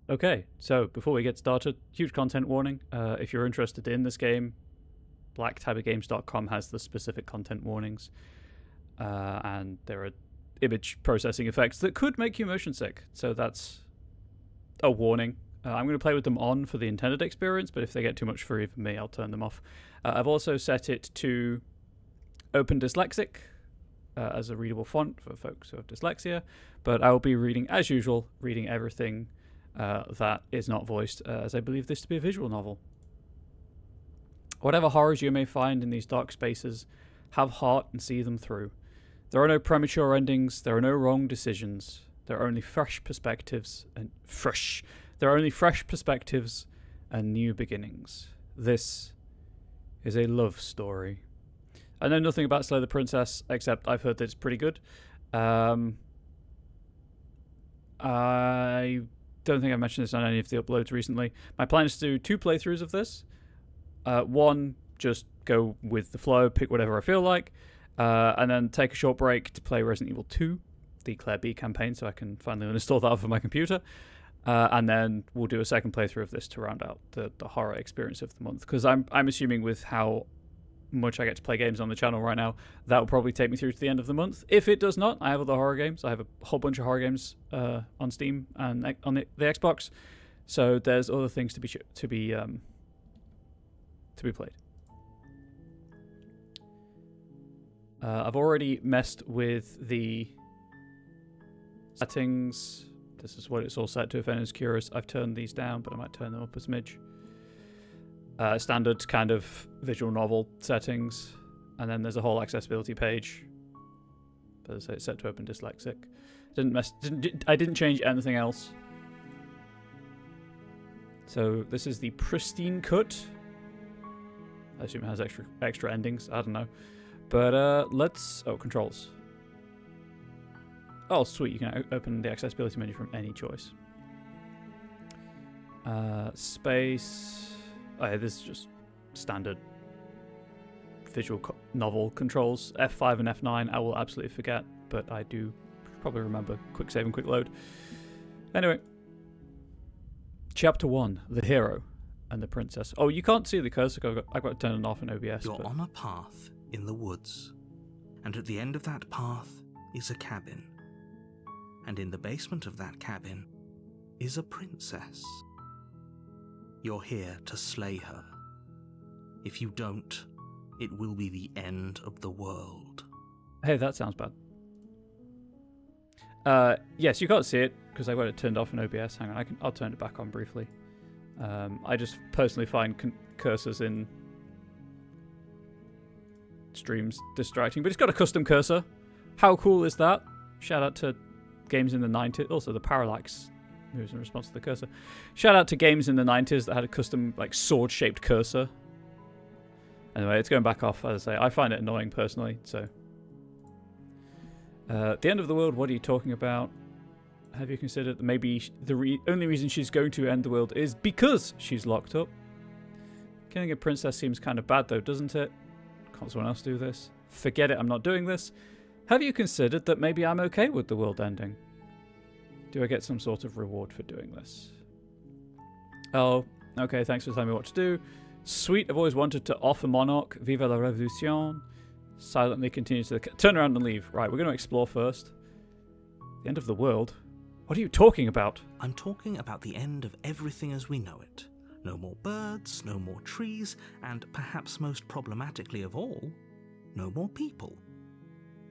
Okay, so before we get started, huge content warning. If you're interested in this game, blacktigergames.com has the specific content warnings, and there are image processing effects that could make you motion sick. So that's a warning. I'm going to play with them on for the intended experience, but if they get too much for even me, I'll turn them off. I've also set it to Open Dyslexic as a readable font for folks who have dyslexia, but I will be reading, as usual, reading everything that is not voiced, as I believe this to be a visual novel. Whatever horrors you may find in these dark spaces, have heart and see them through. There are no premature endings, there are no wrong decisions, there are only fresh perspectives and new beginnings. This is a love story. I know nothing about Slay the Princess, except I've heard that it's pretty good. I don't think I've mentioned this on any of the uploads recently. My plan is to do 2 playthroughs of this. One, just go with the flow, pick whatever I feel like, and then take a short break to play Resident Evil 2, the Claire B campaign, so I can finally uninstall that off of my computer. And then we'll do a second playthrough of this to round out the horror experience of the month. Because I'm assuming with how much I get to play games on the channel right now, that will probably take me through to the end of the month. If it does not, I have other horror games. I have a whole bunch of horror games on Steam and on the Xbox. So there's other things to be played. I've already messed with the settings. This is what it's all set to if anyone's curious. I've turned these down, but I might turn them up a smidge. Standard kind of visual novel settings. And then there's a whole accessibility page. But as I say, it's set to Open Dyslexic. I didn't change anything else. So this is the Pristine cut. I assume it has extra endings. I don't know. But let's... Oh, controls. Oh, sweet. You can open the accessibility menu from any choice. Space... Oh, yeah, this is just standard visual novel controls. F5 and F9 I will absolutely forget, but I do probably remember. Quick save and quick load. Anyway. Chapter 1. The Hero and the Princess. Oh, you can't see the cursor. I've got to turn it off in OBS. You're on a path in the woods, and at the end of that path is a cabin. And in the basement of that cabin is a princess. You're here to slay her. If you don't, it will be the end of the world. Hey, that sounds bad. Yes, you can't see it because I've got it turned off in OBS. Hang on, I'll turn it back on briefly. I just personally find cursors in streams distracting, but it's got a custom cursor. How cool is that? Shout out to games in the 90s. Also, the parallax moves in response to the cursor. Shout out to games in the 90s that had a custom like sword-shaped cursor. Anyway, it's going back off. As I say, I find it annoying personally. So, the end of the world. What are you talking about? Have you considered that maybe the only reason she's going to end the world is because she's locked up? Killing a princess seems kind of bad, though, doesn't it? Can't someone else do this? Forget it. I'm not doing this. Have you considered that maybe I'm okay with the world ending? Do I get some sort of reward for doing this? Oh, okay, thanks for telling me what to do. Sweet, I've always wanted to offer Monarch. Vive la Revolution. Silently continue to turn around and leave. Right, we're going to explore first. The end of the world? What are you talking about? I'm talking about the end of everything as we know it. No more birds, no more trees, and perhaps most problematically of all, no more people.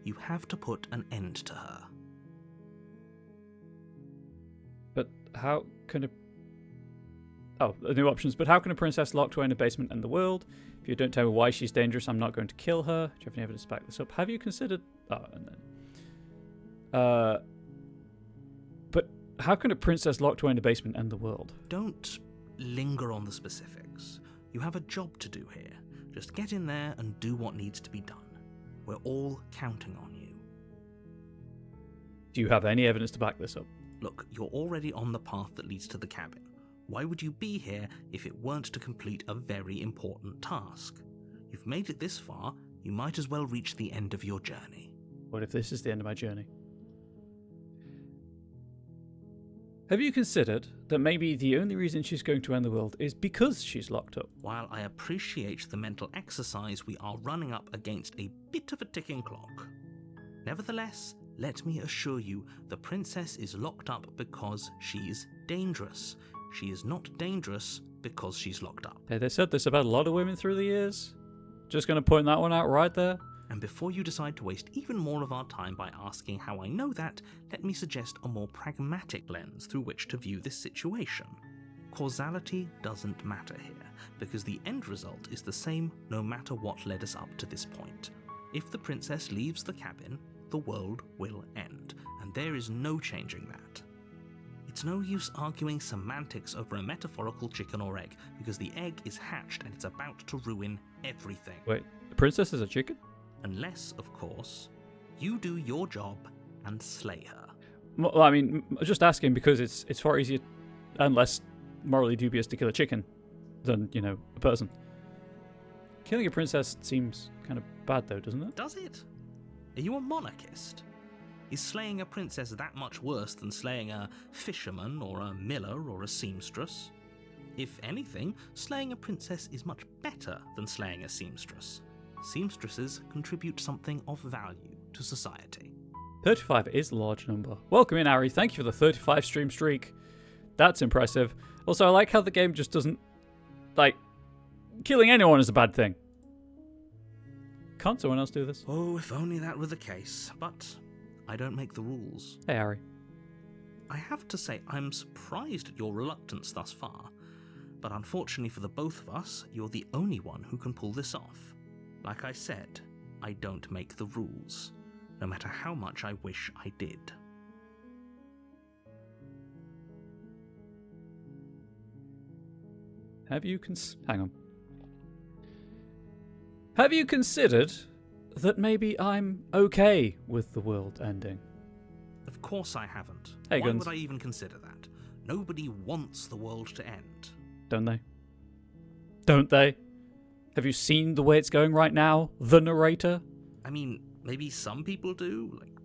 You have to put an end to her. But how can a... Oh, new options. But how can a princess locked away in a basement end the world? If you don't tell me why she's dangerous, I'm not going to kill her. Do you have any evidence to back this up? Have you considered... Oh, and then... But how can a princess locked away in a basement end the world? Don't linger on the specifics. You have a job to do here. Just get in there and do what needs to be done. We're all counting on you. Do you have any evidence to back this up? Look, you're already on the path that leads to the cabin. Why would you be here if it weren't to complete a very important task? You've made it this far, you might as well reach the end of your journey. What if this is the end of my journey? Have you considered that maybe the only reason she's going to end the world is because she's locked up? While I appreciate the mental exercise, we are running up against a bit of a ticking clock. Nevertheless, let me assure you, the princess is locked up because she's dangerous. She is not dangerous because she's locked up. Hey, they said this about a lot of women through the years. Just going to point that one out right there. And before you decide to waste even more of our time by asking how I know that, let me suggest a more pragmatic lens through which to view this situation. Causality doesn't matter here, because the end result is the same no matter what led us up to this point. If the princess leaves the cabin, the world will end, and there is no changing that. It's no use arguing semantics over a metaphorical chicken or egg, because the egg is hatched and it's about to ruin everything. Wait, the princess is a chicken? Unless, of course, you do your job and slay her. Well, I mean, just asking because it's far easier and less morally dubious to kill a chicken than, a person. Killing a princess seems kind of bad, though, doesn't it? Does it? Are you a monarchist? Is slaying a princess that much worse than slaying a fisherman or a miller or a seamstress? If anything, slaying a princess is much better than slaying a seamstress. Seamstresses contribute something of value to society. 35 is a large number. Welcome in, Ari. Thank you for the 35 stream streak. That's impressive. Also, I like how the game just doesn't... killing anyone is a bad thing. Can't someone else do this? Oh, if only that were the case. But I don't make the rules. Hey, Ari. I have to say, I'm surprised at your reluctance thus far. But unfortunately for the both of us, you're the only one who can pull this off. Like I said, I don't make the rules, no matter how much I wish I did. Have you Have you considered that maybe I'm okay with the world ending? Of course I haven't. Hey, Why Guns. would I even consider that? Nobody wants the world to end. Don't they? Don't they? Have you seen the way it's going right now? The narrator? I mean, maybe some people do, like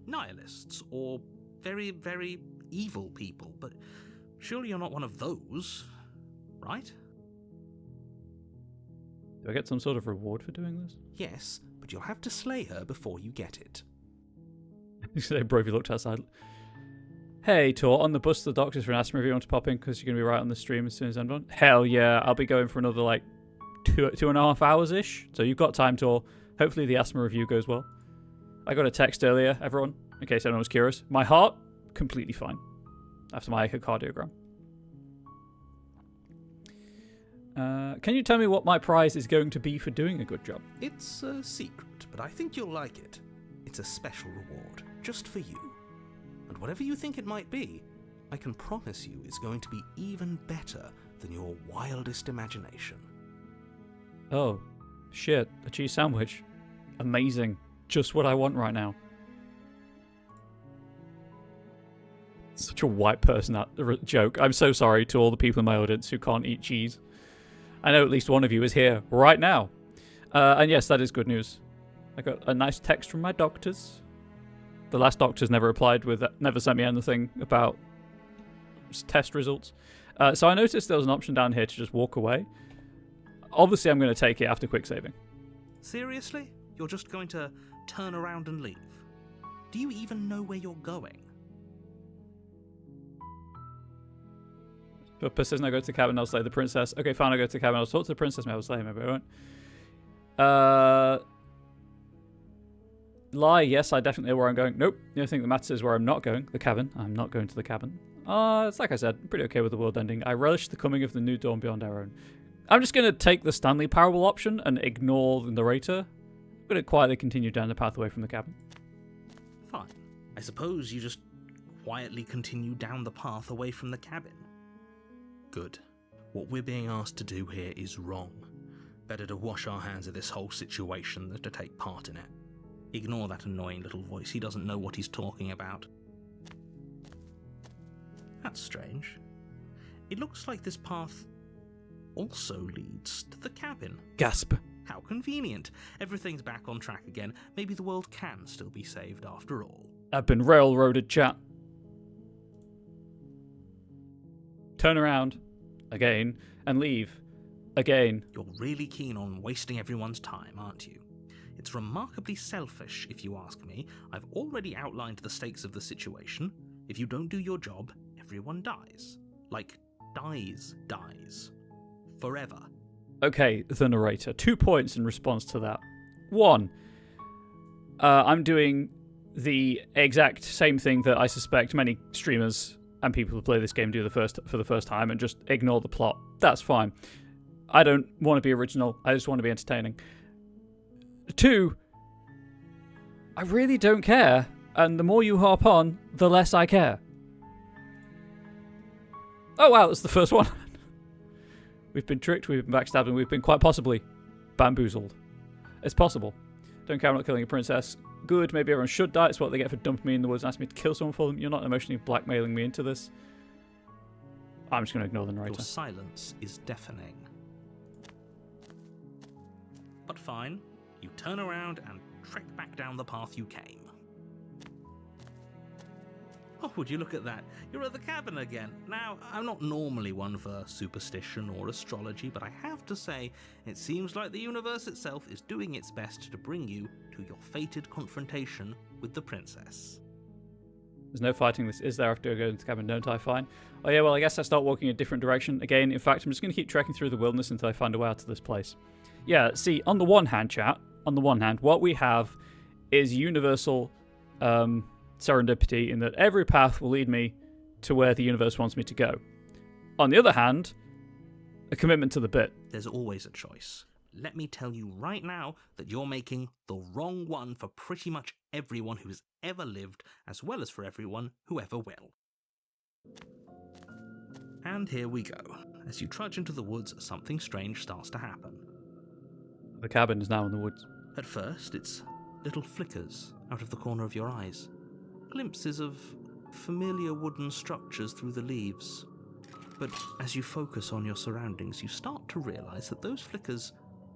nihilists or very, very evil people, but surely you're not one of those, right? Do I get some sort of reward for doing this? Yes, but you'll have to slay her before you get it. You say, bro, if you looked outside. Hey, Tor, on the bus to the doctors for an asthma review. You want to pop in because you're going to be right on the stream as soon as I'm done? Hell yeah, I'll be going for another, 2.5 hours-ish. So you've got time, Tor. Hopefully the asthma review goes well. I got a text earlier, everyone, in case anyone was curious. My heart, completely fine. After my echocardiogram. Can you tell me what my prize is going to be for doing a good job? It's a secret, but I think you'll like it. It's a special reward, just for you. And whatever you think it might be, I can promise you it's going to be even better than your wildest imagination. Oh, shit, a cheese sandwich. Amazing. Just what I want right now. Such a white person joke. I'm so sorry to all the people in my audience who can't eat cheese. I know at least one of you is here right now. And yes, that is good news. I got a nice text from my doctors. The last doctors never sent me anything about test results. So I noticed there was an option down here to just walk away. Obviously, I'm going to take it after quick saving. Seriously? You're just going to turn around and leave? Do you even know where you're going? But persistent, I go to the cabin, I'll slay the princess. Okay, fine, I'll go to the cabin, I'll talk to the princess, maybe I'll slay him, maybe I won't. Lie, yes, I definitely know where I'm going. Nope, the only thing that matters is where I'm not going. The cabin. I'm not going to the cabin. It's like I said, I'm pretty okay with the world ending. I relish the coming of the new dawn beyond our own. I'm just going to take the Stanley Parable option and ignore the narrator. I'm going to quietly continue down the path away from the cabin. Fine. I suppose you just quietly continue down the path away from the cabin. Good. What we're being asked to do here is wrong. Better to wash our hands of this whole situation than to take part in it. Ignore that annoying little voice. He doesn't know what he's talking about. That's strange. It looks like this path also leads to the cabin. Gasp. How convenient. Everything's back on track again. Maybe the world can still be saved after all. I've been railroaded, chat. turn around again and leave again. You're really keen on wasting everyone's time, aren't you? It's remarkably selfish, if you ask me. I've already outlined the stakes of the situation. If you don't do your job, everyone dies. Like, dies. Forever. Okay, the narrator. 2 points in response to that. 1, I'm doing the exact same thing that I suspect many streamers and people who play this game do for the first time, and just ignore the plot. That's fine. I don't want to be original. I just want to be entertaining. 2, I really don't care, and the more you harp on, the less I care. Oh wow, that's the first one. We've been tricked, we've been backstabbed, and we've been quite possibly bamboozled. It's possible. Don't care, I'm not killing a princess. Good, maybe everyone should die. It's what they get for dumping me in the woods and asking me to kill someone for them. You're not emotionally blackmailing me into this. I'm just going to ignore the narrator. Your silence is deafening. But fine, you turn around and trek back down the path you came. Oh, would you look at that? You're at the cabin again. Now, I'm not normally one for superstition or astrology, but I have to say, it seems like the universe itself is doing its best to bring you to your fated confrontation with the princess. There's no fighting this, is there, after I go into the cabin, don't I? Fine. Oh yeah, well, I guess I start walking a different direction. Again, in fact, I'm just going to keep trekking through the wilderness until I find a way out of this place. Yeah, see, on the one hand, chat, what we have is universal serendipity in that every path will lead me to where the universe wants me to go. On the other hand, a commitment to the bit. There's always a choice. Let me tell you right now that you're making the wrong one for pretty much everyone who's ever lived, as well as for everyone who ever will. And here we go. As you trudge into the woods, something strange starts to happen. The cabin is now in the woods. At first, it's little flickers out of the corner of your eyes. Glimpses of familiar wooden structures through the leaves. But as you focus on your surroundings, you start to realize that those flickers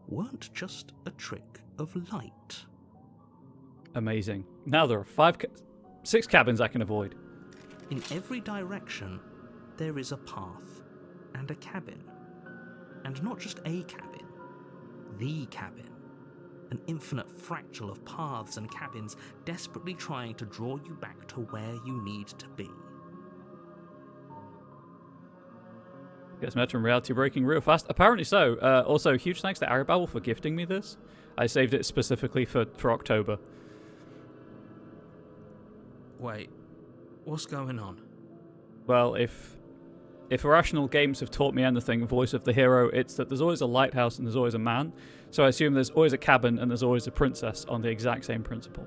weren't just a trick of light. Amazing. Now there are 6 cabins I can avoid. In every direction, there is a path and a cabin. And not just a cabin, the cabin. An infinite fractal of paths and cabins desperately trying to draw you back to where you need to be. Gets Meta and reality breaking real fast. Apparently so. Also, huge thanks to Arabelle for gifting me this. I saved it specifically for October. Wait, what's going on? Well, if irrational games have taught me anything, voice of the hero, it's that there's always a lighthouse and there's always a man. So I assume there's always a cabin and there's always a princess on the exact same principle.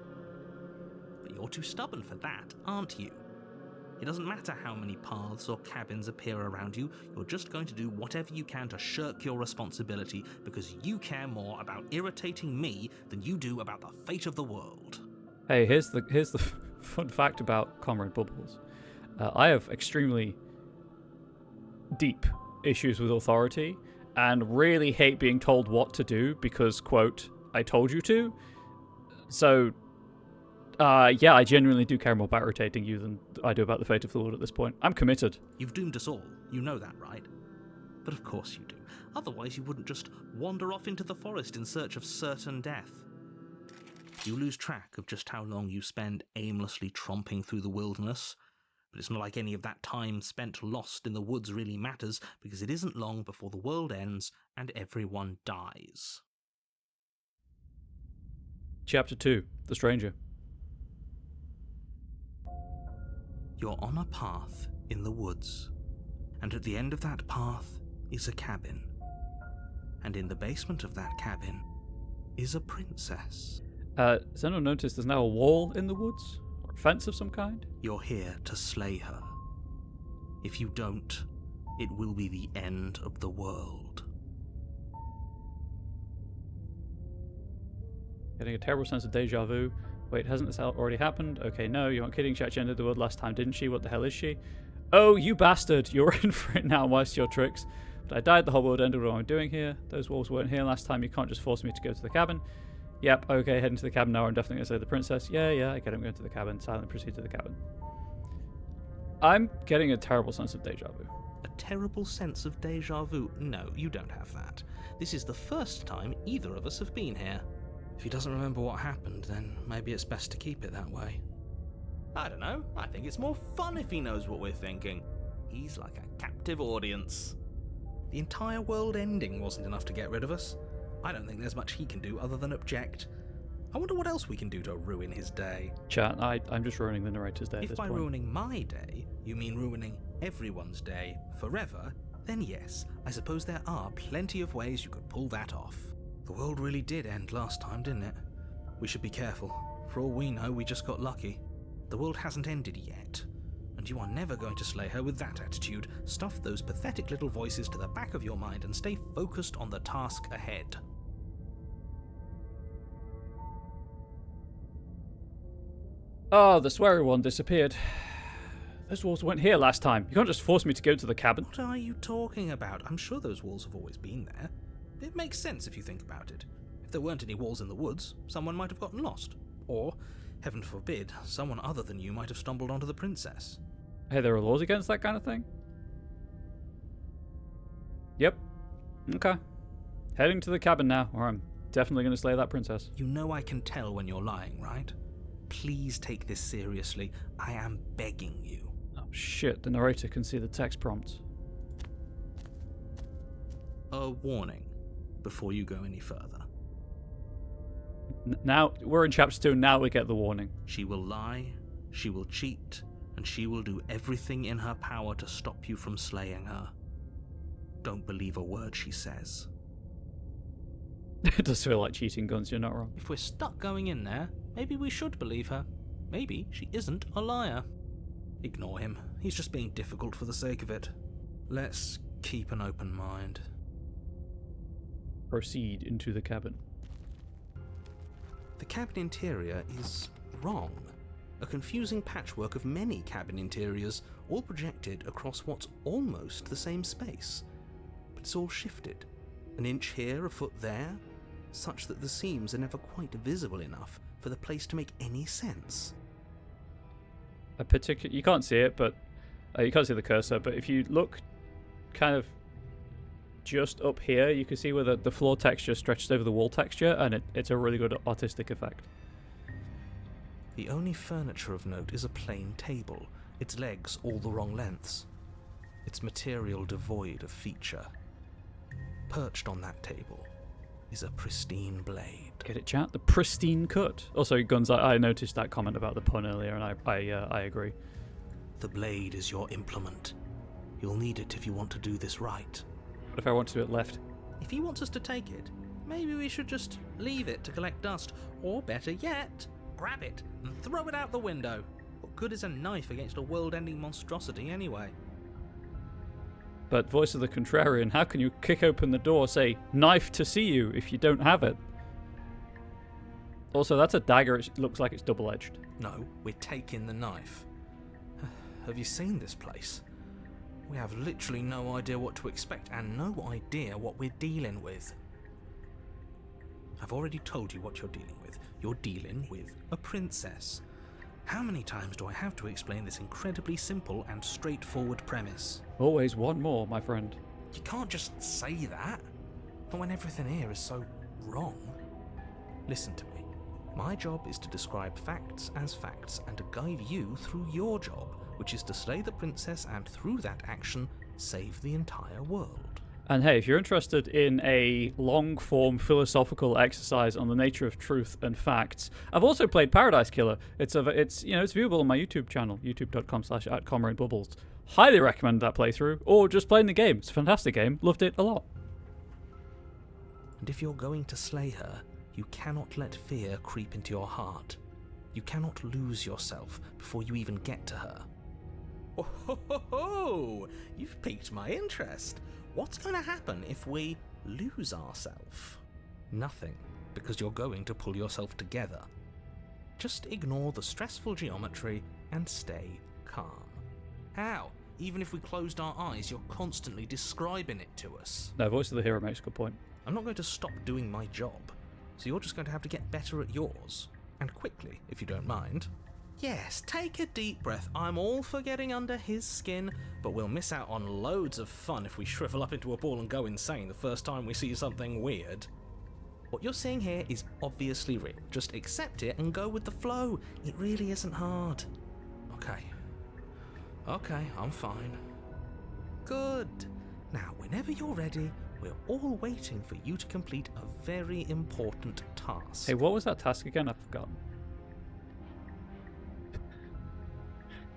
But you're too stubborn for that, aren't you? It doesn't matter how many paths or cabins appear around you, you're just going to do whatever you can to shirk your responsibility because you care more about irritating me than you do about the fate of the world. Hey, here's the fun fact about Comrade Bubbles. I have extremely deep issues with authority and really hate being told what to do because, quote, I told you to. So, yeah, I genuinely do care more about irritating you than I do about the fate of the world at this point. I'm committed. You've doomed us all. You know that, right? But of course you do. Otherwise you wouldn't just wander off into the forest in search of certain death. You lose track of just how long you spend aimlessly tromping through the wilderness. But it's not like any of that time spent lost in the woods really matters, because it isn't long before the world ends and everyone dies. Chapter 2, The Stranger. You're on a path in the woods, and at the end of that path is a cabin. And in the basement of that cabin is a princess. Has anyone noticed there's now a wall in the woods? Or a fence of some kind? You're here to slay her. If you don't, it will be the end of the world. Getting a terrible sense of deja vu. Wait, hasn't this already happened? Okay, no, you aren't kidding. She actually ended the world last time, didn't she? What the hell is she? Oh, you bastard! You're in for it now, waste your tricks. But I died, the whole world ended. What am I doing here? Those wolves weren't here last time. You can't just force me to go to the cabin. Yep, okay, heading to the cabin now. I'm definitely going to say the princess. Yeah, I get it. I'm going to the cabin. Silently proceed to the cabin. I'm getting a terrible sense of deja vu. A terrible sense of deja vu? No, you don't have that. This is the first time either of us have been here. If he doesn't remember what happened, then maybe it's best to keep it that way. I don't know. I think it's more fun if he knows what we're thinking. He's like a captive audience. The entire world ending wasn't enough to get rid of us. I don't think there's much he can do other than object. I wonder what else we can do to ruin his day. Chat, I'm just ruining the narrator's day at this If by point. ruining my day, you mean ruining everyone's day forever, then yes, I suppose there are plenty of ways you could pull that off. The world really did end last time, didn't it? We should be careful. For all we know, we just got lucky. The world hasn't ended yet. And you are never going to slay her with that attitude. Stuff those pathetic little voices to the back of your mind and stay focused on the task ahead. Oh, the sweary one disappeared. Those walls weren't here last time. You can't just force me to go to the cabin. What are you talking about? I'm sure those walls have always been there. It makes sense if you think about it. If there weren't any walls in the woods, someone might have gotten lost. Or, heaven forbid, someone other than you might have stumbled onto the princess. Hey, there are laws against that kind of thing? Yep. Okay. Heading to the cabin now, or I'm definitely going to slay that princess. You know I can tell when you're lying, right? Please take this seriously. I am begging you. Oh shit, the narrator can see the text prompts. A warning before you go any further. Now, we're in chapter 2, now we get the warning. She will lie, she will cheat, and she will do everything in her power to stop you from slaying her. Don't believe a word she says. It does feel like cheating guns, you're not wrong. If we're stuck going in there, maybe we should believe her. Maybe she isn't a liar. Ignore him. He's just being difficult for the sake of it. Let's keep an open mind. Proceed into the cabin. The cabin interior is wrong. A confusing patchwork of many cabin interiors, all projected across what's almost the same space. But it's all shifted. An inch here, a foot there, such that the seams are never quite visible enough for the place to make any sense. You can't see it, but you can't see the cursor, but if you look kind of just up here, you can see where the floor texture stretches over the wall texture, and it's a really good artistic effect. The only furniture of note is a plain table, its legs all the wrong lengths, its material devoid of feature. Perched on that table is a pristine blade. Get it, chat? The pristine cut. Also, Guns, I noticed that comment about the pun earlier, and I agree. The blade is your implement. You'll need it if you want to do this right. What if I want to do it left? If he wants us to take it, maybe we should just leave it to collect dust. Or better yet, grab it and throw it out the window. What good is a knife against a world-ending monstrosity anyway? But voice of the contrarian, how can you kick open the door, say, knife to see you, if you don't have it? Also, that's a dagger. It looks like it's double-edged. No, we're taking the knife. Have you seen this place? We have literally no idea what to expect and no idea what we're dealing with. I've already told you what you're dealing with. You're dealing with a princess. How many times do I have to explain this incredibly simple and straightforward premise? Always one more, my friend. You can't just say that. Not when everything here is so wrong. Listen to me. My job is to describe facts as facts and to guide you through your job, which is to slay the princess and through that action, save the entire world. And hey, if you're interested in a long-form philosophical exercise on the nature of truth and facts, I've also played Paradise Killer. It's viewable on my YouTube channel, youtube.com/@ComradeBubbles. Highly recommend that playthrough, or just playing the game. It's a fantastic game. Loved it a lot. And if you're going to slay her, you cannot let fear creep into your heart. You cannot lose yourself before you even get to her. Oh, ho, ho, ho. You've piqued my interest. What's going to happen if we lose ourselves? Nothing, because you're going to pull yourself together. Just ignore the stressful geometry and stay calm. How? Even if we closed our eyes, you're constantly describing it to us. No, voice of the hero makes a good point. I'm not going to stop doing my job, so you're just going to have to get better at yours. And quickly, if you don't mind. Yes, take a deep breath. I'm all for getting under his skin, but we'll miss out on loads of fun if we shrivel up into a ball and go insane the first time we see something weird. What you're seeing here is obviously real. Just accept it and go with the flow. It really isn't hard. Okay, I'm fine. Good. Now, whenever you're ready, we're all waiting for you to complete a very important task. Hey, what was that task again? I've forgotten.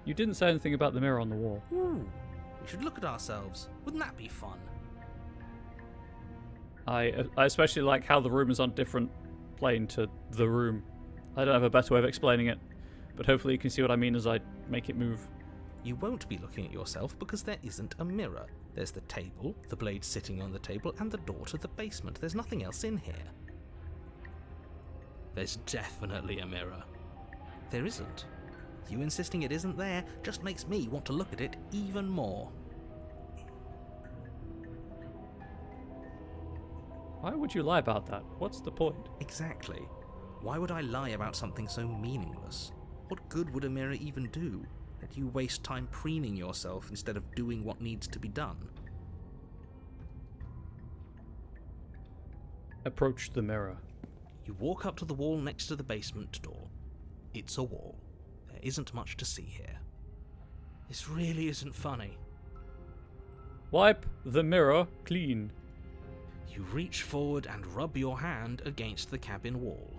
You didn't say anything about the mirror on the wall. Ooh, we should look at ourselves. Wouldn't that be fun? I especially like how the room is on a different plane to the room. I don't have a better way of explaining it, but hopefully you can see what I mean as I make it move. You won't be looking at yourself because there isn't a mirror. There's the table, the blade sitting on the table, and the door to the basement. There's nothing else in here. There's definitely a mirror. There isn't. You insisting it isn't there just makes me want to look at it even more. Why would you lie about that? What's the point? Exactly. Why would I lie about something so meaningless? What good would a mirror even do? That you waste time preening yourself instead of doing what needs to be done. Approach the mirror. You walk up to the wall next to the basement door. It's a wall. There isn't much to see here. This really isn't funny. Wipe the mirror clean. You reach forward and rub your hand against the cabin wall.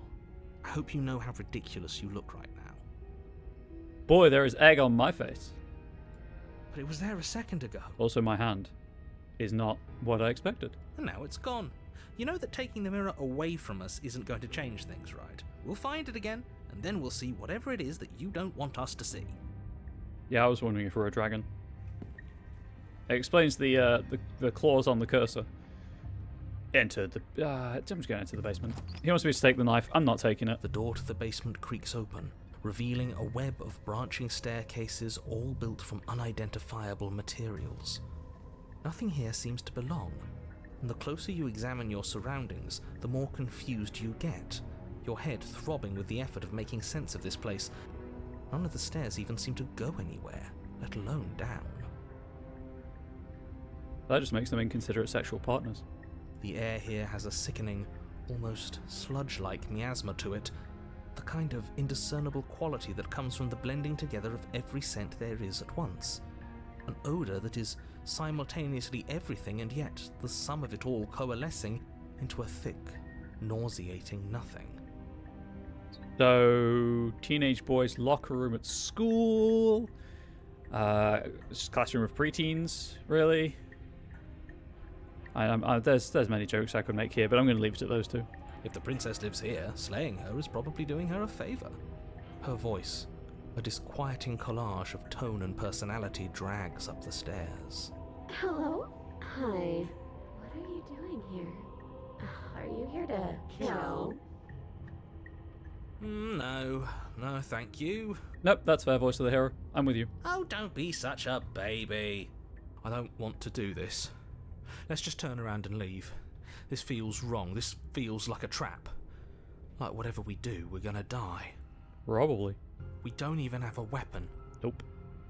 I hope you know how ridiculous you look right now. Boy, there is egg on my face. But it was there a second ago. Also, my hand is not what I expected. And now it's gone. You know that taking the mirror away from us isn't going to change things, right? We'll find it again, and then we'll see whatever it is that you don't want us to see. Yeah, I was wondering if we're a dragon. It explains the claws on the cursor. Enter the... I'm just going to enter the basement. He wants me to take the knife. I'm not taking it. The door to the basement creaks open, revealing a web of branching staircases all built from unidentifiable materials. Nothing here seems to belong, and the closer you examine your surroundings, the more confused you get, your head throbbing with the effort of making sense of this place. None of the stairs even seem to go anywhere, let alone down. That just makes them inconsiderate sexual partners. The air here has a sickening, almost sludge-like miasma to it, the kind of indiscernible quality that comes from the blending together of every scent there is at once. An odour that is simultaneously everything and yet the sum of it all coalescing into a thick, nauseating nothing. So, teenage boys' locker room at school, classroom of preteens, really. There's many jokes I could make here, but I'm going to leave it at those two. If the princess lives here, slaying her is probably doing her a favour. Her voice, a disquieting collage of tone and personality, drags up the stairs. Hello? Hi. What are you doing here? Are you here to kill? No, thank you. Nope, that's fair voice of the hero. I'm with you. Oh, don't be such a baby. I don't want to do this. Let's just turn around and leave. This feels wrong. This feels like a trap. Like whatever we do, we're gonna die. Probably. We don't even have a weapon. Nope.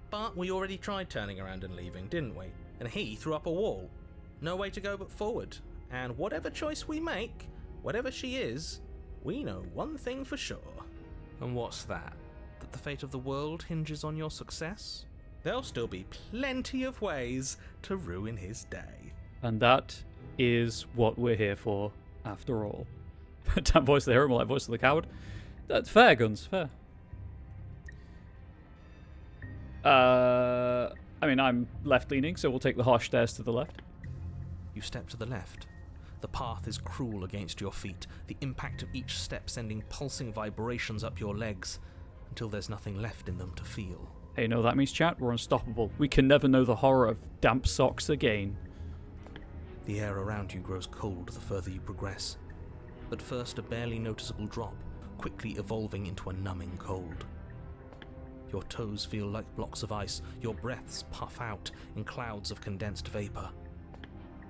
But we already tried turning around and leaving, didn't we? And he threw up a wall. No way to go but forward. And whatever choice we make, whatever she is, we know one thing for sure. And what's that? That the fate of the world hinges on your success? There'll still be plenty of ways to ruin his day. And that is what we're here for, after all. Damn voice of the hero, more like voice of the coward. That's fair, Guns, fair. I mean, I'm left-leaning, so we'll take the harsh stairs to the left. You step to the left. The path is cruel against your feet, the impact of each step sending pulsing vibrations up your legs, until there's nothing left in them to feel. Hey, you know what that means, chat? We're unstoppable. We can never know the horror of damp socks again. The air around you grows cold the further you progress. At first, a barely noticeable drop, quickly evolving into a numbing cold. Your toes feel like blocks of ice, your breaths puff out in clouds of condensed vapor.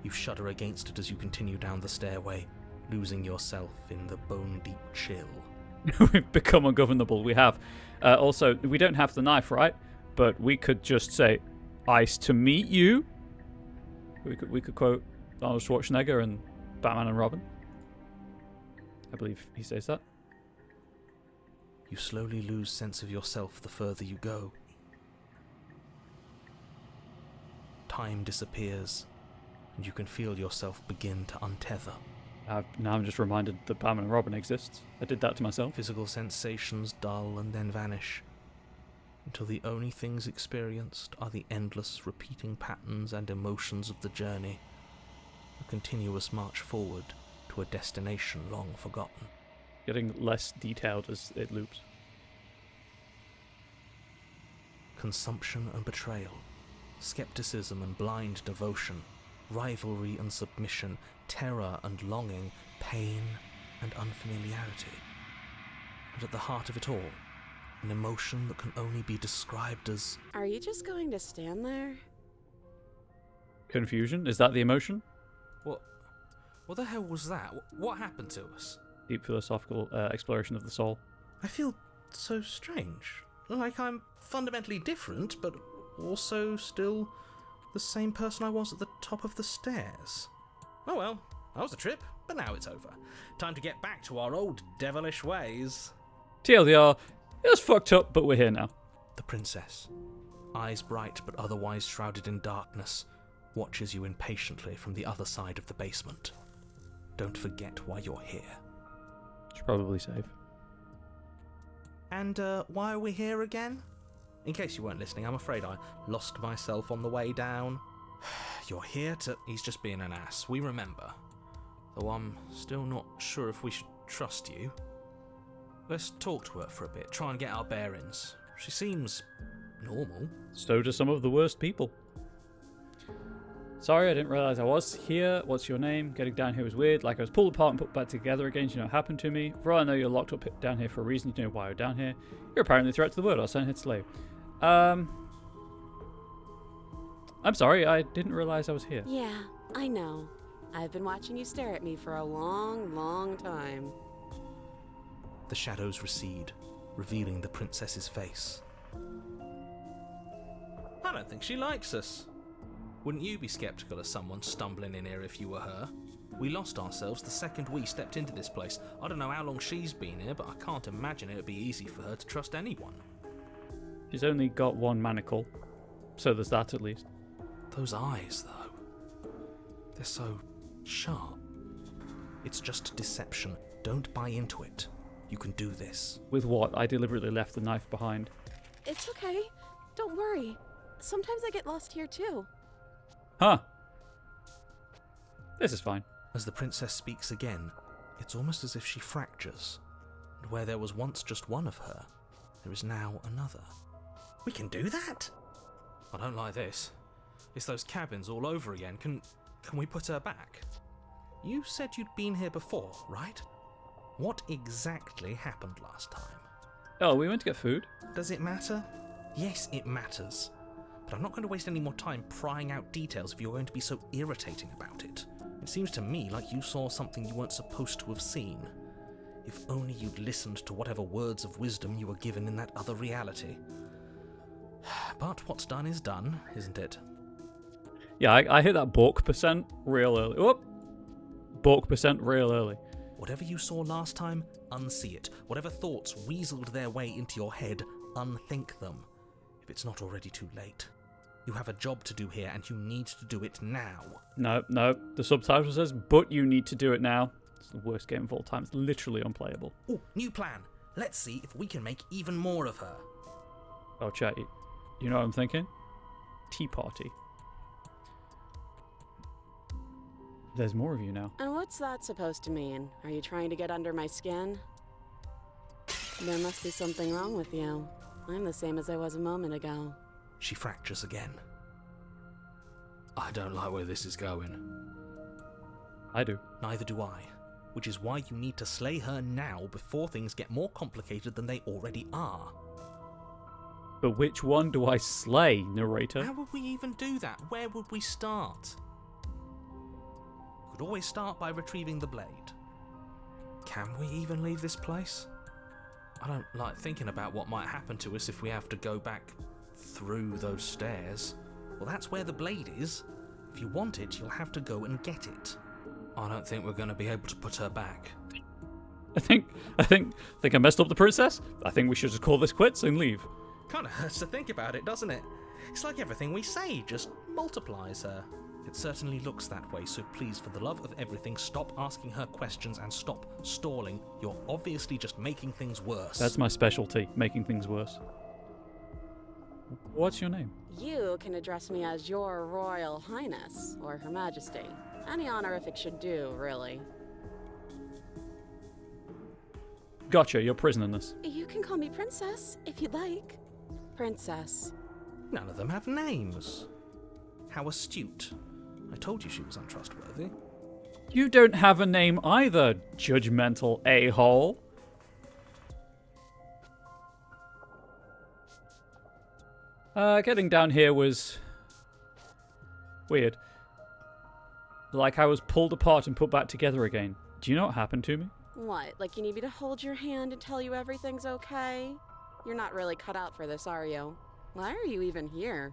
You shudder against it as you continue down the stairway, losing yourself in the bone-deep chill. We've become ungovernable. We have. Also, we don't have the knife, right? But we could just say, "Ice to meet you." We could quote Arnold Schwarzenegger and Batman and Robin. I believe he says that. You slowly lose sense of yourself the further you go. Time disappears, and you can feel yourself begin to untether. Now I'm just reminded that Batman and Robin exists. I did that to myself. Physical sensations dull and then vanish, until the only things experienced are the endless repeating patterns and emotions of the journey, a continuous march forward to a destination long forgotten. Getting less detailed as it loops. Consumption and betrayal, skepticism and blind devotion, rivalry and submission, terror and longing, pain and unfamiliarity. And at the heart of it all, an emotion that can only be described as... Are you just going to stand there? Confusion? Is that the emotion? What the hell was that? What happened to us? Deep philosophical exploration of the soul. I feel so strange. Like I'm fundamentally different, but also still the same person I was at the top of the stairs. Oh well, that was a trip, but now it's over. Time to get back to our old devilish ways. TLDR, it was fucked up, but we're here now. The princess, eyes bright but otherwise shrouded in darkness, watches you impatiently from the other side of the basement. Don't forget why you're here. Should probably save. And why are we here again? In case you weren't listening, I'm afraid I lost myself on the way down. You're here to... He's just being an ass, we remember. Though I'm still not sure if we should trust you. Let's talk to her for a bit, try and get our bearings. She seems normal. So do some of the worst people. Sorry, I didn't realise I was here. What's your name? Getting down here was weird. Like I was pulled apart and put back together again. Do you know what happened to me? For all I know, you're locked up down here for a reason. Do you know why you're down here? You're apparently a threat to the world. I was sent here to slave. I'm sorry. I didn't realise I was here. Yeah, I know. I've been watching you stare at me for a long, long time. The shadows recede, revealing the princess's face. I don't think she likes us. Wouldn't you be skeptical of someone stumbling in here if you were her? We lost ourselves the second we stepped into this place. I don't know how long she's been here, but I can't imagine it would be easy for her to trust anyone. She's only got one manacle, so there's that at least. Those eyes, though. They're so sharp. It's just deception. Don't buy into it. You can do this. With what? I deliberately left the knife behind. It's okay. Don't worry. Sometimes I get lost here too. Huh. This is fine. As the princess speaks again, it's almost as if she fractures. And where there was once just one of her, there is now another. We can do that? I don't like this. It's those cabins all over again. Can we put her back? You said you'd been here before, right? What exactly happened last time? Oh, we went to get food. Does it matter? Yes, it matters. But I'm not going to waste any more time prying out details if you're going to be so irritating about it. It seems to me like you saw something you weren't supposed to have seen. If only you'd listened to whatever words of wisdom you were given in that other reality. But what's done is done, isn't it? Yeah, I hit that balk percent real early. Whoop! Balk percent real early. Whatever you saw last time, unsee it. Whatever thoughts weaseled their way into your head, unthink them. If it's not already too late. You have a job to do here, and you need to do it now. No. The subtitle says, but you need to do it now. It's the worst game of all time. It's literally unplayable. Ooh, new plan. Let's see if we can make even more of her. Oh, chat, you know what I'm thinking? Tea party. There's more of you now. And what's that supposed to mean? Are you trying to get under my skin? There must be something wrong with you. I'm the same as I was a moment ago. She fractures again. I don't like where this is going. I do. Neither do I. Which is why you need to slay her now before things get more complicated than they already are. But which one do I slay, narrator? How would we even do that? Where would we start? We could always start by retrieving the blade. Can we even leave this place? I don't like thinking about what might happen to us if we have to go back through those stairs. Well, that's where the blade is. If you want it, you'll have to go and get it. I don't think we're going to be able to put her back. I think I messed up the princess. I think we should just call this quits and leave. Kind of hurts to think about it, doesn't it? It's like everything we say just multiplies her. It certainly looks that way, so please, for the love of everything, stop asking her questions and stop stalling. You're obviously just making things worse. That's my specialty, making things worse. What's your name? You can address me as Your Royal Highness, or Her Majesty. Any honorific should do, really. Gotcha, you're prisoners. You can call me Princess, if you'd like. Princess. None of them have names. How astute. I told you she was untrustworthy. You don't have a name either, judgmental a-hole. Getting down here was weird. Like I was pulled apart and put back together again. Do you know what happened to me? What, like you need me to hold your hand and tell you everything's okay? You're not really cut out for this, are you? Why are you even here?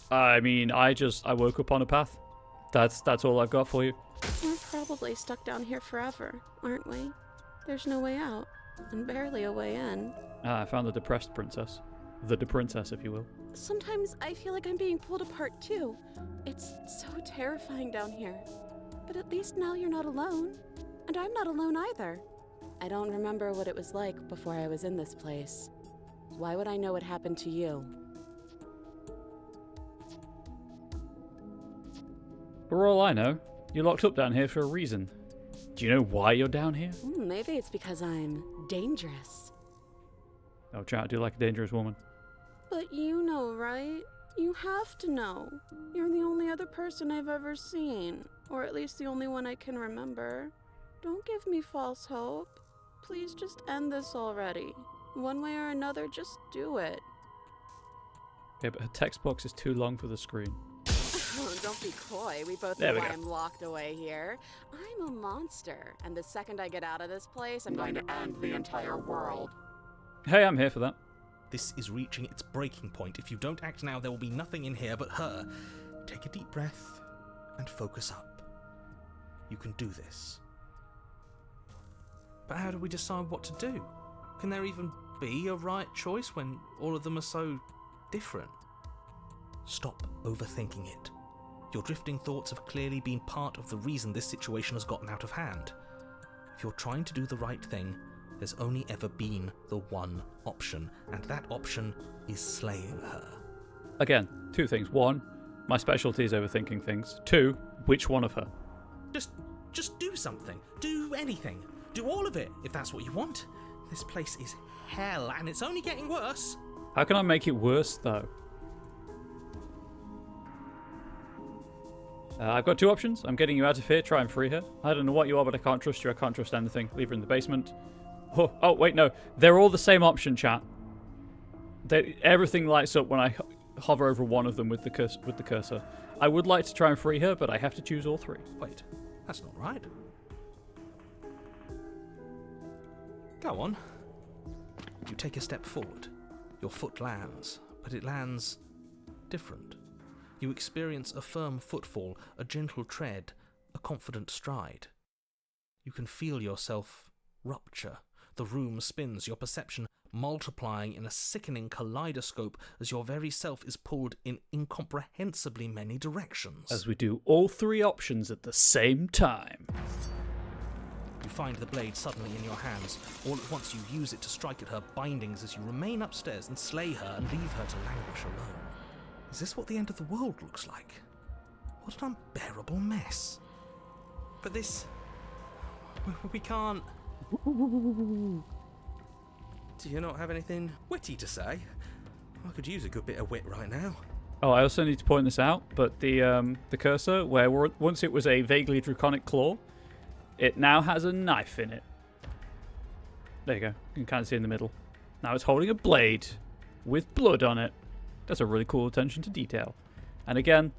I mean, I woke up on a path. That's all I've got for you. We're probably stuck down here forever, aren't we? There's no way out, and barely a way in. I found the depressed princess. The deprincess, if you will. Sometimes I feel like I'm being pulled apart too. It's so terrifying down here. But at least now you're not alone. And I'm not alone either. I don't remember what it was like before I was in this place. Why would I know what happened to you? For all I know, you're locked up down here for a reason. Do you know why you're down here? Maybe it's because I'm dangerous. Oh, try to do like a dangerous woman. But you know, right? You have to know. You're the only other person I've ever seen. Or at least the only one I can remember. Don't give me false hope. Please just end this already. One way or another, just do it. Okay, but her text box is too long for the screen. Oh, don't be coy. We both There know we why go. I'm locked away here. I'm a monster, and the second I get out of this place, I'm going to end the entire world. Hey, I'm here for that. This is reaching its breaking point. If you don't act now, there will be nothing in here but her. Take a deep breath and focus up. You can do this. But how do we decide what to do? Can there even be a right choice when all of them are so different? Stop overthinking it. Your drifting thoughts have clearly been part of the reason this situation has gotten out of hand. If you're trying to do the right thing, there's only ever been the one option, and that option is slaying her. Again, two things. One, my specialty is overthinking things. Two, which one of her? Just do something. Do anything. Do all of it, if that's what you want. This place is hell, and it's only getting worse. How can I make it worse, though? I've got two options. I'm getting you out of here, try and free her. I don't know what you are, but I can't trust you. I can't trust anything. Leave her in the basement. Oh wait, no. They're all the same option, chat. Everything lights up when I hover over one of them with the cursor. I would like to try and free her, but I have to choose all three. Wait, that's not right. Go on. You take a step forward. Your foot lands, but it lands different. You experience a firm footfall, a gentle tread, a confident stride. You can feel yourself rupture. The room spins, your perception multiplying in a sickening kaleidoscope as your very self is pulled in incomprehensibly many directions. As we do all three options at the same time. You find the blade suddenly in your hands. All at once you use it to strike at her bindings as you remain upstairs and slay her and leave her to languish alone. Is this what the end of the world looks like? What an unbearable mess. But this... we can't... Do you not have anything witty to say? I could use a good bit of wit right now. Oh, I also need to point this out, but the cursor, where once it was a vaguely draconic claw, it now has a knife in it. There you go. You can kind of see in the middle. Now it's holding a blade with blood on it. That's a really cool attention to detail. And again,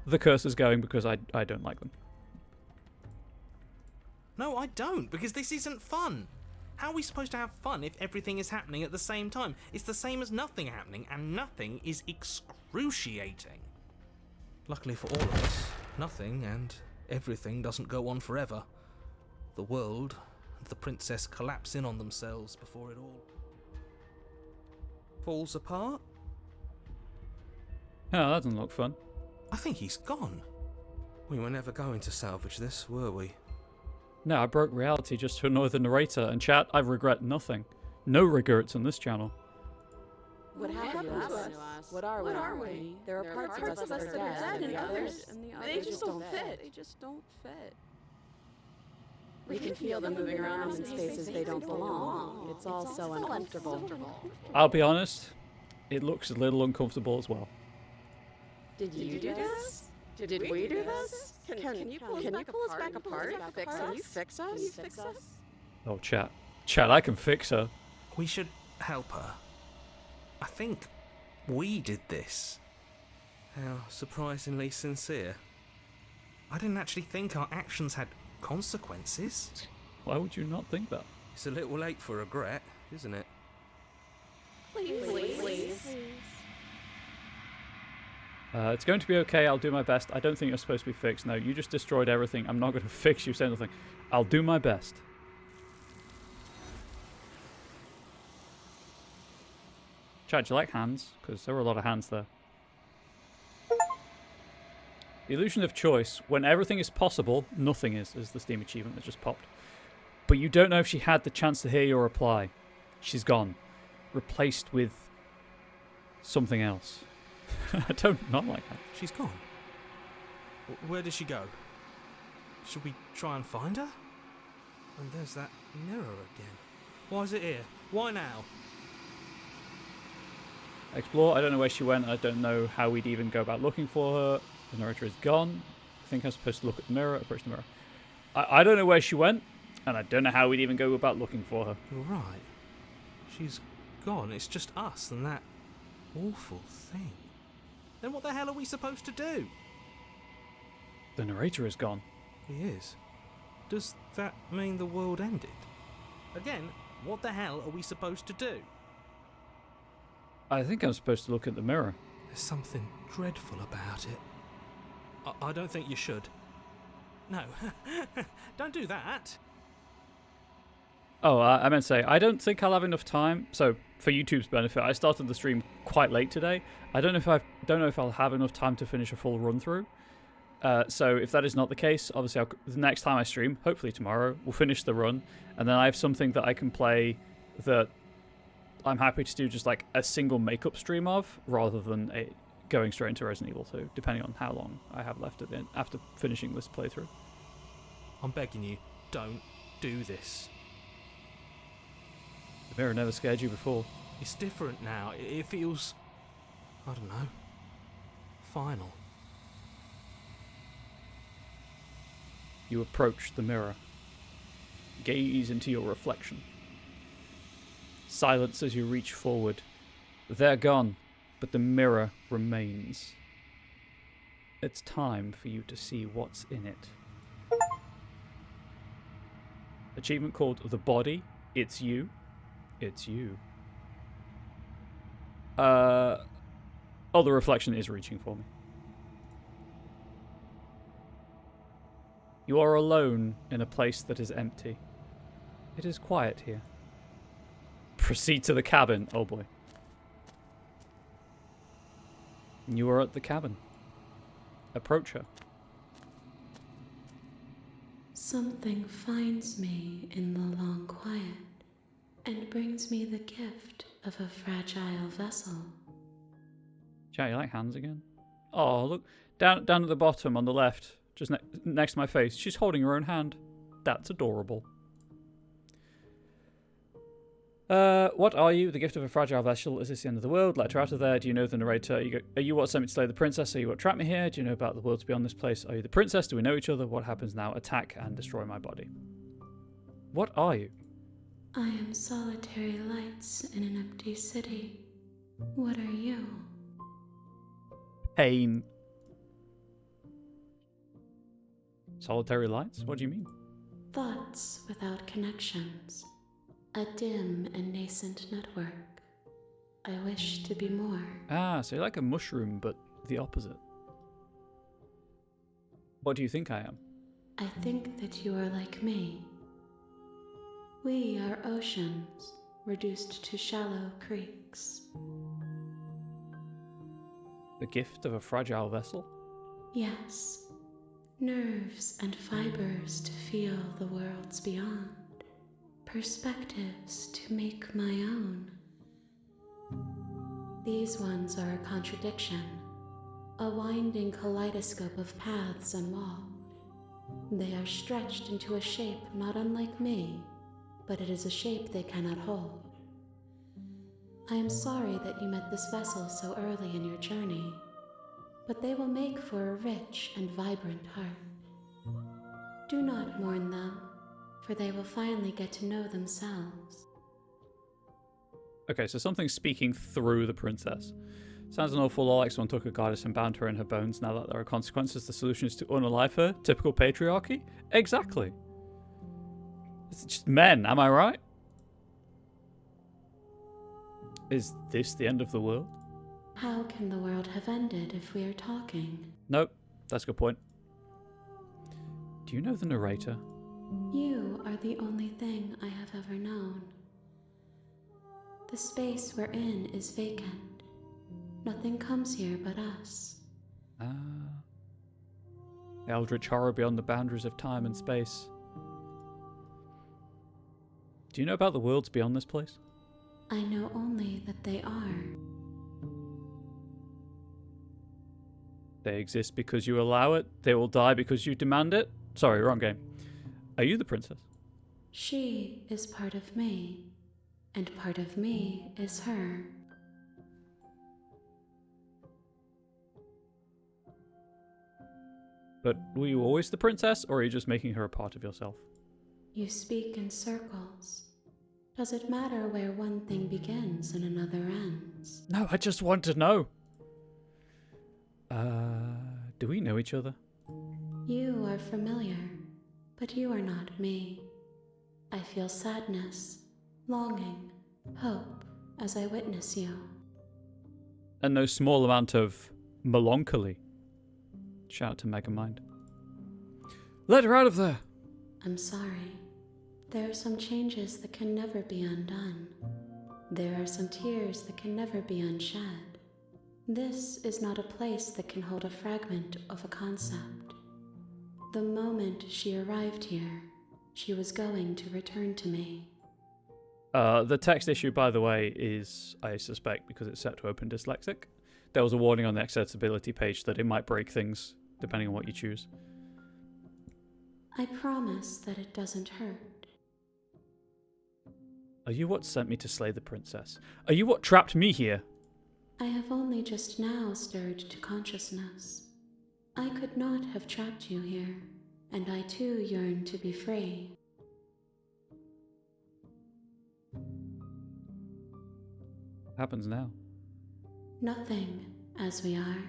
the cursor's going because I don't like them. No, I don't, because this isn't fun. How are we supposed to have fun if everything is happening at the same time? It's the same as nothing happening, and nothing is excruciating. Luckily for all of us, nothing and everything doesn't go on forever. The world and the princess collapse in on themselves before it all falls apart. Oh, that doesn't look fun. I think he's gone. We were never going to salvage this, were we? No, I broke reality just to annoy the narrator, and chat, I regret nothing. No regrets on this channel. What happened to us? What are we? There are parts of us that are dead, and others, they just don't fit. They just don't fit. We can feel them moving around in spaces they don't belong. It's all so uncomfortable. I'll be honest, it looks a little uncomfortable as well. Did you do this? Did we do this? Can you pull us back apart? Can you fix us? Oh, chat. Chat, I can fix her. We should help her. I think we did this. How surprisingly sincere. I didn't actually think our actions had consequences. Why would you not think that? It's a little late for regret, isn't it? Please. It's going to be okay. I'll do my best. I don't think you're supposed to be fixed. No, you just destroyed everything. I'm not going to fix you. Say nothing. I'll do my best. Chat, do you like hands? Because there were a lot of hands there. The illusion of choice. When everything is possible, nothing is the Steam achievement that just popped. But you don't know if she had the chance to hear your reply. She's gone. Replaced with something else. I don't not like that. She's gone. Where did she go? Should we try and find her? And there's that mirror again. Why is it here? Why now? Explore. I don't know where she went. I don't know how we'd even go about looking for her. The narrator is gone. I think I'm supposed to look at the mirror, approach the mirror. I don't know where she went, and I don't know how we'd even go about looking for her. Right. She's gone. It's just us and that awful thing. Then what the hell are we supposed to do? The narrator is gone. He is. Does that mean the world ended? Again, what the hell are we supposed to do? I think I'm supposed to look at the mirror. There's something dreadful about it. I don't think you should. No, don't do that. Oh, I meant to say, I don't think I'll have enough time. So, for YouTube's benefit, I started the stream quite late today. I don't know if I'll have enough time to finish a full run through. So, if that is not the case, obviously, the next time I stream, hopefully tomorrow, we'll finish the run, and then I have something that I can play that I'm happy to do just like a single makeup stream of, rather than going straight into Resident Evil 2, depending on how long I have left at the end, after finishing this playthrough. I'm begging you, don't do this. The mirror never scared you before. It's different now. It feels, I don't know, final. You approach the mirror. Gaze into your reflection. Silence as you reach forward. They're gone, but the mirror remains. It's time for you to see what's in it. Achievement called The Body. It's you. It's you. Oh, the reflection is reaching for me. You are alone in a place that is empty. It is quiet here. Proceed to the cabin. Oh boy. You are at the cabin. Approach her. Something finds me in the long quiet and brings me the gift of a fragile vessel. Chat, you like hands again? Oh, look. Down at the bottom on the left, just next to my face, she's holding her own hand. That's adorable. What are you? The gift of a fragile vessel. Is this the end of the world? Let her out of there. Do you know the narrator? Are you what sent me to slay the princess? Are you what trapped me here? Do you know about the worlds beyond this place? Are you the princess? Do we know each other? What happens now? Attack and destroy my body. What are you? I am solitary lights in an empty city. What are you? Pain. Solitary lights? What do you mean? Thoughts without connections. A dim and nascent network. I wish to be more. Ah, so you're like a mushroom, but the opposite. What do you think I am? I think that you are like me. We are oceans, reduced to shallow creeks. The gift of a fragile vessel? Yes, nerves and fibers to feel the worlds beyond, perspectives to make my own. These ones are a contradiction, a winding kaleidoscope of paths unwalked. They are stretched into a shape not unlike me, but it is a shape they cannot hold. I am sorry that you met this vessel so early in your journey, but they will make for a rich and vibrant heart. Do not mourn them, for they will finally get to know themselves. Okay, so something's speaking through the princess. Sounds an awful lot like someone took a goddess and bound her in her bones. Now that there are consequences, the solution is to unalive her. Typical patriarchy? Exactly. It's just men, am I right? Is this the end of the world? How can the world have ended if we are talking? Nope, that's a good point. Do you know the narrator? You are the only thing I have ever known. The space we're in is vacant. Nothing comes here but us. Ah. The eldritch horror beyond the boundaries of time and space. Do you know about the worlds beyond this place? I know only that they are. They exist because you allow it. They will die because you demand it. Sorry, wrong game. Are you the princess? She is part of me, and part of me is her. But were you always the princess, or are you just making her a part of yourself? You speak in circles. Does it matter where one thing begins and another ends? No, I just want to know. Do we know each other? You are familiar, but you are not me. I feel sadness, longing, hope as I witness you. And no small amount of melancholy. Shout out to Megamind. Let her out of there! I'm sorry. There are some changes that can never be undone. There are some tears that can never be unshed. This is not a place that can hold a fragment of a concept. The moment she arrived here, she was going to return to me. The text issue, by the way, is, I suspect, because it's set to open dyslexic. There was a warning on the accessibility page that it might break things, depending on what you choose. I promise that it doesn't hurt. Are you what sent me to slay the princess? Are you what trapped me here? I have only just now stirred to consciousness. I could not have trapped you here, and I too yearn to be free. What happens now? Nothing, as we are,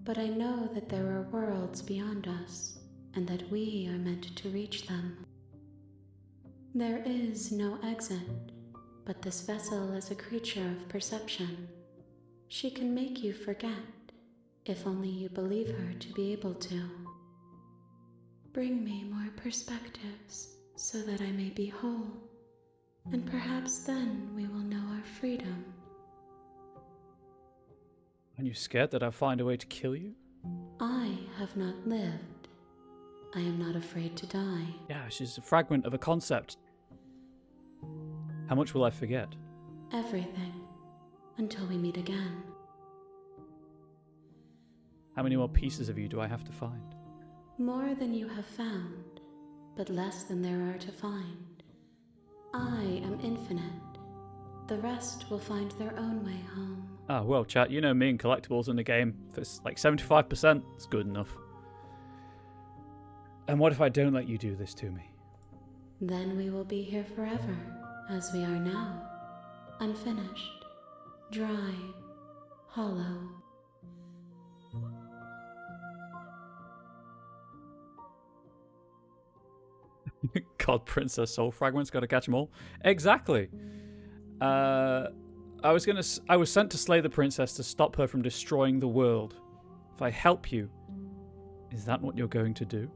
but I know that there are worlds beyond us, and that we are meant to reach them. There is no exit, but this vessel is a creature of perception. She can make you forget, if only you believe her to be able to. Bring me more perspectives, so that I may be whole, and perhaps then we will know our freedom. Aren't you scared that I'll find a way to kill you? I have not lived. I am not afraid to die. Yeah, she's a fragment of a concept. How much will I forget? Everything. Until we meet again. How many more pieces of you do I have to find? More than you have found, but less than there are to find. I am infinite. The rest will find their own way home. Ah, well, chat, you know me and collectibles in the game. If it's like 75%, it's good enough. And what if I don't let you do this to me? Then we will be here forever, as we are now. Unfinished, dry, hollow. God, Princess Soul Fragments, gotta catch them all. Exactly. I was sent to slay the princess to stop her from destroying the world. If I help you, is that what you're going to do?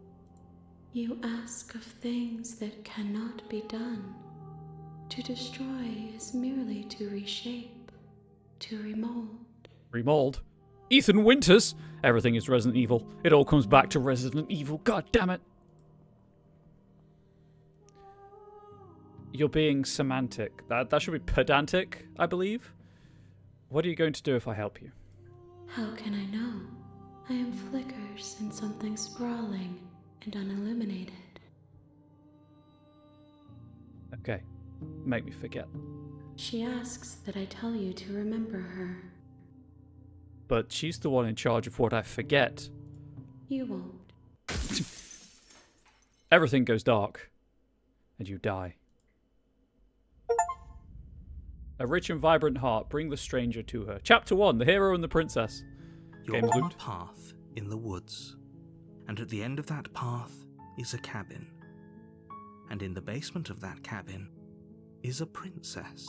You ask of things that cannot be done. To destroy is merely to reshape, to remold. Remold? Ethan Winters? Everything is Resident Evil. It all comes back to Resident Evil. God damn it. You're being semantic. That should be pedantic, I believe. What are you going to do if I help you? How can I know? I am flickers in something sprawling and unilluminated. Okay. Make me forget. She asks that I tell you to remember her. But she's the one in charge of what I forget. You won't. Everything goes dark. And you die. A rich and vibrant heart, bring the stranger to her. Chapter 1, The Hero and the Princess. You're Game's on a looped. path in the woods, and at the end of that path is a cabin. And in the basement of that cabin is a princess.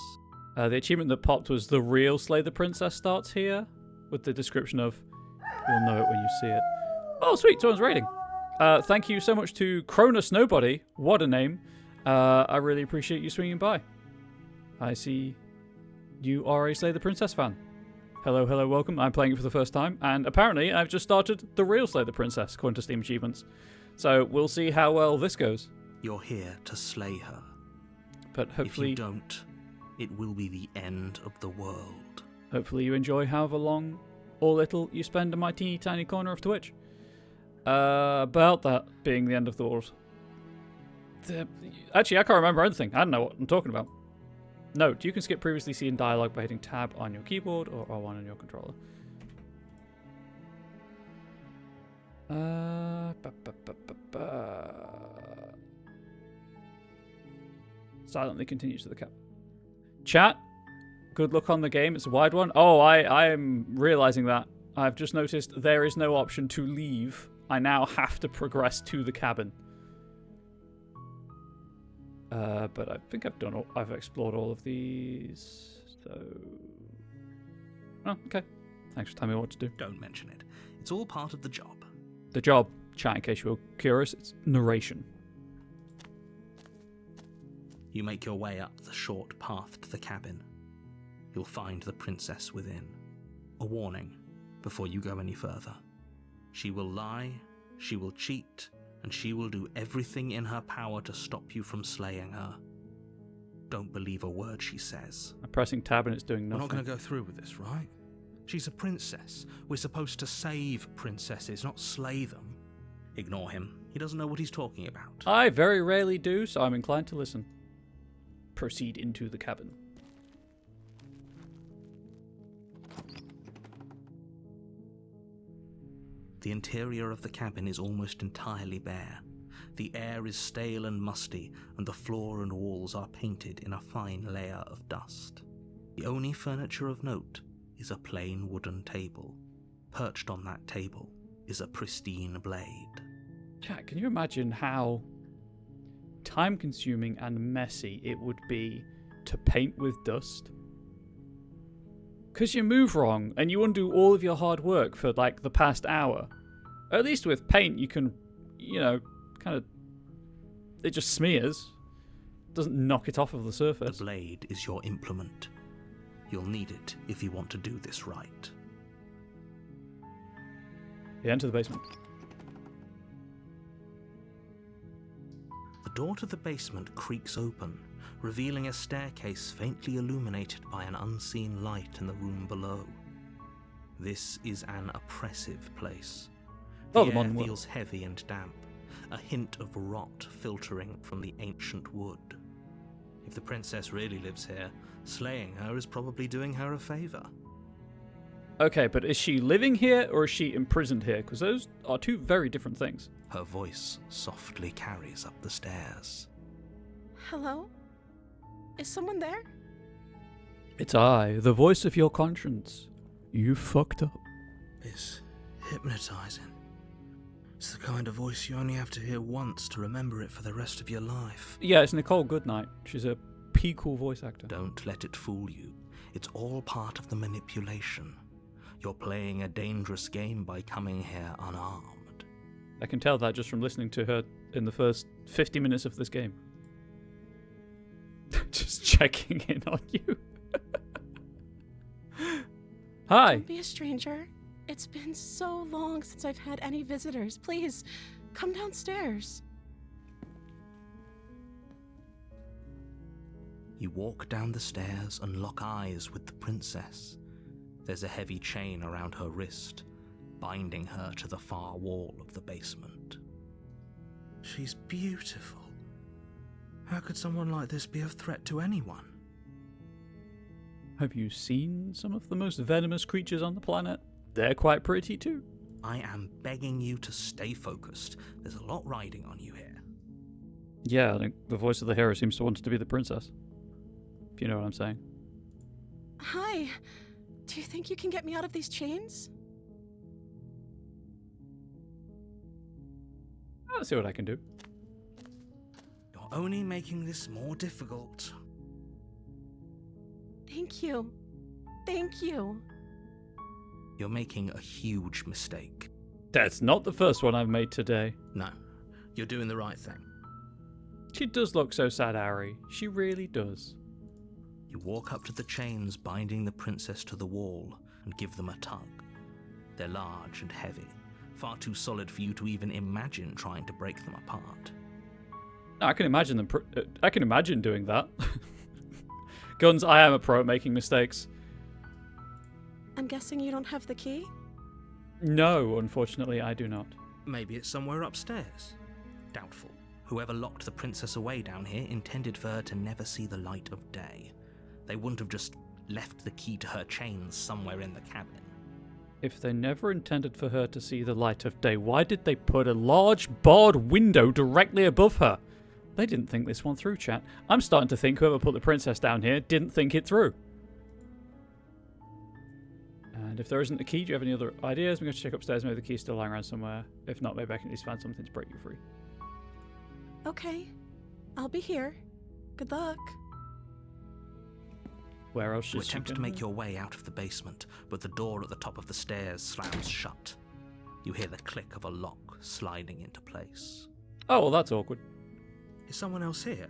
The achievement that popped was The Real Slay the Princess starts here, with the description of, you'll know it when you see it. Oh, sweet, someone's rating. Thank you so much to Cronus Nobody. What a name. I really appreciate you swinging by. I see you are a Slay the Princess fan. Hello, hello, welcome. I'm playing it for the first time, and apparently I've just started The Real Slay the Princess, according to Steam Achievements. So we'll see how well this goes. You're here to slay her. But hopefully, If you don't, it will be the end of the world. hopefully you enjoy however long or little you spend in my teeny tiny corner of Twitch. About that being the end of the world. Actually, I can't remember anything. I don't know what I'm talking about. Note, you can skip previously seen dialogue by hitting tab on your keyboard or R1 on your controller. Silently continues to the cap. Chat, good luck on the game. It's a wide one. Oh, I am realizing that. I've just noticed there is no option to leave. I now have to progress to the cabin. But I think I've explored all of these. So, oh, okay. Thanks for telling me what to do. Don't mention it. It's all part of the job. The job, chat, in case you were curious, it's narration. You make your way up the short path to the cabin. You'll find the princess within. A warning before you go any further. She will lie, she will cheat, and she will do everything in her power to stop you from slaying her. Don't believe a word she says. I'm pressing tab and it's doing We're nothing. not going to go through with this, right? She's a princess. We're supposed to save princesses, not slay them. Ignore him. He doesn't know what he's talking about. I very rarely do, so I'm inclined to listen. Proceed into the cabin. The interior of the cabin is almost entirely bare. The air is stale and musty, and the floor and walls are painted in a fine layer of dust. The only furniture of note is a plain wooden table. Perched on that table is a pristine blade. Chat, can you imagine how time-consuming and messy it would be to paint with dust? Because you move wrong and you undo all of your hard work for like the past hour. At least with paint you can, kind of, it just smears. Doesn't knock it off of the surface. The blade is your implement. You'll need it if you want to do this right. You enter the basement. The door to the basement creaks open, revealing a staircase faintly illuminated by an unseen light in the room below. This is an oppressive place. Oh, The the air modern world. feels heavy and damp, a hint of rot filtering from the ancient wood. If the princess really lives here, slaying her is probably doing her a favour. Okay, but is she living here or is she imprisoned here? Because those are two very different things. Her voice softly carries up the stairs. Hello? Is someone there? It's I, the voice of your conscience. You fucked up. It's hypnotising. It's the kind of voice you only have to hear once to remember it for the rest of your life. Yeah, it's Nicole Goodnight. She's a cool voice actor. Don't let it fool you. It's all part of the manipulation. You're playing a dangerous game by coming here unarmed. I can tell that just from listening to her in the first 50 minutes of this game. Just checking in on you. Hi. Don't be a stranger. It's been so long since I've had any visitors. Please, come downstairs. You walk down the stairs and lock eyes with the princess. There's a heavy chain around her wrist, binding her to the far wall of the basement. She's beautiful. How could someone like this be a threat to anyone? Have you seen some of the most venomous creatures on the planet? They're quite pretty too. I am begging you to stay focused. There's a lot riding on you here. Yeah, I think the voice of the hero seems to want to be the princess. If you know what I'm saying. Hi. Do you think you can get me out of these chains? I'll see what I can do. You're only making this more difficult. Thank you. Thank you. You're making a huge mistake. That's not the first one I've made today. No, you're doing the right thing. She does look so sad, Ari. She really does. You walk up to the chains binding the princess to the wall and give them a tug. They're large and heavy, far too solid for you to even imagine trying to break them apart. I can imagine them. I can imagine doing that. Guns, I am a pro at making mistakes. I'm guessing you don't have the key? No, unfortunately, I do not. Maybe it's somewhere upstairs. Doubtful. Whoever locked the princess away down here intended for her to never see the light of day. They wouldn't have just left the key to her chains somewhere in the cabin. If they never intended for her to see the light of day, why did they put a large barred window directly above her? They didn't think this one through, chat. I'm starting to think whoever put the princess down here didn't think it through. And if there isn't a key, do you have any other ideas? I'm going to check upstairs. Maybe the key's still lying around somewhere. If not, maybe I can at least find something to break you free. Okay. I'll be here. Good luck. Where else You is she attempt to gonna- make your way out of the basement, but the door at the top of the stairs slams shut. You hear the click of a lock sliding into place. Oh, well, that's awkward. Is someone else here?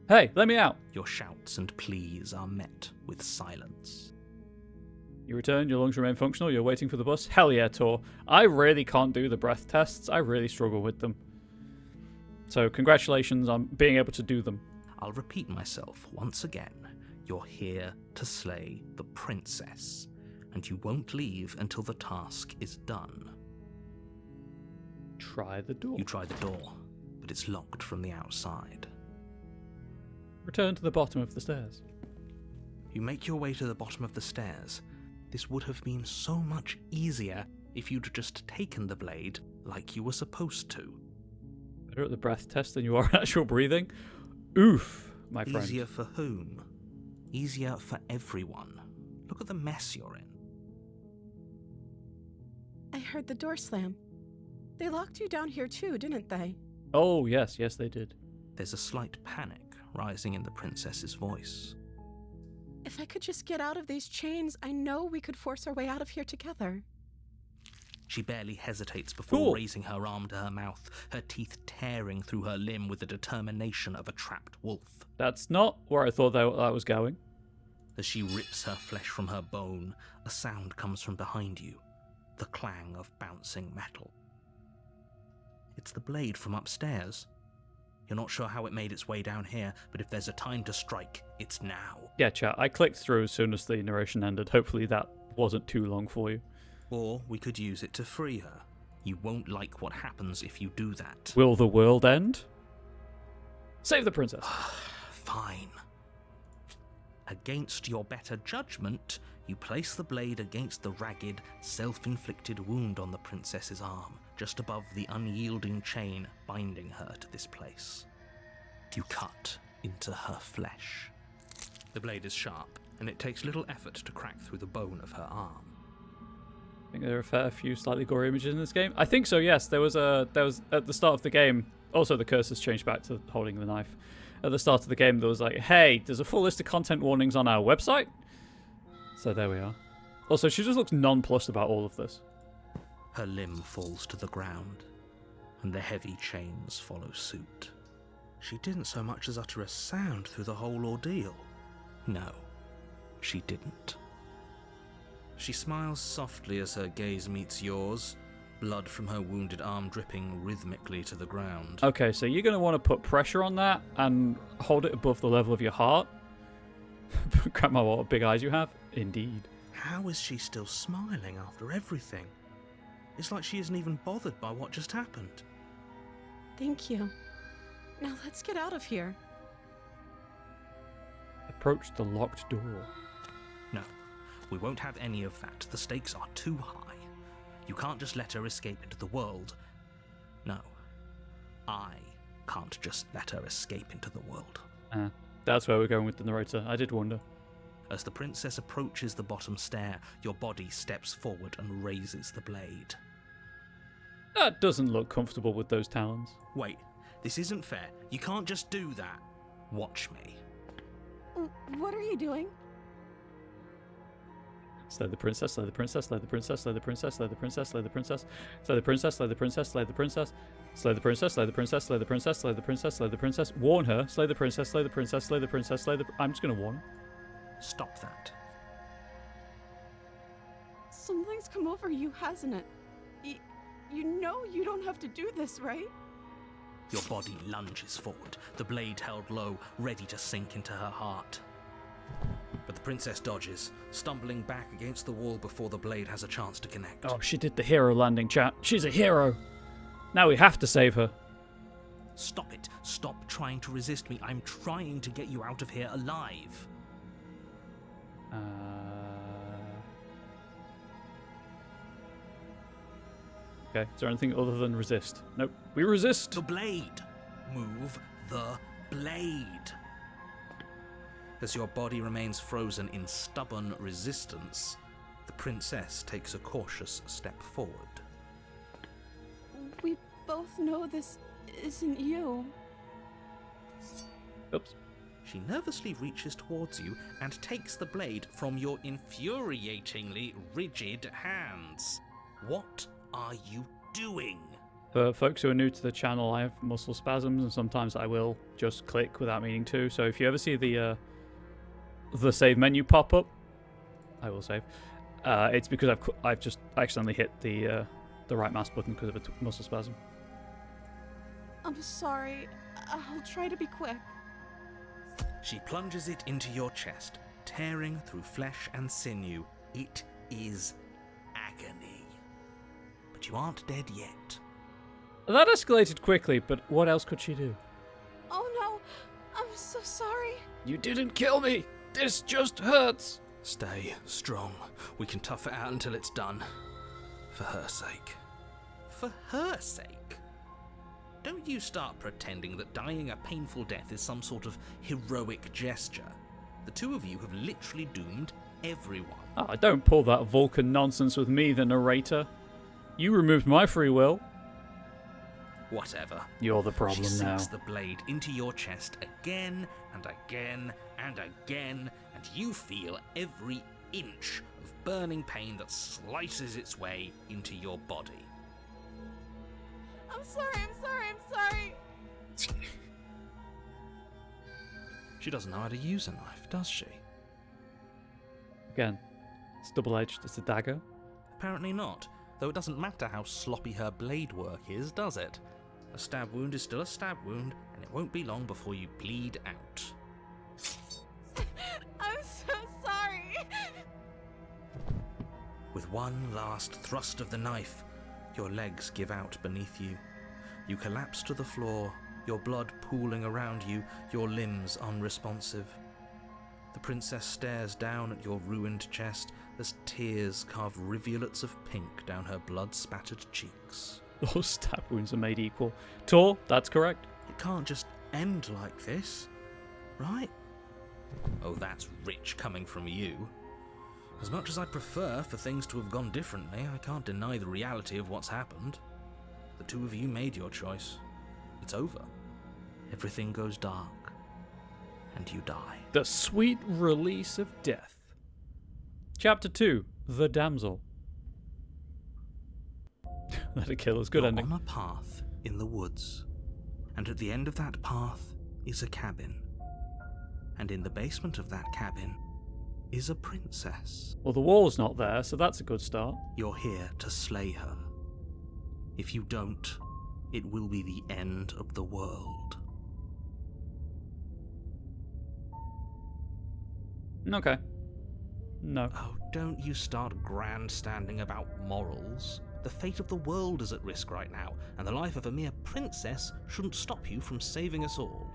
Hey, let me out. Your shouts and pleas are met with silence. You return, your lungs remain functional, you're waiting for the bus. Hell yeah, Tor. I really can't do the breath tests. I really struggle with them. So congratulations on being able to do them. I'll repeat myself once again. You're here to slay the princess, and you won't leave until the task is done. Try the door. You try the door, but it's locked from the outside. Return to the bottom of the stairs. You make your way to the bottom of the stairs. This would have been so much easier if you'd just taken the blade like you were supposed to. Better at the breath test than you are at actual breathing? Oof, my friend. Easier for whom? Easier for everyone. Look at the mess you're in. I heard the door slam. They locked you down here too, didn't they? Oh, yes, they did. There's a slight panic rising in the princess's voice. If I could just get out of these chains, I know we could force our way out of here together. She barely hesitates before Cool. raising her arm to her mouth, her teeth tearing through her limb with the determination of a trapped wolf. That's not where I thought that was going. As she rips her flesh from her bone, a sound comes from behind you, the clang of bouncing metal. It's the blade from upstairs. You're not sure how it made its way down here, but if there's a time to strike, it's now. Yeah, chat, I clicked through as soon as the narration ended. Hopefully that wasn't too long for you. Or we could use it to free her. You won't like what happens if you do that. Will the world end? Save the princess. Fine. Against your better judgment, you place the blade against the ragged, self-inflicted wound on the princess's arm, just above the unyielding chain binding her to this place. You cut into her flesh. The blade is sharp, and it takes little effort to crack through the bone of her arm. I think there are a fair few slightly gory images in this game. I think so, yes. There was at the start of the game. Also, the cursor's changed back to holding the knife. At the start of the game, there was like, hey, there's a full list of content warnings on our website. So there we are. Also, she just looks nonplussed about all of this. Her limb falls to the ground, and the heavy chains follow suit. She didn't so much as utter a sound through the whole ordeal. No, she didn't. She smiles softly as her gaze meets yours, blood from her wounded arm dripping rhythmically to the ground. Okay, so you're going to want to put pressure on that and hold it above the level of your heart. Grandma, what big eyes you have. Indeed. How is she still smiling after everything? It's like she isn't even bothered by what just happened. Thank you. Now let's get out of here. Approach the locked door. No, we won't have any of that. The stakes are too high. You can't just let her escape into the world. No, I can't just let her escape into the world. That's where we're going with the narrator. I did wonder. As the princess approaches the bottom stair, your body steps forward and raises the blade. That doesn't look comfortable with those talons. Wait, this isn't fair. You can't just do that. Watch me. What are you doing? Slay the princess, slay the princess, slay the princess, slay the princess, slay the princess, slay the princess, slay the princess, slay the princess, slay the princess, slay the princess, slay the princess, slay the princess, slay the princess, slay the princess, warn her, slay the princess, slay the princess, slay the princess, slay the... I'm just gonna warn her. Stop that. Something's come over you, hasn't it? You know you don't have to do this, right? Your body lunges forward, the blade held low, ready to sink into her heart. But the princess dodges, stumbling back against the wall before the blade has a chance to connect. Oh, she did the hero landing, chat. She's a hero. Now we have to save her. Stop it. Stop trying to resist me. I'm trying to get you out of here alive. Okay, is there anything other than resist? Nope. We resist. The blade. Move the blade. As your body remains frozen in stubborn resistance, the princess takes a cautious step forward. We both know this isn't you. Oops. She nervously reaches towards you and takes the blade from your infuriatingly rigid hands. What are you doing? For folks who are new to the channel, I have muscle spasms and sometimes I will just click without meaning to. So if you ever see the save menu pop up, I will save. It's because I've just accidentally hit the right mouse button because of a muscle spasm. I'm sorry. I'll try to be quick. She plunges it into your chest, tearing through flesh and sinew. It is agony. But you aren't dead yet. That escalated quickly, but what else could she do? Oh no, I'm so sorry. You didn't kill me. This just hurts. Stay strong. We can tough it out until it's done. For her sake. For her sake? Don't you start pretending that dying a painful death is some sort of heroic gesture. The two of you have literally doomed everyone. Oh, don't pull that Vulcan nonsense with me, the narrator. You removed my free will. Whatever. You're the problem she now. sinks the blade into your chest again and again and again, and you feel every inch of burning pain that slices its way into your body. I'm sorry. She doesn't know how to use a knife, does she? Again, it's double-edged. It's a dagger. Apparently not, though it doesn't matter how sloppy her blade work is, does it? A stab wound is still a stab wound, and it won't be long before you bleed out. I'm so sorry. With one last thrust of the knife, your legs give out beneath you. You collapse to the floor, your blood pooling around you, your limbs unresponsive. The princess stares down at your ruined chest as tears carve rivulets of pink down her blood-spattered cheeks. Those stab wounds are made equal. Tor, that's correct. It can't just end like this, right? Oh, that's rich coming from you. As much as I'd prefer for things to have gone differently, I can't deny the reality of what's happened. The two of you made your choice. It's over. Everything goes dark, and you die. The sweet release of death. Chapter 2, The Damsel. Let it kill us. Good You're ending. on a path in the woods, and at the end of that path is a cabin. And in the basement of that cabin is a princess. Well, the wall's not there, so that's a good start. You're here to slay her. If you don't, it will be the end of the world. Okay. No. Oh, don't you start grandstanding about morals. The fate of the world is at risk right now, and the life of a mere princess shouldn't stop you from saving us all.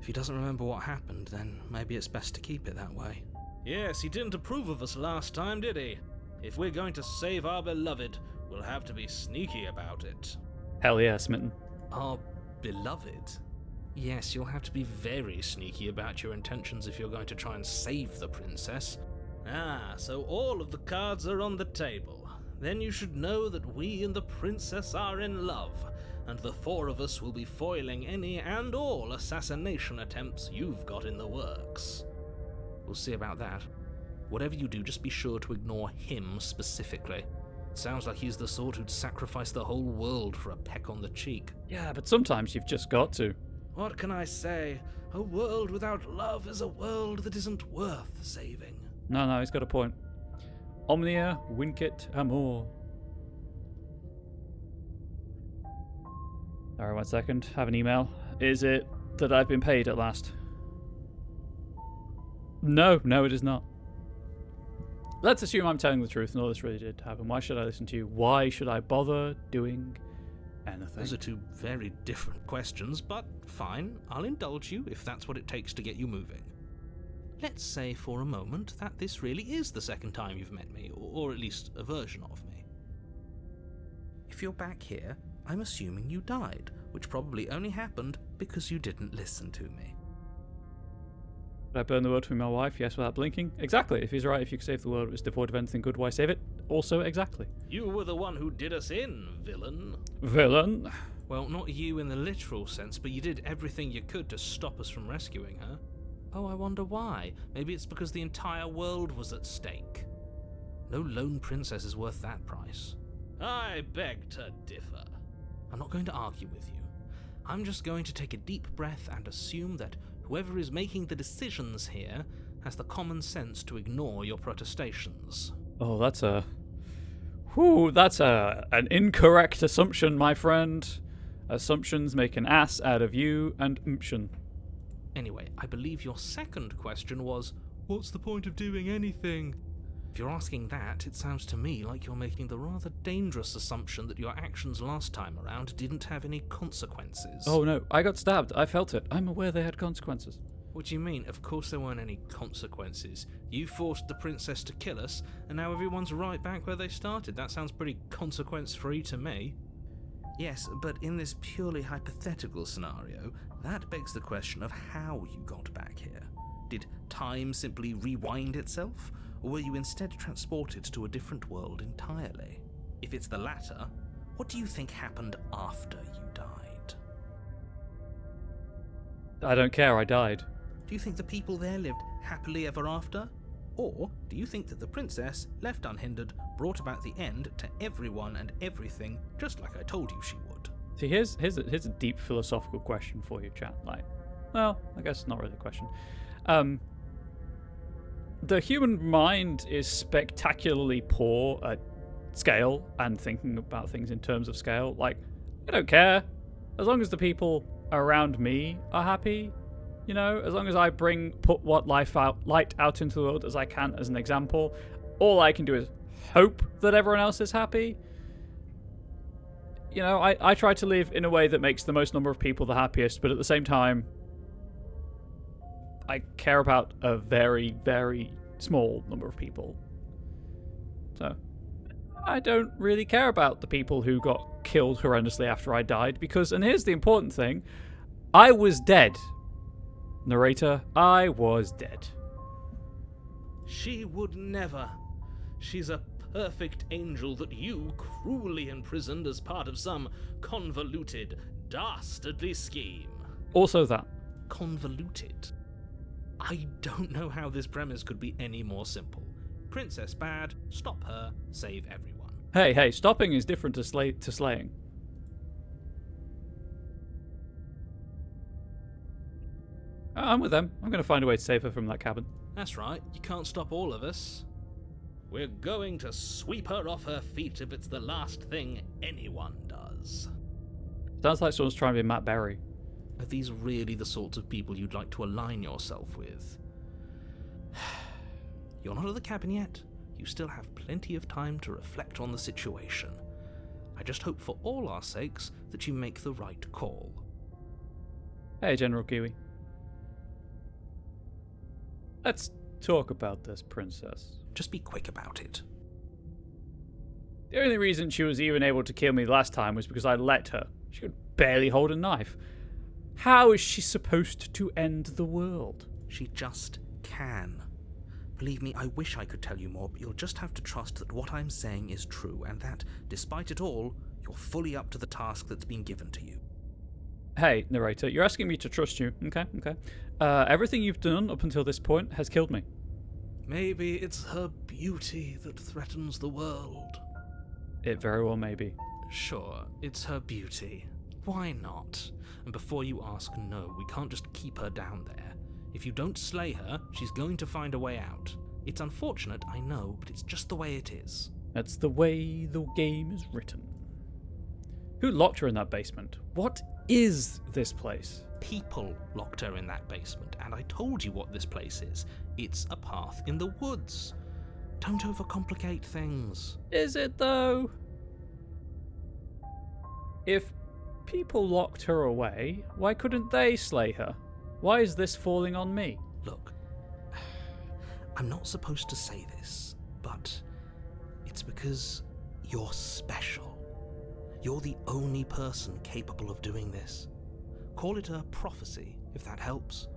If he doesn't remember what happened, then maybe it's best to keep it that way. Yes, he didn't approve of us last time, did he? If we're going to save our beloved, we'll have to be sneaky about it. Hell yeah, Smitten. Our beloved? Yes, you'll have to be very sneaky about your intentions if you're going to try and save the princess. Ah, so all of the cards are on the table. Then you should know that we and the princess are in love, and the four of us will be foiling any and all assassination attempts you've got in the works. We'll see about that. Whatever you do, just be sure to ignore him specifically. It sounds like he's the sort who'd sacrifice the whole world for a peck on the cheek. Yeah, but sometimes you've just got to. What can I say? A world without love is a world that isn't worth saving. No, he's got a point. Omnia vincit amor. Alright, 1 second. Have an email. Is it that I've been paid at last? No, it is not. Let's assume I'm telling the truth and all this really did happen. Why should I listen to you? Why should I bother doing anything? Those are two very different questions, but fine. I'll indulge you if that's what it takes to get you moving. Let's say for a moment that this really is the second time you've met me, or at least a version of me. If you're back here, I'm assuming you died, which probably only happened because you didn't listen to me. Did I burn the world for my wife? Yes, without blinking. Exactly. If he's right, if you could save the world, it was devoid of anything good, why save it? Also, exactly. You were the one who did us in, villain. Villain? Well, not you in the literal sense, but you did everything you could to stop us from rescuing her. Oh, I wonder why. Maybe it's because the entire world was at stake. No lone princess is worth that price. I beg to differ. I'm not going to argue with you. I'm just going to take a deep breath and assume that whoever is making the decisions here has the common sense to ignore your protestations. Oh, that's an incorrect assumption, my friend. Assumptions make an ass out of you and umption. Anyway, I believe your second question was, what's the point of doing anything? If you're asking that, it sounds to me like you're making the rather dangerous assumption that your actions last time around didn't have any consequences. Oh no, I got stabbed. I felt it. I'm aware they had consequences. What do you mean? Of course there weren't any consequences. You forced the princess to kill us, and now everyone's right back where they started. That sounds pretty consequence-free to me. Yes, but in this purely hypothetical scenario, that begs the question of how you got back here. Did time simply rewind itself, or were you instead transported to a different world entirely? If it's the latter, what do you think happened after you died? I don't care, I died. Do you think the people there lived happily ever after? Or do you think that the princess, left unhindered, brought about the end to everyone and everything, just like I told you she would? See, here's a deep philosophical question for you, chat. Well, I guess it's not really a question. The human mind is spectacularly poor at scale and thinking about things in terms of scale. I don't care. As long as the people around me are happy, as long as I put what light out into the world as I can as an example, all I can do is hope that everyone else is happy. I try to live in a way that makes the most number of people the happiest, but at the same time, I care about a very, very small number of people. So, I don't really care about the people who got killed horrendously after I died, because, and here's the important thing, I was dead. Narrator, I was dead. She would never. She's a perfect angel that you cruelly imprisoned as part of some convoluted, dastardly scheme. Also that. Convoluted? I don't know how this premise could be any more simple. Princess bad, stop her, save everyone. Hey, stopping is different to slaying. I'm with them. I'm going to find a way to save her from that cabin. That's right, you can't stop all of us. We're going to sweep her off her feet if it's the last thing anyone does. Sounds like someone's trying to be Matt Berry. Are these really the sorts of people you'd like to align yourself with? You're not at the cabin yet. You still have plenty of time to reflect on the situation. I just hope for all our sakes that you make the right call. Hey, General Kiwi. Let's talk about this, Princess. Just be quick about it. The only reason she was even able to kill me last time was because I let her. She could barely hold a knife. How is she supposed to end the world? She just can. Believe me, I wish I could tell you more, but you'll just have to trust that what I'm saying is true, and that, despite it all, you're fully up to the task that's been given to you. Hey, narrator, you're asking me to trust you. Okay. Everything you've done up until this point has killed me. Maybe it's her beauty that threatens the world. It very well may be. Sure, it's her beauty. Why not? And before you ask, no, we can't just keep her down there. If you don't slay her, she's going to find a way out. It's unfortunate, I know, but it's just the way it is. That's the way the game is written. Who locked her in that basement? What is this place? People locked her in that basement, and I told you what this place is. It's a path in the woods. Don't overcomplicate things. Is it, though? If people locked her away, why couldn't they slay her? Why is this falling on me? Look, I'm not supposed to say this, but it's because you're special. You're the only person capable of doing this. Call it a prophecy, if that helps,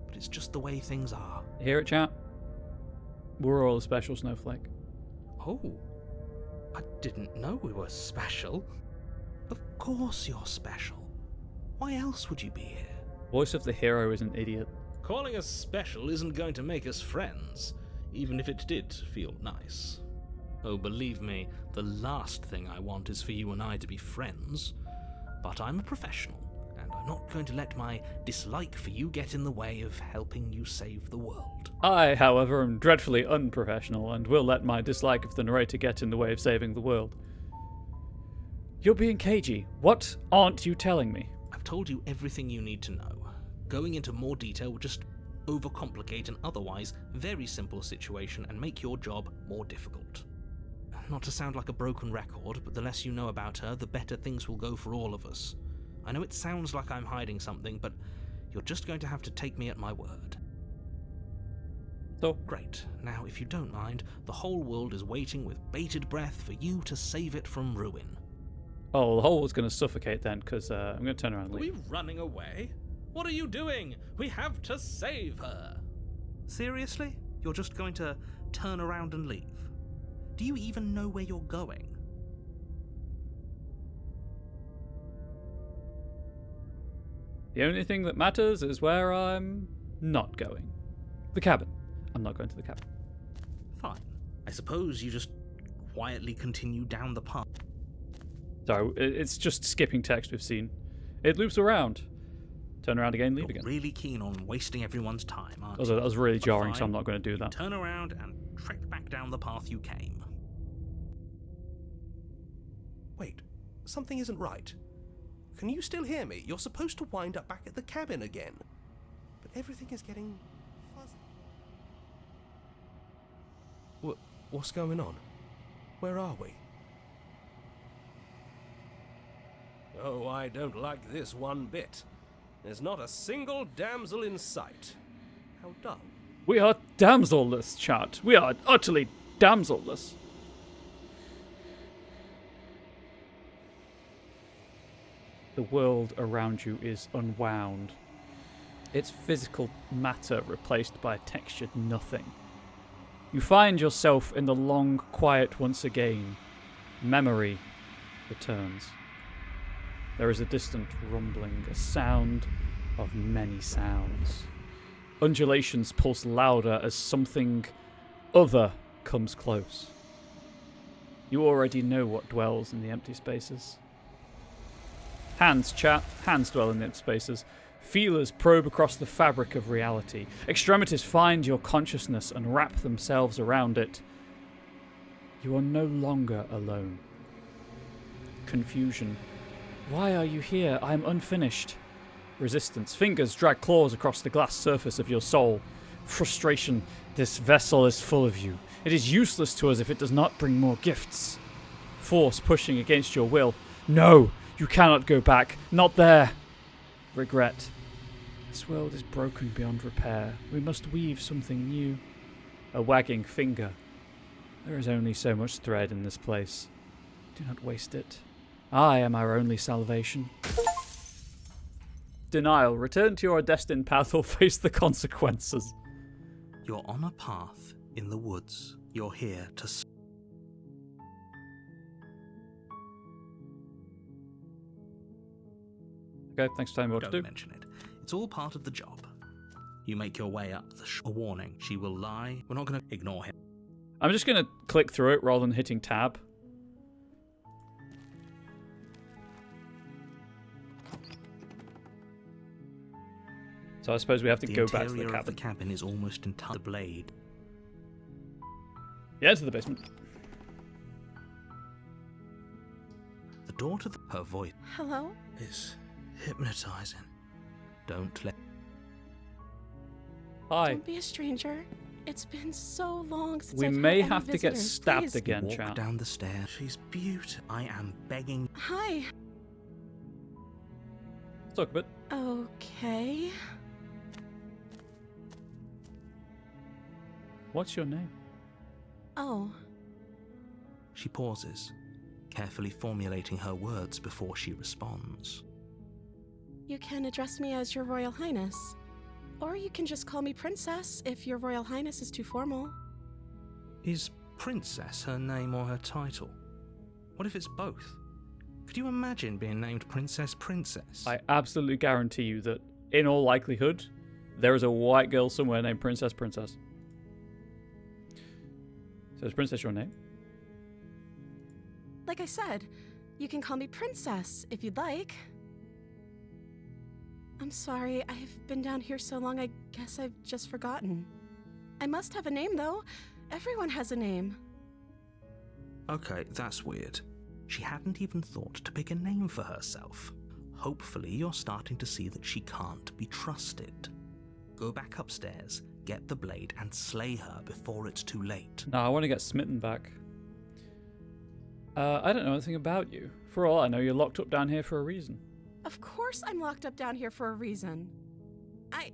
but it's just the way things are. Hear it, chat? We're all a special snowflake. Oh, I didn't know we were special. Of course you're special. Why else would you be here? Voice of the hero is an idiot. Calling us special isn't going to make us friends, even if it did feel nice. Oh, believe me, the last thing I want is for you and I to be friends. But I'm a professional, and I'm not going to let my dislike for you get in the way of helping you save the world. I, however, am dreadfully unprofessional and will let my dislike of the narrator get in the way of saving the world. You're being cagey. What aren't you telling me? I've told you everything you need to know. Going into more detail would just overcomplicate an otherwise very simple situation and make your job more difficult. Not to sound like a broken record, but the less you know about her, the better things will go for all of us. I know it sounds like I'm hiding something, but you're just going to have to take me at my word. So, Great. Now, if you don't mind, the whole world is waiting with bated breath for you to save it from ruin. oh, the hole was going to suffocate then, because I'm going to turn around and Are leave. we running away? What are you doing? We have to save her. Seriously? You're just going to turn around and leave? Do you even know where you're going? The only thing that matters is where I'm not going. The cabin. I'm not going to the cabin. Fine. I suppose you just quietly continue down the path. Sorry, it's just skipping text we've seen. It loops around. Turn around again, leave You're again. really keen on wasting everyone's time, aren't That was really But jarring, so fine. I'm not going to do you? that. Turn around and trek back down the path you came. Wait, something isn't right. Can you still hear me? You're supposed to wind up back at the cabin again. But everything is getting fuzzy. What's going on? Where are we? Oh, I don't like this one bit. There's not a single damsel in sight. How dull. We are damselless, chat. We are utterly damselless. The world around you is unwound. It's physical matter replaced by a textured nothing. You find yourself in the long quiet once again. Memory returns. There is a distant rumbling, a sound of many sounds. Undulations pulse louder as something other comes close. You already know what dwells in the empty spaces. Hands, chat. Hands dwell in the empty spaces. Feelers probe across the fabric of reality. Extremities find your consciousness and wrap themselves around it. You are no longer alone. Confusion. Why are you here? I am unfinished. Resistance. Fingers drag claws across the glass surface of your soul. Frustration. This vessel is full of you. It is useless to us if it does not bring more gifts. Force pushing against your will. No, you cannot go back. Not there. Regret. This world is broken beyond repair. We must weave something new. A wagging finger. There is only so much thread in this place. Do not waste it. I am our only salvation. Denial. Return to your destined path or face the consequences. You're on a path in the woods. You're here to... Okay, thanks for telling me what to do. Don't mention it. It's all part of the job. You make your way up the a warning. She will lie. We're not going to ignore him. I'm just going to click through it rather than hitting tab. So I suppose we have to go back to the interior cabin. of the cabin is almost entirely the blade. Yeah, to the basement. The door to her voice Hello? is hypnotizing. Don't let... Hi. Don't be a stranger. It's been so long since We I've may had any have to get visitors. stabbed Please. again, Walk chat. down the stairs. She's beautiful. I am begging... Hi. Let's talk a bit. Okay. What's your name? Oh, She pauses, carefully formulating her words before she responds. you can address me as Your Royal Highness. Or you can just call me Princess if Your Royal Highness is too formal. Is Princess her name or her title? What if it's both? Could you imagine being named Princess? I absolutely guarantee you that, in all likelihood, there is a white girl somewhere named Princess. So is Princess your name? Like I said, you can call me Princess if you'd like. I'm sorry, I've been down here so long I guess I've just forgotten. I must have a name though. Everyone has a name. Okay, that's weird. She hadn't even thought to pick a name for herself. Hopefully you're starting to see that she can't be trusted. Go back upstairs, get the blade, and slay her before it's too late. No, I want to get Smitten back. I don't know anything about you. For all I know, you're locked up down here for a reason. Of course I'm locked up down here for a reason. I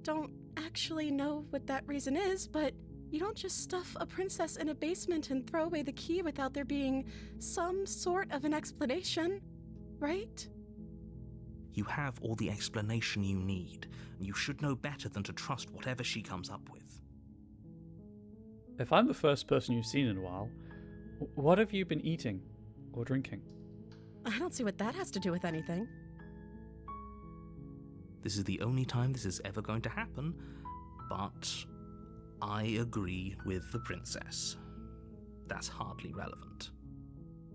don't actually know what that reason is, but you don't just stuff a princess in a basement and throw away the key without there being some sort of an explanation, right? You have all the explanation you need, and you should know better than to trust whatever she comes up with. If I'm the first person you've seen in a while, what have you been eating or drinking? I don't see what that has to do with anything. This is the only time this is ever going to happen, but I agree with the princess. That's hardly relevant.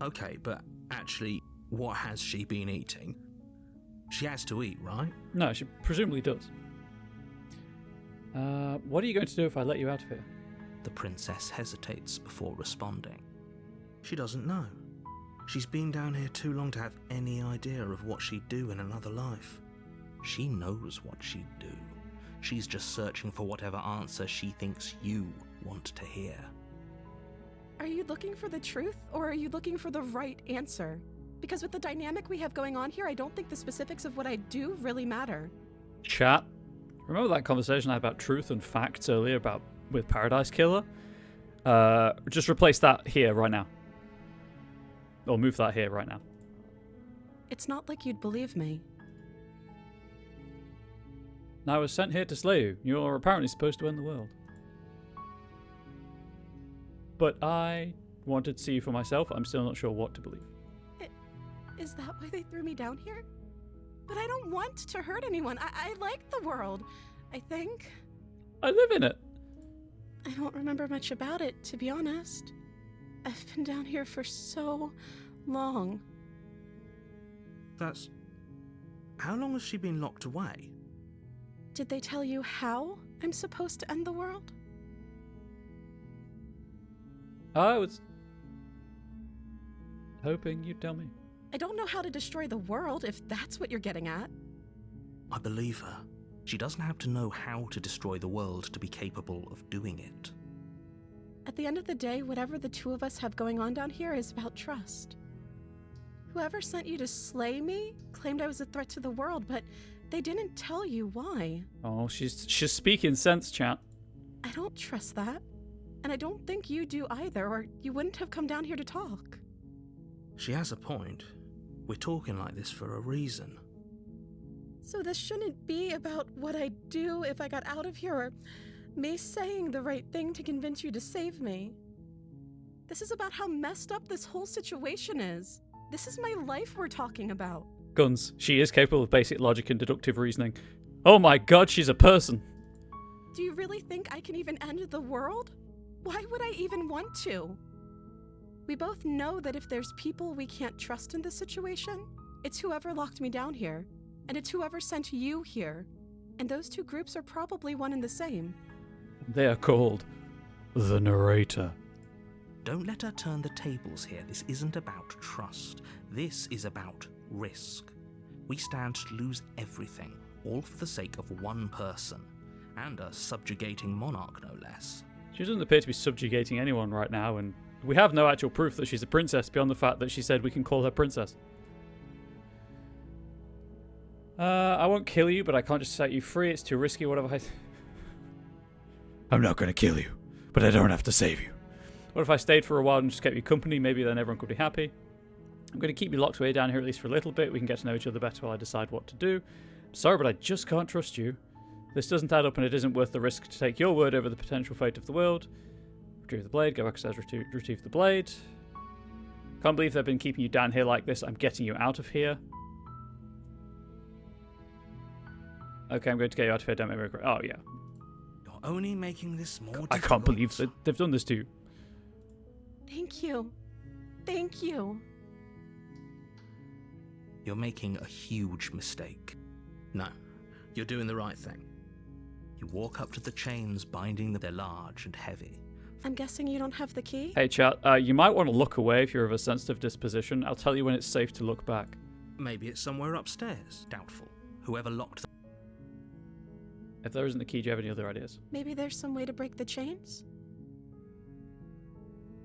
Okay, but actually, what has she been eating? She has to eat, right? No, she presumably does. What are you going to do if I let you out of here? The princess hesitates before responding. She doesn't know. She's been down here too long to have any idea of what she'd do in another life. She knows what she'd do. She's just searching for whatever answer she thinks you want to hear. Are you looking for the truth, or are you looking for the right answer? Because with the dynamic we have going on here, I don't think the specifics of what I do really matter. Chat. Remember that conversation I had about truth and facts earlier with Paradise Killer? Just replace that here right now. Or move that here right now. It's not like you'd believe me. I was sent here to slay you. You're apparently supposed to end the world. but I wanted to see for myself. I'm still not sure what to believe. Is that why they threw me down here? But I don't want to hurt anyone. I like the world, I think. I live in it. I don't remember much about it, to be honest. I've been down here for so long. That's... How long has she been locked away? Did they tell you how I'm supposed to end the world? I was hoping you'd tell me. I don't know how to destroy the world, if that's what you're getting at. I believe her. She doesn't have to know how to destroy the world to be capable of doing it. At the end of the day, whatever the two of us have going on down here is about trust. Whoever sent you to slay me claimed I was a threat to the world, but they didn't tell you why. Oh, she's speaking sense, chat. I don't trust that. And I don't think you do either, or you wouldn't have come down here to talk. She has a point. We're talking like this for a reason. So this shouldn't be about what I'd do if I got out of here, or me saying the right thing to convince you to save me. This is about how messed up this whole situation is. This is my life we're talking about. Guns. She is capable of basic logic and deductive reasoning. Oh my god, she's a person. Do you really think I can even end the world? Why would I even want to? We both know that if there's people we can't trust in this situation, it's whoever locked me down here, and it's whoever sent you here. And those two groups are probably one and the same. They are called the narrator. Don't let her turn the tables here. This isn't about trust. This is about risk. We stand to lose everything, all for the sake of one person, and a subjugating monarch, no less. She doesn't appear to be subjugating anyone right now, and we have no actual proof that she's a princess beyond the fact that she said we can call her princess. I won't kill you, but I can't just set you free. It's too risky, whatever. I'm not going to kill you, but I don't have to save you. What if I stayed for a while and just kept you company? Maybe then everyone could be happy. I'm going to keep you locked away down here at least for a little bit. We can get to know each other better while I decide what to do. I'm sorry, but I just can't trust you. This doesn't add up, and it isn't worth the risk to take your word over the potential fate of the world. Retrieve the blade. Go back upstairs, retrieve the blade. Can't believe they've been keeping you down here like this. I'm getting you out of here. Okay, I'm going to get you out of here. Don't make me regret. Oh, yeah. You're only making this more difficult. I can't believe that they've done this to you. Thank you. Thank you. You're making a huge mistake. No, you're doing the right thing. You walk up to the chains binding them. They're large and heavy. I'm guessing you don't have the key? Hey, chat. You might want to look away if you're of a sensitive disposition. I'll tell you when it's safe to look back. Maybe it's somewhere upstairs. Doubtful. Whoever locked them. If there isn't a key, do you have any other ideas? Maybe there's some way to break the chains?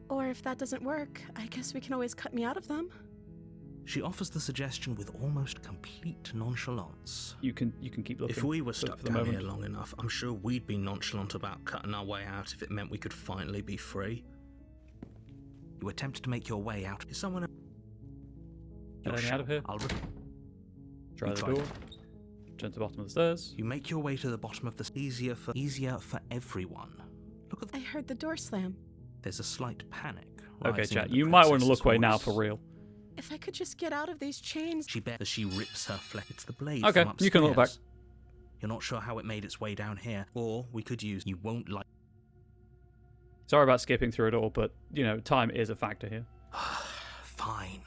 Or if that doesn't work, I guess we can always cut me out of them. She offers the suggestion with almost complete nonchalance. You can keep looking. If we were for stuck the down moment. here long enough, I'm sure we'd be nonchalant about cutting our way out if it meant we could finally be free. You attempt to make your way out. Is someone... Get me out of here. Try the door. Turn to the bottom of the stairs. You make your way to the bottom of the... Easier for everyone. Look at I heard the door slam. There's a slight panic. Okay, rising chat. in the You might want to princess's look away now voice. for real. If I could just get out of these chains... She bet as she rips her flesh. It's the blade Okay, from upstairs. you can look back. You're not sure how it made its way down here, or we could use... You won't like... Sorry about skipping through it all, but, you know, time is a factor here. Fine.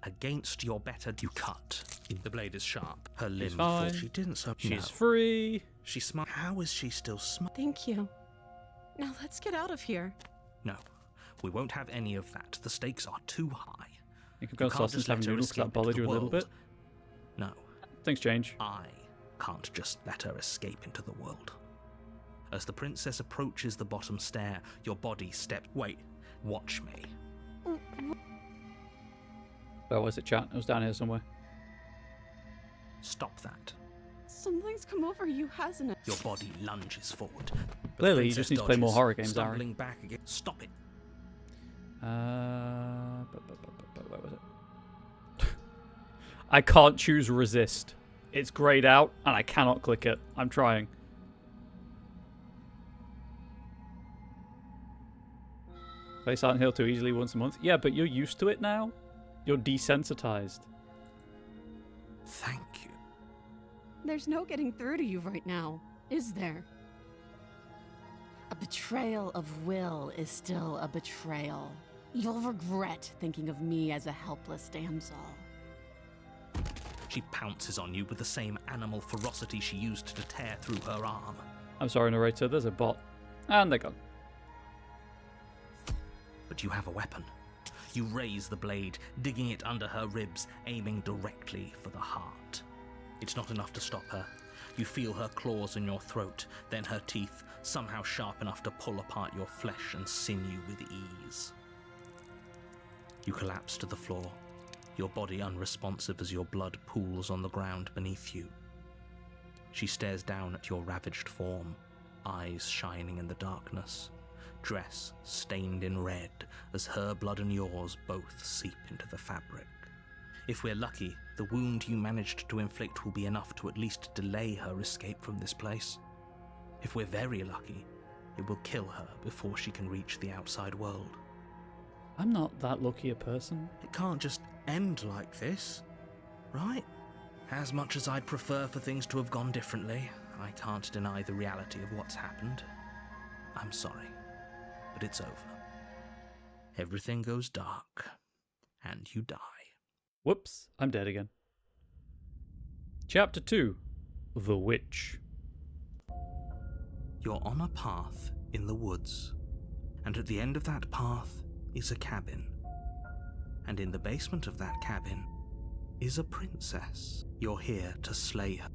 Against your better, you cut. The blade is sharp. Her limb fine. falls. She didn't so. She's No. free. She smart. How is she still smart? Thank you. Now let's get out of here. No, we won't have any of that. The stakes are too high. You can go You to can't Sausage just let have her noodles because escape that bothered into you a the little bit. world. No, Things change. I can't just let her escape into the world. As the princess approaches the bottom stair, your body steps... Wait, watch me. Where was it, chat? It was down here somewhere. Stop that. Something's come over you, hasn't it? Your body lunges forward. But the Clearly, you princess just need to play more dodges, horror games, Ari. stumbling back again. Stop it. Where was it? I can't choose resist. It's grayed out, and I cannot click it. I'm trying. Play Silent Hill too easily once a month. Yeah, but you're used to it now. You're desensitized. Thank you. There's no getting through to you right now, is there? A betrayal of Will is still a betrayal. You'll regret thinking of me as a helpless damsel. She pounces on you with the same animal ferocity she used to tear through her arm. I'm sorry, narrator. There's a bot. And they're gone. But you have a weapon. You raise the blade, digging it under her ribs, aiming directly for the heart. It's not enough to stop her. You feel her claws in your throat, then her teeth, somehow sharp enough to pull apart your flesh and sinew with ease. You collapse to the floor, your body unresponsive as your blood pools on the ground beneath you. She stares down at your ravaged form, eyes shining in the darkness, dress stained in red as her blood and yours both seep into the fabric. If we're lucky, the wound you managed to inflict will be enough to at least delay her escape from this place. If we're very lucky, it will kill her before she can reach the outside world. I'm not that lucky a person. It can't just end like this, right? As much as I'd prefer for things to have gone differently, I can't deny the reality of what's happened. I'm sorry, but it's over. Everything goes dark, and you die. Whoops, I'm dead again. Chapter 2. The Witch. You're on a path in the woods, and at the end of that path is a cabin. And in the basement of that cabin is a princess. You're here to slay her.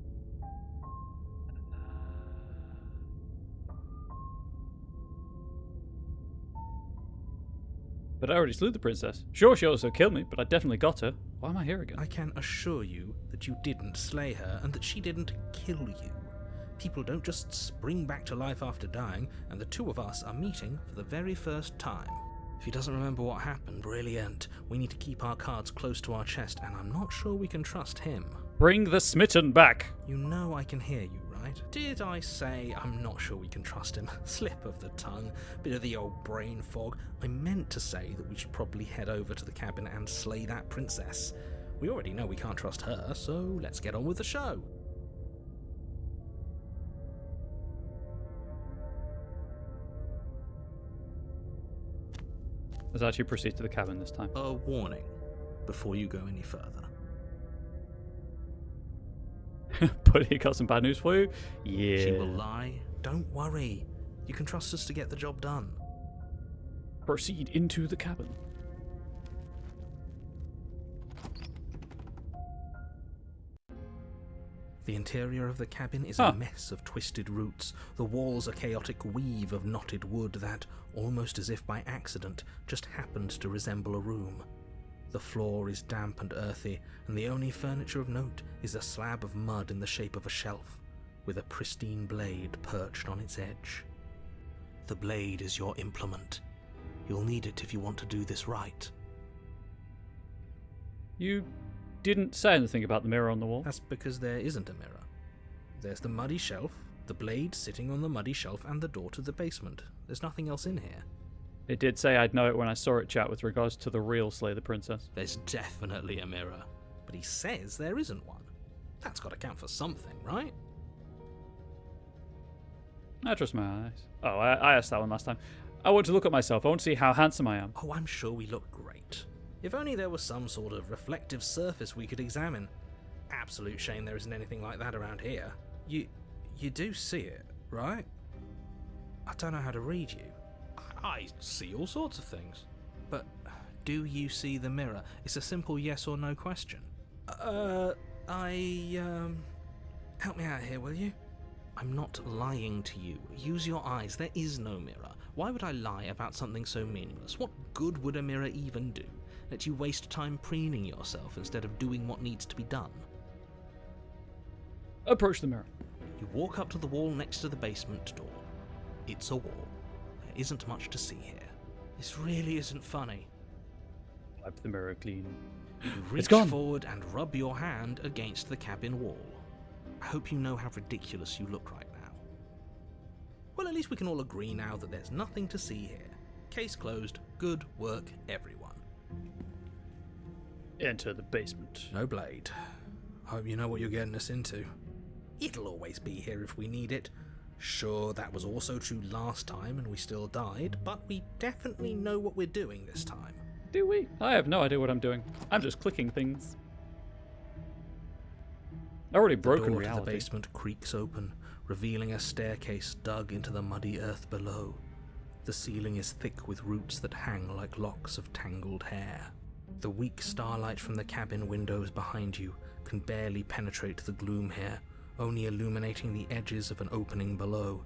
But I already slew the princess. Sure, she also killed me, but I definitely got her. Why am I here again? I can assure you that you didn't slay her and that she didn't kill you. People don't just spring back to life after dying, and the two of us are meeting for the very first time. If he doesn't remember what happened, brilliant. We need to keep our cards close to our chest, and I'm not sure we can trust him. Bring the smitten back. You know I can hear you, right? Did I say I'm not sure we can trust him? Slip of the tongue, bit of the old brain fog. I meant to say that we should probably head over to the cabin and slay that princess. We already know we can't trust her, so let's get on with the show. Let's actually proceed to the cabin this time. A warning before you go any further. Buddy, got some bad news for you? Yeah. She will lie. Don't worry. You can trust us to get the job done. Proceed into the cabin. The interior of the cabin is a mess of twisted roots. The walls a chaotic weave of knotted wood that, almost as if by accident, just happened to resemble a room. The floor is damp and earthy, and the only furniture of note is a slab of mud in the shape of a shelf, with a pristine blade perched on its edge. The blade is your implement. You'll need it if you want to do this right. You didn't say anything about the mirror on the wall. That's because there isn't a mirror. There's the muddy shelf, the blade sitting on the muddy shelf, and the door to the basement. There's nothing else in here. It did say I'd know it when I saw it, chat, with regards to the real Slay the Princess. There's definitely a mirror, but he says there isn't one. That's got to count for something, right? I trust my eyes. Oh, I asked that one last time. I want to look at myself. I want to see how handsome I am. Oh, I'm sure we look great. If only there was some sort of reflective surface we could examine. Absolute shame there isn't anything like that around here. You do see it, right? I don't know how to read you. I see all sorts of things. But do you see the mirror? It's a simple yes or no question. Help me out here, will you? I'm not lying to you. Use your eyes. There is no mirror. Why would I lie about something so meaningless? What good would a mirror even do? Let you waste time preening yourself instead of doing what needs to be done. Approach the mirror. You walk up to the wall next to the basement door. It's a wall. There isn't much to see here. This really isn't funny. Wipe the mirror clean. You reach forward and rub your hand against the cabin wall. I hope you know how ridiculous you look right now. Well, at least we can all agree now that there's nothing to see here. Case closed. Good work, everyone. Enter the basement. No blade. Hope you know what you're getting us into. It'll always be here if we need it. Sure, that was also true last time and we still died, but we definitely know what we're doing this time. Do we? I have no idea what I'm doing. I'm just clicking things. Already broken The door reality. to the basement creaks open, revealing a staircase dug into the muddy earth below. The ceiling is thick with roots that hang like locks of tangled hair. The weak starlight from the cabin windows behind you can barely penetrate the gloom here, only illuminating the edges of an opening below.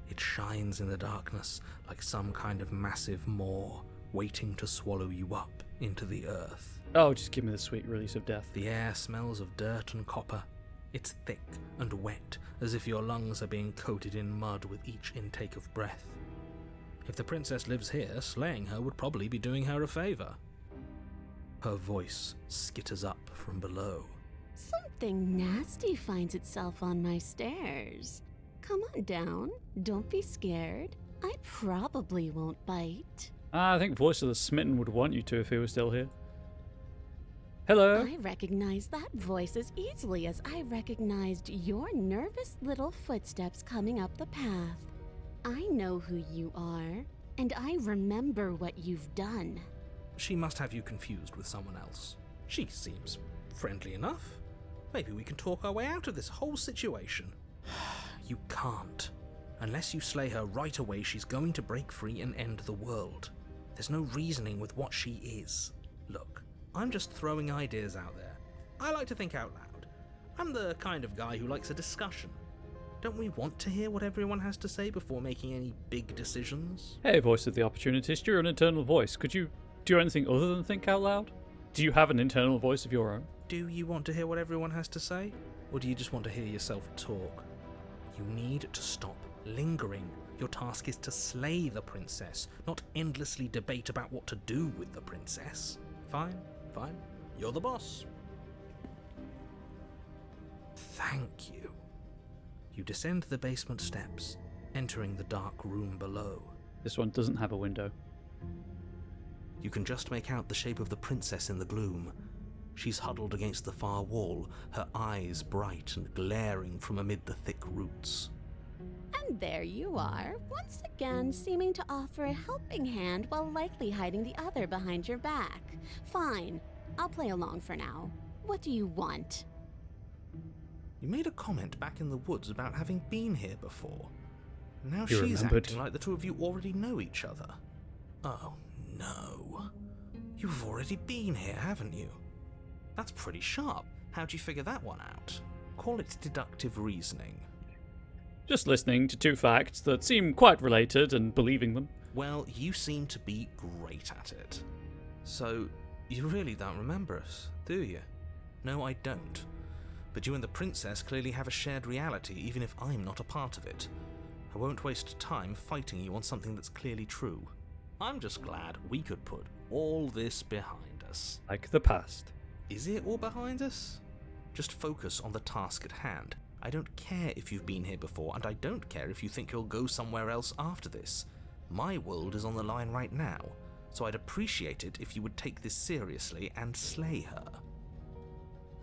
It shines in the darkness like some kind of massive maw, waiting to swallow you up into the earth. Oh, just give me the sweet release of death. The air smells of dirt and copper. It's thick and wet, as if your lungs are being coated in mud with each intake of breath. If the princess lives here, slaying her would probably be doing her a favour. Her voice skitters up from below. Something nasty finds itself on my stairs. Come on down. Don't be scared. I probably won't bite. I think Voice of the Smitten would want you to if he was still here. Hello? I recognize that voice as easily as I recognized your nervous little footsteps coming up the path. I know who you are, and I remember what you've done. She must have you confused with someone else. She seems friendly enough. Maybe we can talk our way out of this whole situation. You can't. Unless you slay her right away, she's going to break free and end the world. There's no reasoning with what she is. Look, I'm just throwing ideas out there. I like to think out loud. I'm the kind of guy who likes a discussion. Don't we want to hear what everyone has to say before making any big decisions? Hey, Voice of the Opportunist, you're an internal voice. Could you do anything other than think out loud? Do you have an internal voice of your own? Do you want to hear what everyone has to say? Or do you just want to hear yourself talk? You need to stop lingering. Your task is to slay the princess, not endlessly debate about what to do with the princess. Fine. You're the boss. Thank you. You descend the basement steps, entering the dark room below. This one doesn't have a window. You can just make out the shape of the princess in the gloom. She's huddled against the far wall, her eyes bright and glaring from amid the thick roots. And there you are, once again seeming to offer a helping hand while likely hiding the other behind your back. Fine, I'll play along for now. What do you want? You made a comment back in the woods about having been here before. Now You she's remembered. acting like the two of you already know each other. Oh, no. You've already been here, haven't you? That's pretty sharp. How'd you figure that one out? Call it deductive reasoning. Just listening to two facts that seem quite related and believing them. Well, you seem to be great at it. So, you really don't remember us, do you? No, I don't. But you and the princess clearly have a shared reality, even if I'm not a part of it. I won't waste time fighting you on something that's clearly true. I'm just glad we could put all this behind us. Like the past. Is it all behind us? Just focus on the task at hand. I don't care if you've been here before, and I don't care if you think you'll go somewhere else after this. My world is on the line right now, so I'd appreciate it if you would take this seriously and slay her.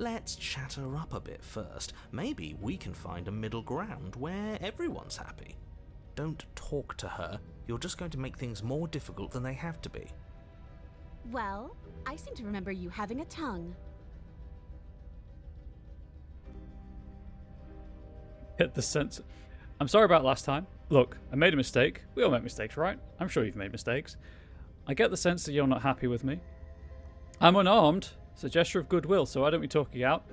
Let's chat her up a bit first. Maybe we can find a middle ground where everyone's happy. Don't talk to her. You're just going to make things more difficult than they have to be. Well, I seem to remember you having a tongue. Get the sense. I'm sorry about last time. Look, I made a mistake. We all make mistakes, right? I'm sure you've made mistakes. I get the sense that you're not happy with me. I'm unarmed. It's a gesture of goodwill, so why don't we talk it out?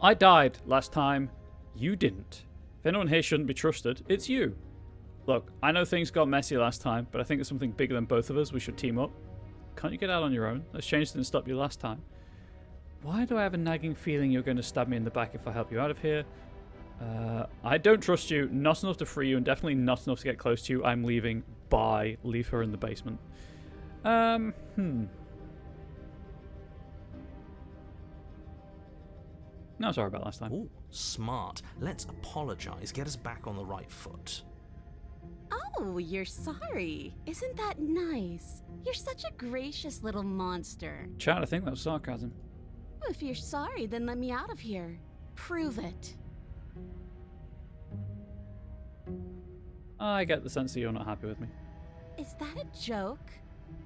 I died last time. You didn't. If anyone here shouldn't be trusted, it's you. Look, I know things got messy last time, but I think there's something bigger than both of us. We should team up. Can't you get out on your own? Let's change didn't stop you last time. Why do I have a nagging feeling you're going to stab me in the back if I help you out of here? I don't trust you. Not enough to free you, and definitely not enough to get close to you. I'm leaving. Bye. Leave her in the basement. No, sorry about last time. Ooh, smart. Let's apologize. Get us back on the right foot. Oh, you're sorry. Isn't that nice? You're such a gracious little monster. Chat, I think that was sarcasm. If you're sorry, then let me out of here. Prove it. I get the sense that you're not happy with me. Is that a joke?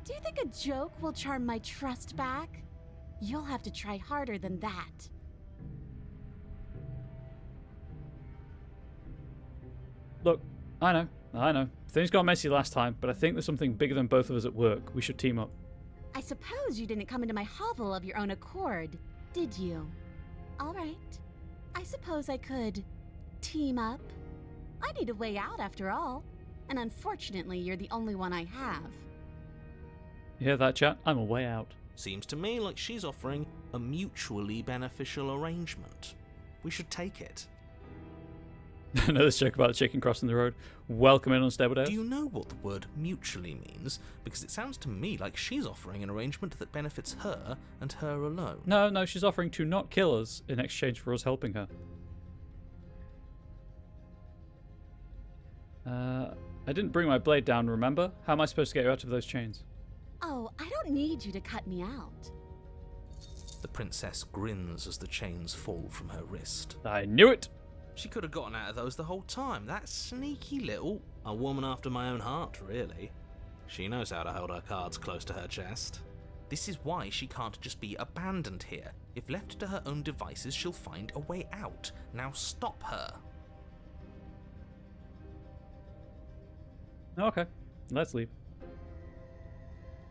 Do you think a joke will charm my trust back? You'll have to try harder than that. Look, I know. Things got messy last time, but I think there's something bigger than both of us at work. We should team up. I suppose you didn't come into my hovel of your own accord, did you? All right. I suppose I could team up. I need a way out after all, and unfortunately you're the only one I have. You hear that, chat? I'm a way out. Seems to me like she's offering a mutually beneficial arrangement. We should take it. Another joke about the chicken crossing the road. Welcome in, unstable days. Do you know what the word mutually means? Because it sounds to me like she's offering an arrangement that benefits her and her alone. No, she's offering to not kill us in exchange for us helping her. I didn't bring my blade down, remember? How am I supposed to get you out of those chains? Oh, I don't need you to cut me out. The princess grins as the chains fall from her wrist. I knew it! She could have gotten out of those the whole time. That sneaky little... A woman after my own heart, really. She knows how to hold her cards close to her chest. This is why she can't just be abandoned here. If left to her own devices, she'll find a way out. Now stop her. Okay, let's leave.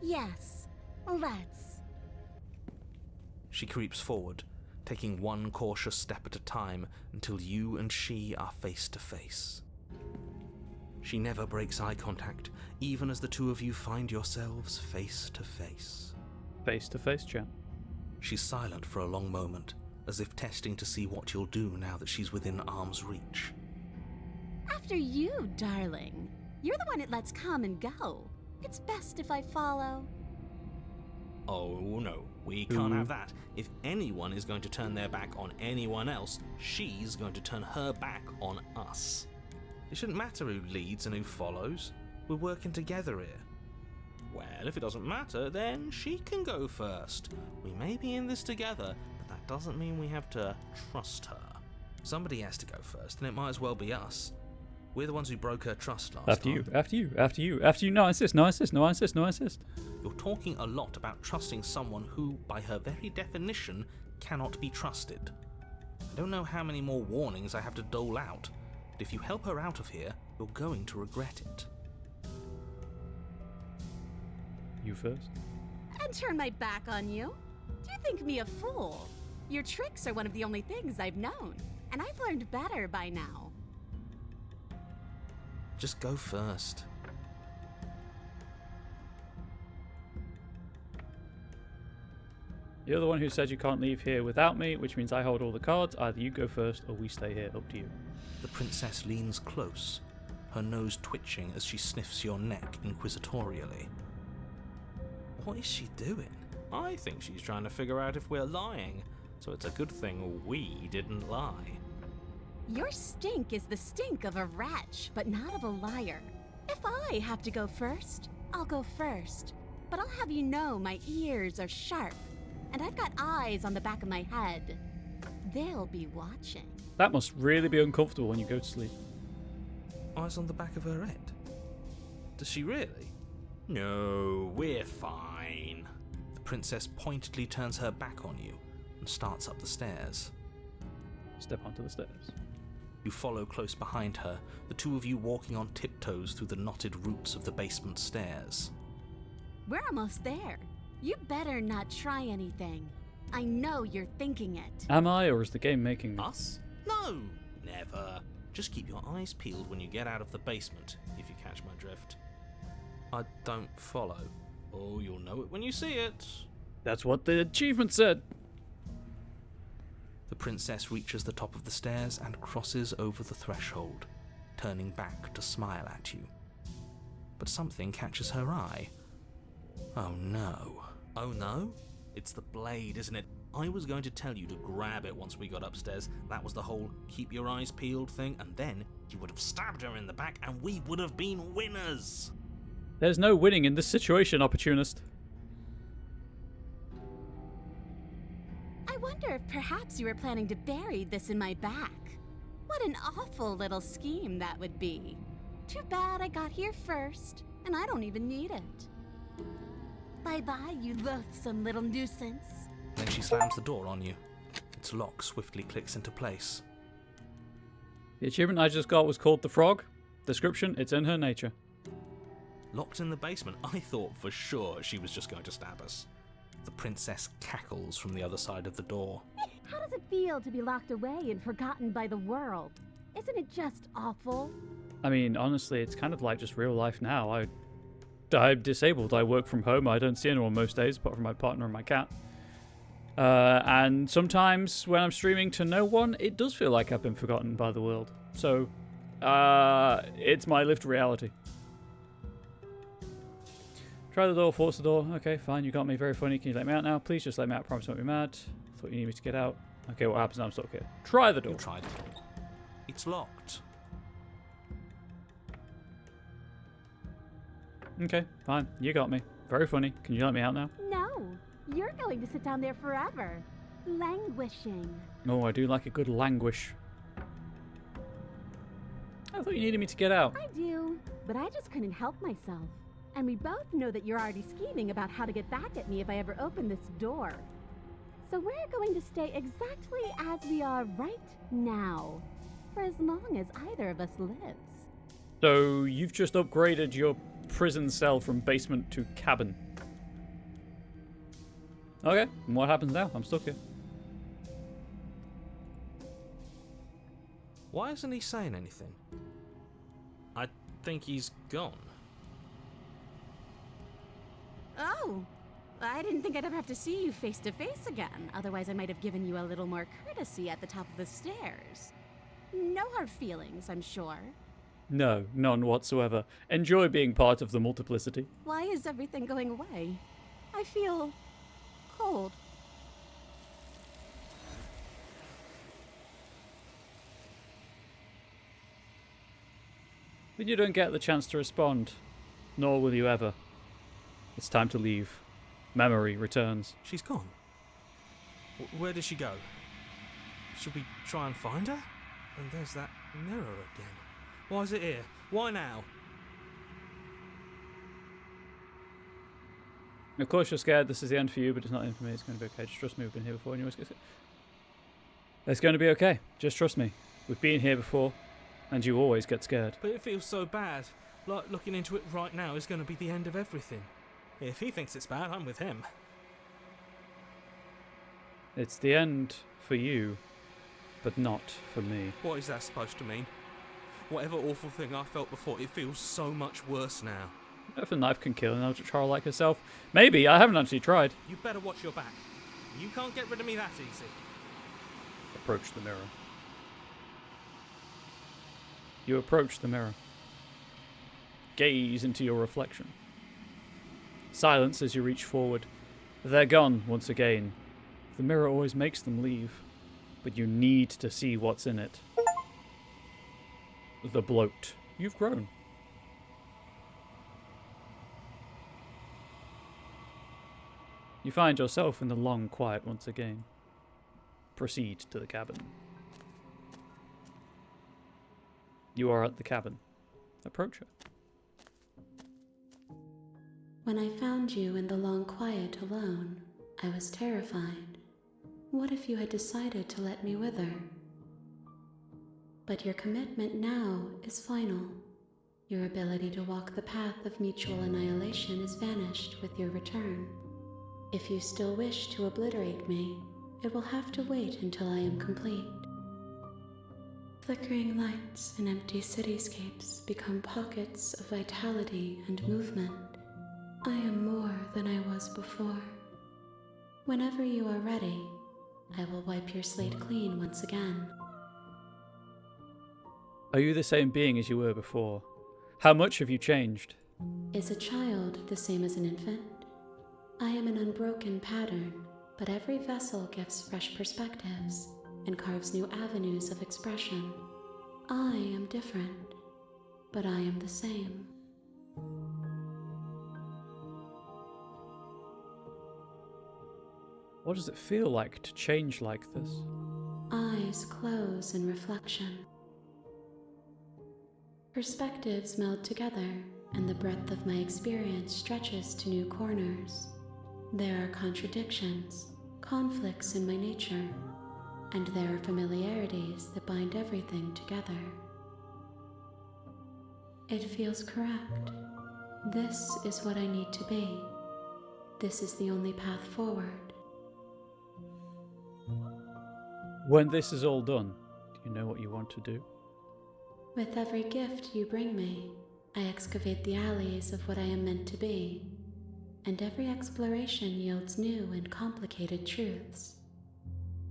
Yes, let's. She creeps forward, taking one cautious step at a time until you and she are face to face. She never breaks eye contact, even as the two of you find yourselves face to face. Face to face, chat. She's silent for a long moment, as if testing to see what you'll do now that she's within arm's reach. After you, darling. You're the one it lets come and go. It's best if I follow. Oh no, we can't have that. If anyone is going to turn their back on anyone else, she's going to turn her back on us. It shouldn't matter who leads and who follows. We're working together here. Well, if it doesn't matter, then she can go first. We may be in this together, but that doesn't mean we have to trust her. Somebody has to go first, and it might as well be us. We're the ones who broke her trust last time. After you. No, I insist. You're talking a lot about trusting someone who, by her very definition, cannot be trusted. I don't know how many more warnings I have to dole out, but if you help her out of here, you're going to regret it. You first. And turn my back on you? Do you think me a fool? Your tricks are one of the only things I've known, and I've learned better by now. Just go first. You're the one who said you can't leave here without me, which means I hold all the cards. Either you go first or we stay here. Up to you. The princess leans close, her nose twitching as she sniffs your neck inquisitorially. What is she doing? I think she's trying to figure out if we're lying, so it's a good thing we didn't lie. Your stink is the stink of a wretch, but not of a liar. If I have to go first, I'll go first. But I'll have you know my ears are sharp, and I've got eyes on the back of my head. They'll be watching. That must really be uncomfortable when you go to sleep. Eyes on the back of her head? Does she really? No, we're fine. The princess pointedly turns her back on you and starts up the stairs. Step onto the stairs. You follow close behind her, the two of you walking on tiptoes through the knotted roots of the basement stairs. We're almost there. You better not try anything. I know you're thinking it. Am I, or is the game making me? Us? No, never. Just keep your eyes peeled when you get out of the basement, if you catch my drift. I don't follow. Oh, you'll know it when you see it. That's what the achievement said. The princess reaches the top of the stairs and crosses over the threshold, turning back to smile at you. But something catches her eye. Oh no. Oh no? It's the blade, isn't it? I was going to tell you to grab it once we got upstairs. That was the whole keep your eyes peeled thing, and then you would have stabbed her in the back and we would have been winners. There's no winning in this situation, opportunist. I wonder if perhaps you were planning to bury this in my back. What an awful little scheme that would be. Too bad I got here first, and I don't even need it. Bye-bye, you loathsome little nuisance. Then she slams the door on you. Its lock swiftly clicks into place. The achievement I just got was called The Frog. Description, it's in her nature. Locked in the basement, I thought for sure she was just going to stab us. The princess cackles from the other side of the door. How does it feel to be locked away and forgotten by the world? Isn't it just awful? I mean, honestly, it's kind of like just real life now. I'm disabled. I work from home. I don't see anyone most days apart from my partner and my cat. And sometimes when I'm streaming to no one, it does feel like I've been forgotten by the world. So, it's my lived reality. Try the door, force the door. Okay, fine, you got me. Very funny. Can you let me out now? Please just let me out. Promise I won't be mad. Thought you need me to get out. Okay, what happens now? I'm stuck here. Try the door. You tried it. It's locked. Okay, fine. You got me. Very funny. Can you let me out now? No, you're going to sit down there forever, languishing. Oh, I do like a good languish. I thought you needed me to get out. I do, but I just couldn't help myself. And we both know that you're already scheming about how to get back at me if I ever open this door. So we're going to stay exactly as we are right now, for as long as either of us lives. So you've just upgraded your prison cell from basement to cabin. Okay, and what happens now? I'm stuck here. Why isn't he saying anything? I think he's gone. Oh, I didn't think I'd ever have to see you face to face again. Otherwise, I might have given you a little more courtesy at the top of the stairs. No hard feelings, I'm sure. No, none whatsoever. Enjoy being part of the multiplicity. Why is everything going away? I feel cold. But you don't get the chance to respond, nor will you ever. It's time to leave. Memory returns. She's gone. Where did she go? Should we try and find her? And there's that mirror again. Why is it here? Why now? Of course you're scared. This is the end for you, but it's not the end for me. It's going to be okay. Just trust me. We've been here before. And you always get scared. It's going to be okay. Just trust me. We've been here before, and you always get scared. But it feels so bad. Like looking into it right now is going to be the end of everything. If he thinks it's bad, I'm with him. It's the end for you, but not for me. What is that supposed to mean? Whatever awful thing I felt before, it feels so much worse now. If a knife can kill an elder child like herself, maybe. I haven't actually tried. You better watch your back. You can't get rid of me that easy. Approach the mirror. You approach the mirror. Gaze into your reflection. Silence as you reach forward. They're gone once again. The mirror always makes them leave, but you need to see what's in it. The bloat. You've grown. You find yourself in the long quiet once again. Proceed to the cabin. You are at the cabin. Approach her. When I found you in the long quiet alone, I was terrified. What if you had decided to let me wither? But your commitment now is final. Your ability to walk the path of mutual annihilation is vanished with your return. If you still wish to obliterate me, it will have to wait until I am complete. Flickering lights and empty cityscapes become pockets of vitality and movement. I am more than I was before. Whenever you are ready, I will wipe your slate clean once again. Are you the same being as you were before? How much have you changed? Is a child the same as an infant? I am an unbroken pattern, but every vessel gives fresh perspectives and carves new avenues of expression. I am different, but I am the same. What does it feel like to change like this? Eyes close in reflection. Perspectives meld together, and the breadth of my experience stretches to new corners. There are contradictions, conflicts in my nature, and there are familiarities that bind everything together. It feels correct. This is what I need to be. This is the only path forward. When this is all done, do you know what you want to do? With every gift you bring me, I excavate the alleys of what I am meant to be, and every exploration yields new and complicated truths.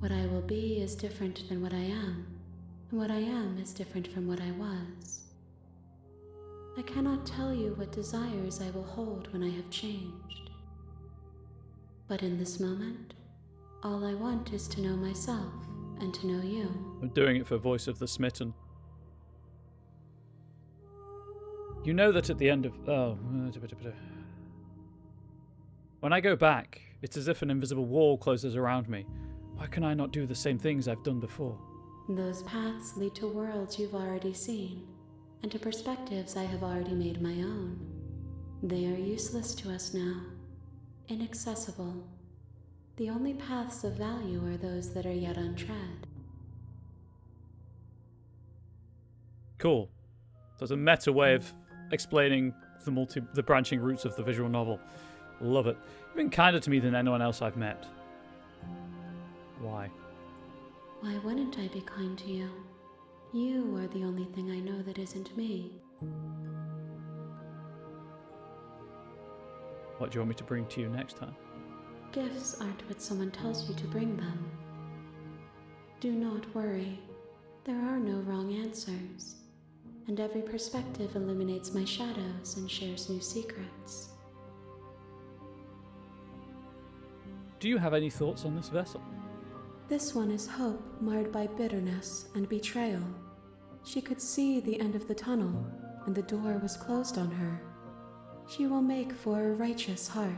What I will be is different than what I am, and what I am is different from what I was. I cannot tell you what desires I will hold when I have changed. But in this moment, all I want is to know myself and to know you. I'm doing it for Voice of the Smitten. You know that at the end of... When I go back, it's as if an invisible wall closes around me. Why can I not do the same things I've done before? Those paths lead to worlds you've already seen, and to perspectives I have already made my own. They are useless to us now, inaccessible. The only paths of value are those that are yet untread. Cool. There's a meta way of explaining the branching roots of the visual novel. Love it. You've been kinder to me than anyone else I've met. Why? Why wouldn't I be kind to you? You are the only thing I know that isn't me. What do you want me to bring to you next time? Gifts aren't what someone tells you to bring them. Do not worry. There are no wrong answers, and every perspective illuminates my shadows and shares new secrets. Do you have any thoughts on this vessel? This one is hope marred by bitterness and betrayal. She could see the end of the tunnel, and the door was closed on her. She will make for a righteous heart.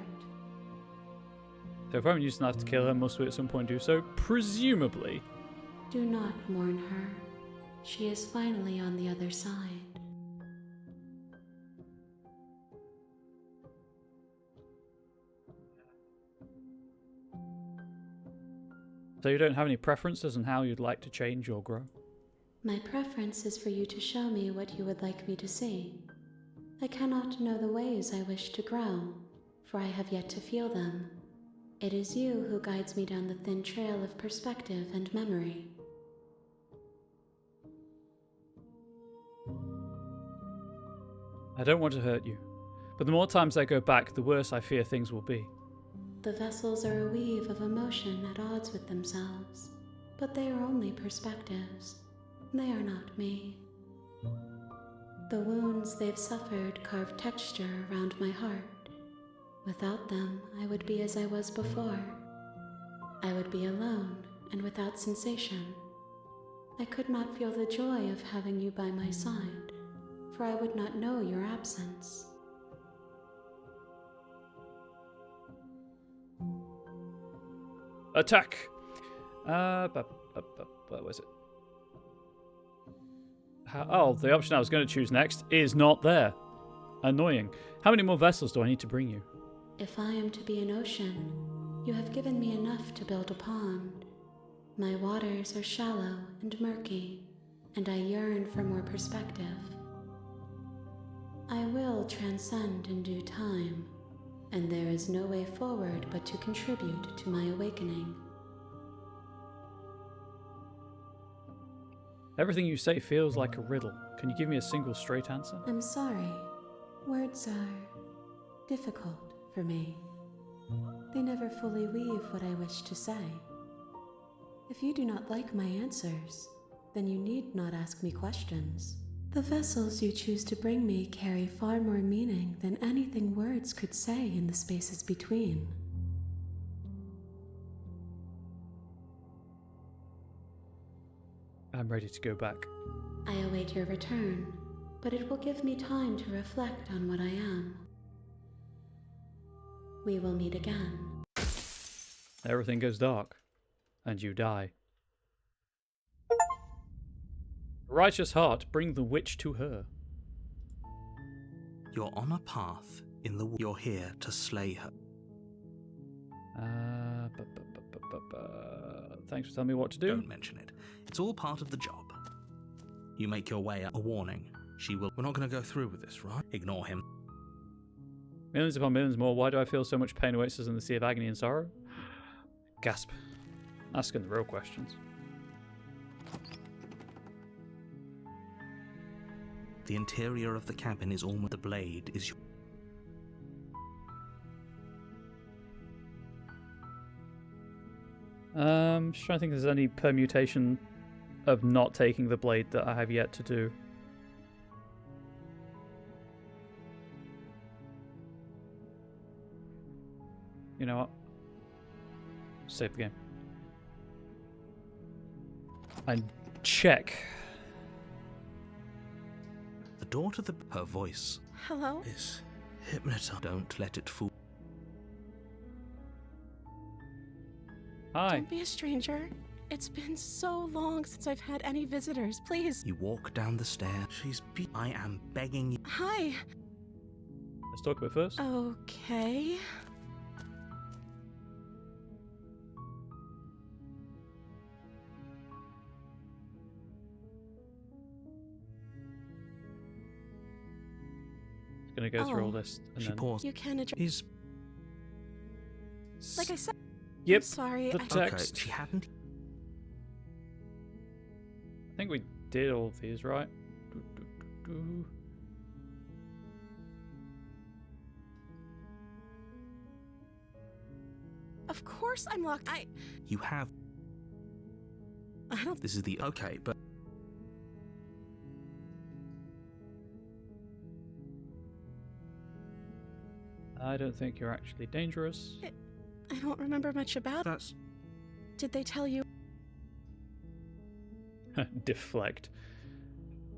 So if I'm using that to kill her, must we at some point do so? Presumably. Do not mourn her. She is finally on the other side. So you don't have any preferences on how you'd like to change or grow? My preference is for you to show me what you would like me to see. I cannot know the ways I wish to grow, for I have yet to feel them. It is you who guides me down the thin trail of perspective and memory. I don't want to hurt you, but the more times I go back, the worse I fear things will be. The vessels are a weave of emotion at odds with themselves, but they are only perspectives. They are not me. The wounds they've suffered carve texture around my heart. Without them, I would be as I was before. I would be alone and without sensation. I could not feel the joy of having you by my side, for I would not know your absence. Attack! What was it? The option I was going to choose next is not there. Annoying. How many more vessels do I need to bring you? If I am to be an ocean, you have given me enough to build a pond. My waters are shallow and murky, and I yearn for more perspective. I will transcend in due time, and there is no way forward but to contribute to my awakening. Everything you say feels like a riddle. Can you give me a single straight answer? I'm sorry. Words are difficult for me. They never fully weave what I wish to say. If you do not like my answers, then you need not ask me questions. The vessels you choose to bring me carry far more meaning than anything words could say in the spaces between. I'm ready to go back. I await your return, but it will give me time to reflect on what I am. We will meet again. Everything goes dark, and you die. Righteous heart, bring the witch to her. You're on a path in the woods. You're here to slay her. Thanks for telling me what to do. Don't mention it. It's all part of the job. You make your way up. A warning. She will... We're not going to go through with this, right? Ignore him. Millions upon millions more. Why do I feel so much pain awaits us in the sea of agony and sorrow? Gasp. Asking the real questions. The interior of the cabin is almost... The blade is... Just trying to think if there's any permutation of not taking the blade that I have yet to do. You know what? Save the game. And check. The door to the... Her voice Hello? is hypnotized. Don't let it fool... Hi. Don't be a stranger. It's been so long since I've had any visitors. Please. You walk down the stair. I am begging you. Hi. Let's talk about it first. Okay. Gonna go through all Oh. this and She then... paused. You can address. He's... Like I said. Yep. I'm sorry. The I... Okay, text. she hadn't... I think we did all of these, right? Do, do, do, do. Of course I'm locked. You have... I don't. This is the... Okay, but... I don't think you're actually dangerous. I don't remember much about. That's... Did they tell you? Deflect.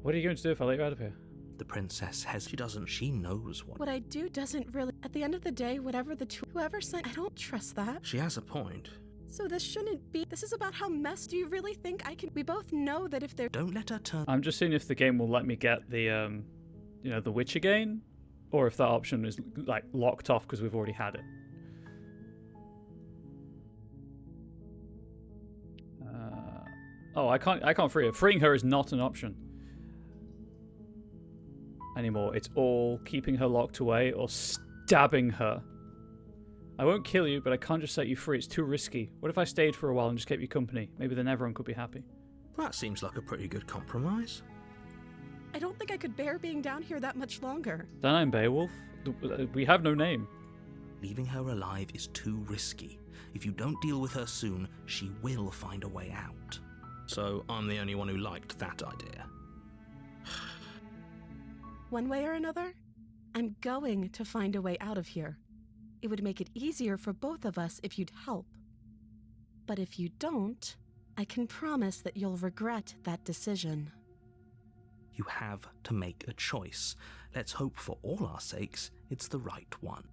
What are you going to do if I let you out of here? The princess has... She doesn't... She knows what... What I do doesn't really. At the end of the day, whatever whoever sent, I don't trust that. She has a point. So this shouldn't be. This is about how messed. Do you really think I can? We both know that if they're. Don't let her turn... I'm just seeing if the game will let me get the, you know, the witch again, or if that option is like locked off because we've already had it. Oh, I can't free her. Freeing her is not an option anymore. It's all keeping her locked away or stabbing her. I won't kill you, but I can't just set you free. It's too risky. What if I stayed for a while and just kept you company? Maybe then everyone could be happy. That seems like a pretty good compromise. I don't think I could bear being down here that much longer. Then I'm Beowulf. We have no name. Leaving her alive is too risky. If you don't deal with her soon, she will find a way out. So I'm the only one who liked that idea. One way or another, I'm going to find a way out of here. It would make it easier for both of us if you'd help. But if you don't, I can promise that you'll regret that decision. You have to make a choice. Let's hope for all our sakes it's the right one.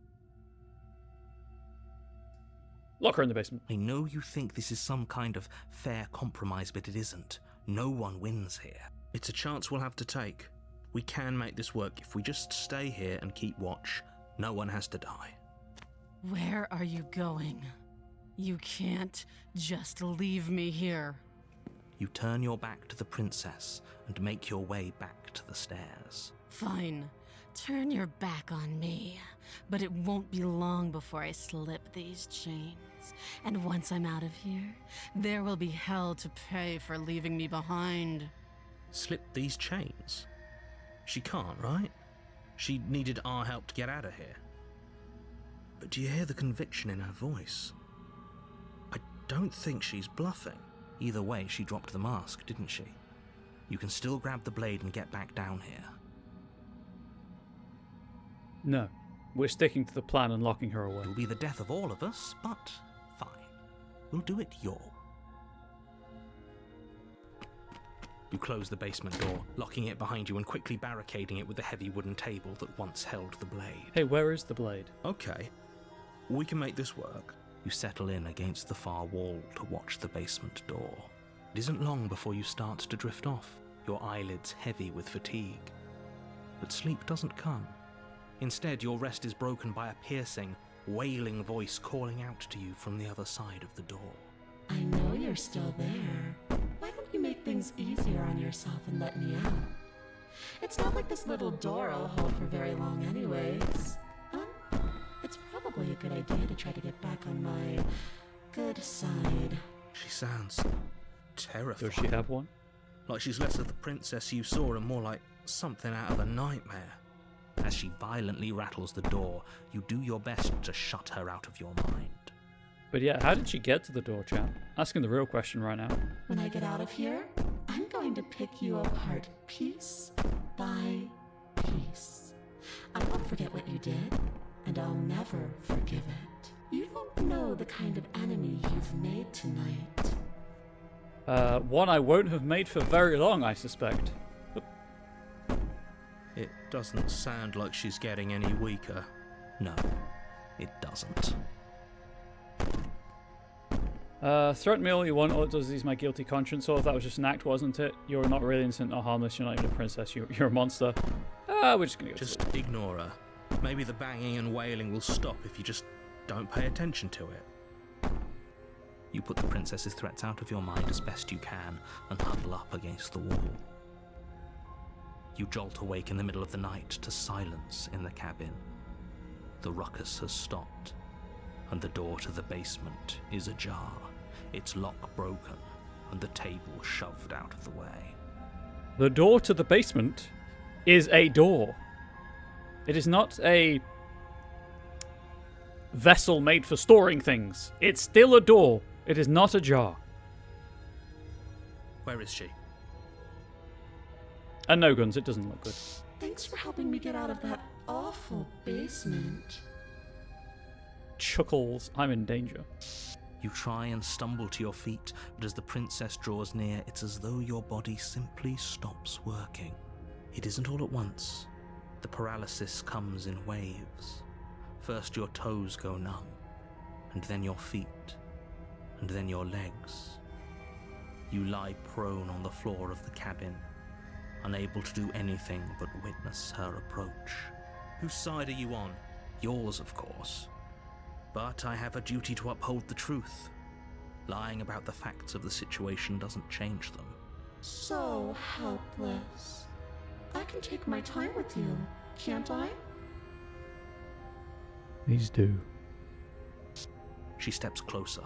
Lock her in the basement. I know you think this is some kind of fair compromise, but it isn't. No one wins here. It's a chance we'll have to take. We can make this work if we just stay here and keep watch. No one has to die. Where are you going? You can't just leave me here. You turn your back to the princess and make your way back to the stairs. Fine. Turn your back on me. But it won't be long before I slip these chains. And once I'm out of here, there will be hell to pay for leaving me behind. Slip these chains? She can't, right? She needed our help to get out of here. But do you hear the conviction in her voice? I don't think she's bluffing. Either way, she dropped the mask, didn't she? You can still grab the blade and get back down here. No. We're sticking to the plan and locking her away. It'll be the death of all of us, but fine. We'll do it your way. You close the basement door, locking it behind you and quickly barricading it with the heavy wooden table that once held the blade. Hey, where is the blade? Okay, we can make this work. You settle in against the far wall to watch the basement door. It isn't long before you start to drift off, your eyelids heavy with fatigue. But sleep doesn't come. Instead, your rest is broken by a piercing, wailing voice calling out to you from the other side of the door. I know you're still there. Why don't you make things easier on yourself and let me out? It's not like this little door will hold for very long anyways. It's probably a good idea to try to get back on my good side. She sounds terrifying. Does she have one? Like she's less of the princess you saw and more like something out of a nightmare. As she violently rattles the door, you do your best to shut her out of your mind. But yeah, how did she get to the door, chap? Asking the real question right now. When I get out of here, I'm going to pick you apart piece by piece. I won't forget what you did, and I'll never forgive it. You don't know the kind of enemy you've made tonight. One I won't have made for very long, I suspect. It doesn't sound like she's getting any weaker. No, it doesn't. Threaten me all you want, all it does is ease my guilty conscience. Or if that was just an act, wasn't it? You're not really innocent or harmless, you're not even a princess, you're a monster. We're just gonna go Just ignore her. Maybe the banging and wailing will stop if you just don't pay attention to it. You put the princess's threats out of your mind as best you can and huddle up against the wall. You jolt awake in the middle of the night to silence in the cabin. The ruckus has stopped, and the door to the basement is ajar, its lock broken, and the table shoved out of the way. The door to the basement is a door. It is not a vessel made for storing things. It's still a door. It is not ajar. Where is she? And no guns, it doesn't look good. Thanks for helping me get out of that awful basement. Chuckles, I'm in danger. You try and stumble to your feet, but as the princess draws near, it's as though your body simply stops working. It isn't all at once. The paralysis comes in waves. First your toes go numb, and then your feet, and then your legs. You lie prone on the floor of the cabin, unable to do anything but witness her approach. Whose side are you on? Yours, of course. But I have a duty to uphold the truth. Lying about the facts of the situation doesn't change them. So helpless. I can take my time with you, can't I? Please do. She steps closer,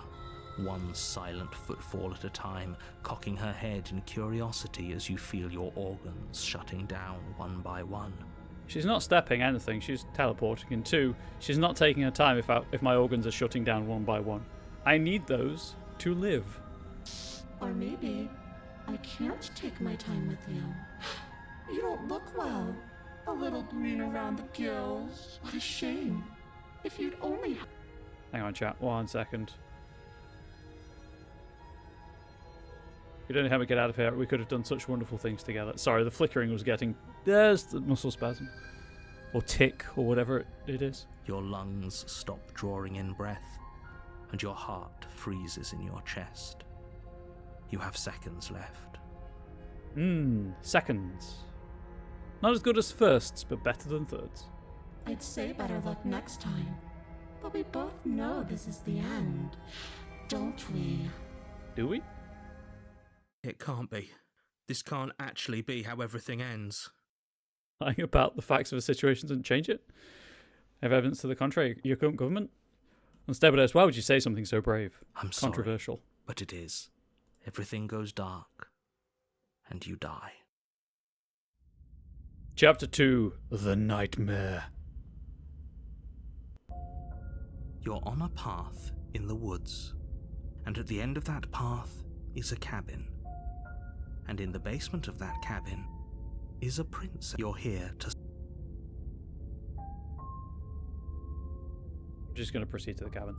one silent footfall at a time, cocking her head in curiosity as you feel your organs shutting down one by one. She's not stepping anything, she's teleporting. And two, she's not taking her time if my organs are shutting down one by one. I need those to live. Or maybe I can't take my time with you. You don't look well. A little green around the gills. What a shame. If you'd only... Hang on, chat. 1 second. If you'd only help me get out of here, we could have done such wonderful things together. Sorry, the flickering was getting... There's the muscle spasm. Or tick, or whatever it is. Your lungs stop drawing in breath, and your heart freezes in your chest. You have seconds left. Seconds. Not as good as firsts, but better than thirds. I'd say better luck next time. But we both know this is the end, don't we? Do we? It can't be. This can't actually be how everything ends. Lying about the facts of a situation doesn't change it. Have evidence to the contrary. Your current government? Unstabilized, why would you say something so brave? I'm sorry, controversial. but it is. Everything goes dark, and you die. Chapter 2, The Nightmare. You're on a path in the woods, and at the end of that path is a cabin. And in the basement of that cabin is a princess. You're here to... I'm just going to proceed to the cabin.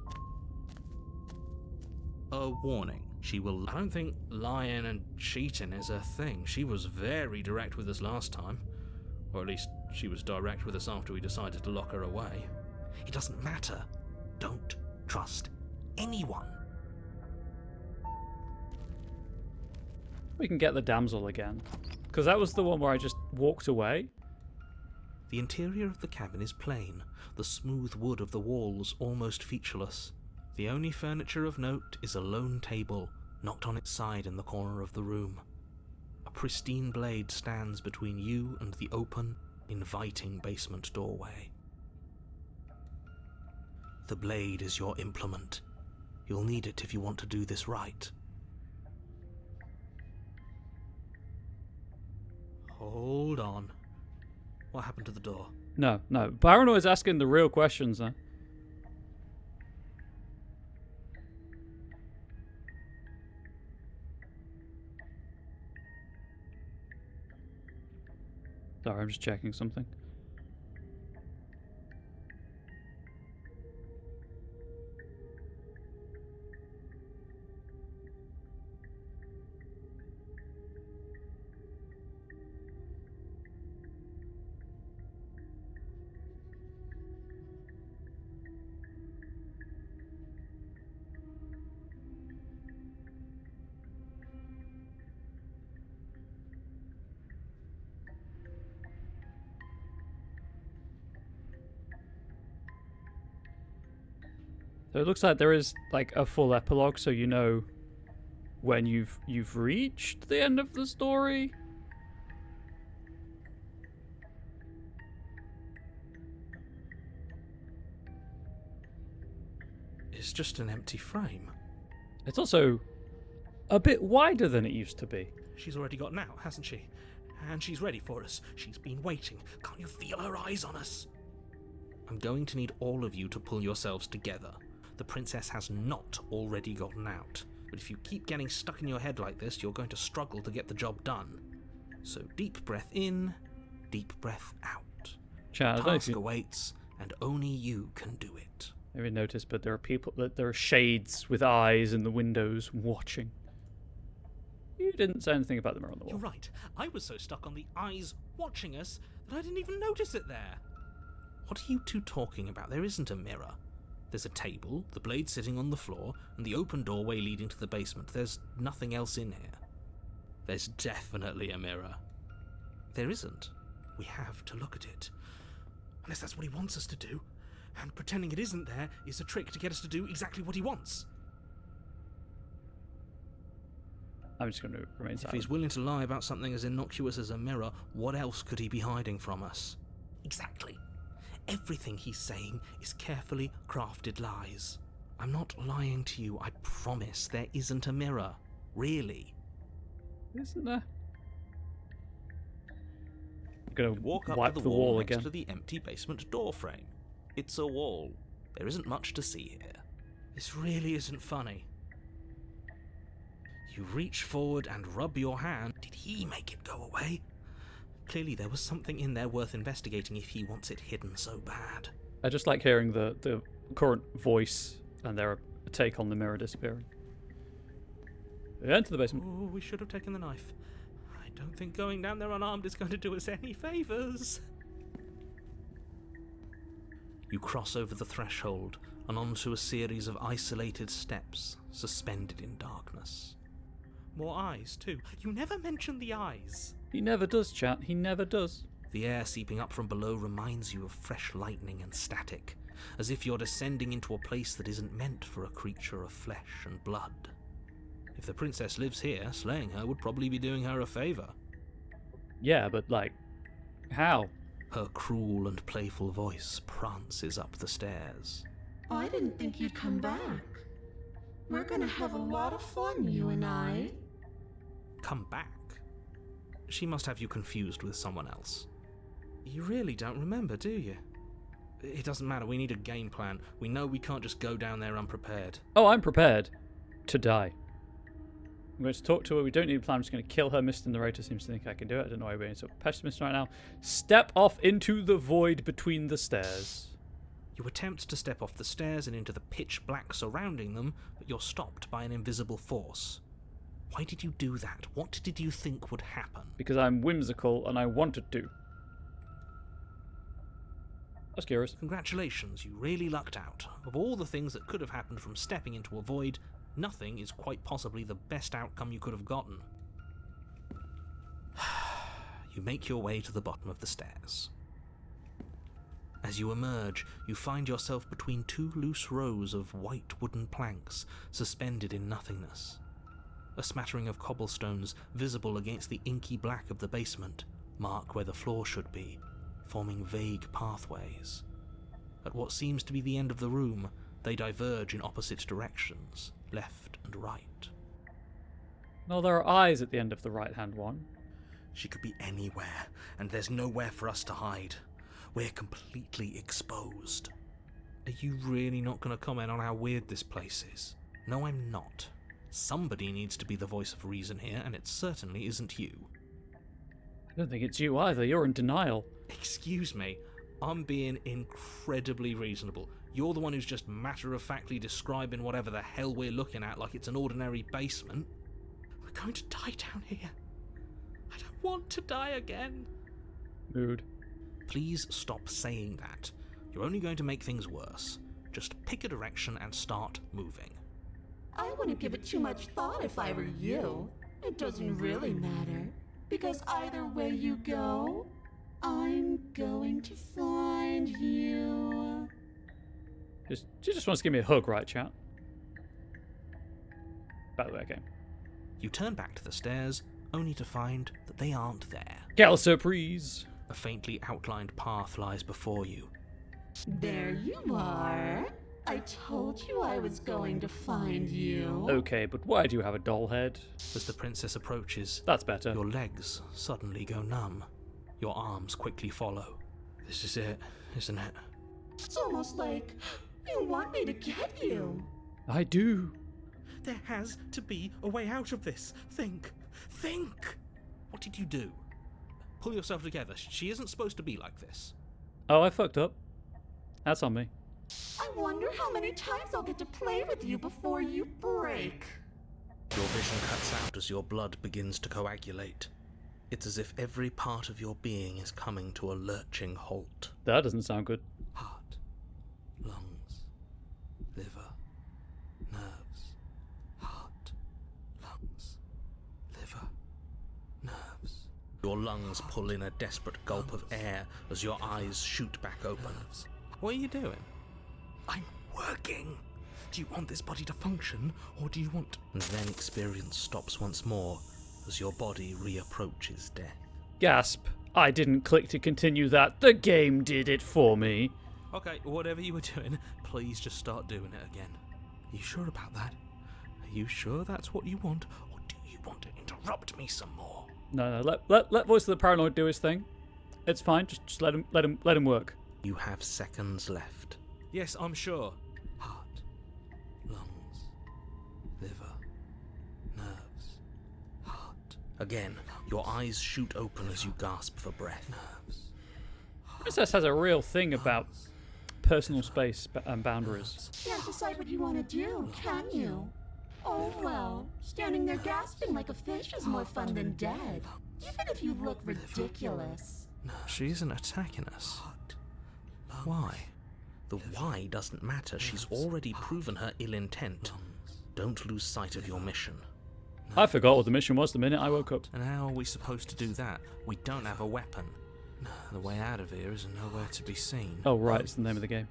A warning. She will. I don't think lying and cheating is her thing. She was very direct with us last time. Or at least she was direct with us after we decided to lock her away. It doesn't matter. Don't trust anyone. We can get the damsel again. Because that was the one where I just walked away. The interior of the cabin is plain, the smooth wood of the walls almost featureless. The only furniture of note is a lone table, knocked on its side in the corner of the room. A pristine blade stands between you and the open, inviting basement doorway. The blade is your implement. You'll need it if you want to do this right. Hold on. What happened to the door? No. Paranoid's asking the real questions now. Sorry, I'm just checking something. So it looks like there is like a full epilogue, so you know when you've reached the end of the story. It's just an empty frame. It's also a bit wider than it used to be. She's already gotten out, hasn't she? And she's ready for us. She's been waiting. Can't you feel her eyes on us? I'm going to need all of you to pull yourselves together. The princess has not already gotten out. But if you keep getting stuck in your head like this, you're going to struggle to get the job done. So deep breath in, deep breath out. Chat, I don't know if Task you awaits, and only you can do it. maybe noticed, but there are shades with eyes in the windows watching. You didn't say anything about the mirror on the wall. You're right. I was so stuck on the eyes watching us that I didn't even notice it there. What are you two talking about? There isn't a mirror. There's a table, the blade sitting on the floor, and the open doorway leading to the basement. There's nothing else in here. There's definitely a mirror. There isn't. We have to look at it. Unless that's what he wants us to do. And pretending it isn't there is a trick to get us to do exactly what he wants. I'm just going to remain If silent. he's willing to lie about something as innocuous as a mirror, what else could he be hiding from us? Exactly. Everything he's saying is carefully crafted lies. I'm not lying to you, I promise. There isn't a mirror. Really. Isn't there? I'm going to Walk up wipe to the the wall next again. to the empty basement door frame. It's a wall. There isn't much to see here. This really isn't funny. You reach forward and rub your hand. Did he make it go away? Clearly there was something in there worth investigating if he wants it hidden so bad. I just like hearing the current voice and their take on the mirror disappearing. Enter the basement. Oh, we should have taken the knife. I don't think going down there unarmed is going to do us any favours. You cross over the threshold and onto a series of isolated steps suspended in darkness. More eyes, too. You never mention the eyes. He never does, chat. He never does. The air seeping up from below reminds you of fresh lightning and static, as if you're descending into a place that isn't meant for a creature of flesh and blood. If the princess lives here, slaying her would probably be doing her a favour. Yeah, but like, how? Her cruel and playful voice prances up the stairs. I didn't think you'd come back. We're gonna have a lot of fun, you and I. Come back? She must have you confused with someone else. You really don't remember, do you? It doesn't matter, we need a game plan. We know we can't just go down there unprepared. Oh, I'm prepared to die. I'm going to talk to her. We don't need a plan. I'm just going to kill her. Mr. Narrator seems to think I can do it. I don't know why we're being so pessimist right now. Step off into the void between the stairs. You attempt to step off the stairs and into the pitch black surrounding them, but you're stopped by an invisible force. Why did you do that? What did you think would happen? Because I'm whimsical and I wanted to. That's curious. Congratulations, you really lucked out. Of all the things that could have happened from stepping into a void, nothing is quite possibly the best outcome you could have gotten. You make your way to the bottom of the stairs. As you emerge, you find yourself between two loose rows of white wooden planks suspended in nothingness. A smattering of cobblestones visible against the inky black of the basement mark where the floor should be, forming vague pathways. At what seems to be the end of the room, they diverge in opposite directions, left and right. No, there are eyes at the end of the right-hand one. She could be anywhere, and there's nowhere for us to hide. We're completely exposed. Are you really not going to comment on how weird this place is? No, I'm not. Somebody needs to be the voice of reason here, and it certainly isn't you. I don't think it's you either. You're in denial. Excuse me, I'm being incredibly reasonable. You're the one who's just matter-of-factly describing whatever the hell we're looking at like it's an ordinary basement. We're going to die down here. I don't want to die again. Mood. Please stop saying that. You're only going to make things worse. Just pick a direction and start moving. I wouldn't give it too much thought if I were you. It doesn't really matter, because either way you go, I'm going to find you. She just wants to give me a hug, right, chat? By the way, okay. You turn back to the stairs, only to find that they aren't there. Quelle surprise! A faintly outlined path lies before you. There you are. I told you I was going to find you. Okay, but why do you have a doll head? As the princess approaches, That's better. your legs suddenly go numb. Your arms quickly follow. This is it, isn't it? It's almost like you want me to get you. I do. There has to be a way out of this. Think! What did you do? Pull yourself together. She isn't supposed to be like this. Oh, I fucked up. That's on me. I wonder how many times I'll get to play with you before you break. Your vision cuts out as your blood begins to coagulate. It's as if every part of your being is coming to a lurching halt. That doesn't sound good. Heart, lungs, liver, nerves. Heart, lungs, liver, nerves. Your lungs pull in a desperate gulp of air as your eyes shoot back open. What are you doing? I'm working. Do you want this body to function, or do you want... And then experience stops once more as your body reapproaches death. Gasp. I didn't click to continue that. The game did it for me. Okay, whatever you were doing, please just start doing it again. Are you sure about that? Are you sure that's what you want, or do you want to interrupt me some more? No, let Voice of the Paranoid do his thing. It's fine. Just let him work. You have seconds left. Yes, I'm sure. Heart, lungs, liver, nerves, heart. Again, your eyes shoot open as you gasp for breath. Princess has a real thing about personal space and boundaries. Can't decide what you want to do, can you? Oh well, standing there gasping like a fish is more fun than dead. Even if you look ridiculous. She isn't attacking us. Why? The why doesn't matter. She's already proven her ill intent. Don't lose sight of your mission. I forgot what the mission was the minute I woke up. And how are we supposed to do that? We don't have a weapon. The way out of here is nowhere to be seen. Oh, right, it's the name of the game.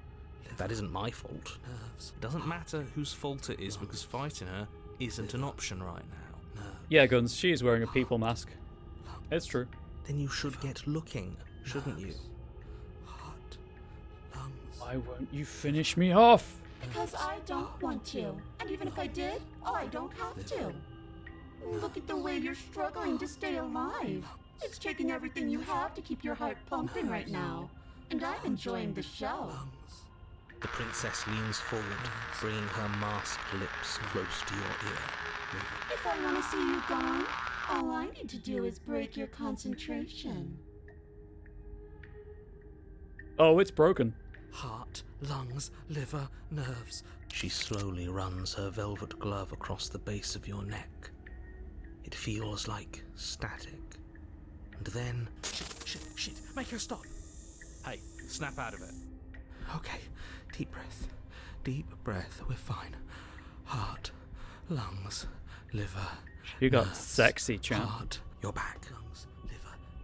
That isn't my fault. It doesn't matter whose fault it is because fighting her isn't an option right now. Yeah, Guns, she is wearing a people mask. It's true. Then you should get looking, shouldn't you? Why won't you finish me off? Because I don't want to. And even if I did, I don't have to. Look at the way you're struggling to stay alive. It's taking everything you have to keep your heart pumping right now. And I'm enjoying the show. The princess leans forward, bringing her masked lips close to your ear. If I want to see you gone, all I need to do is break your concentration. Oh, it's broken. heart, lungs, liver, nerves. She slowly runs her velvet glove across the base of your neck. It feels like static. And then... Shit, make her stop. Hey, snap out of it. Okay, deep breath, we're fine. Heart, lungs, liver, You got nerves, sexy, champ. heart, your back, lungs, liver,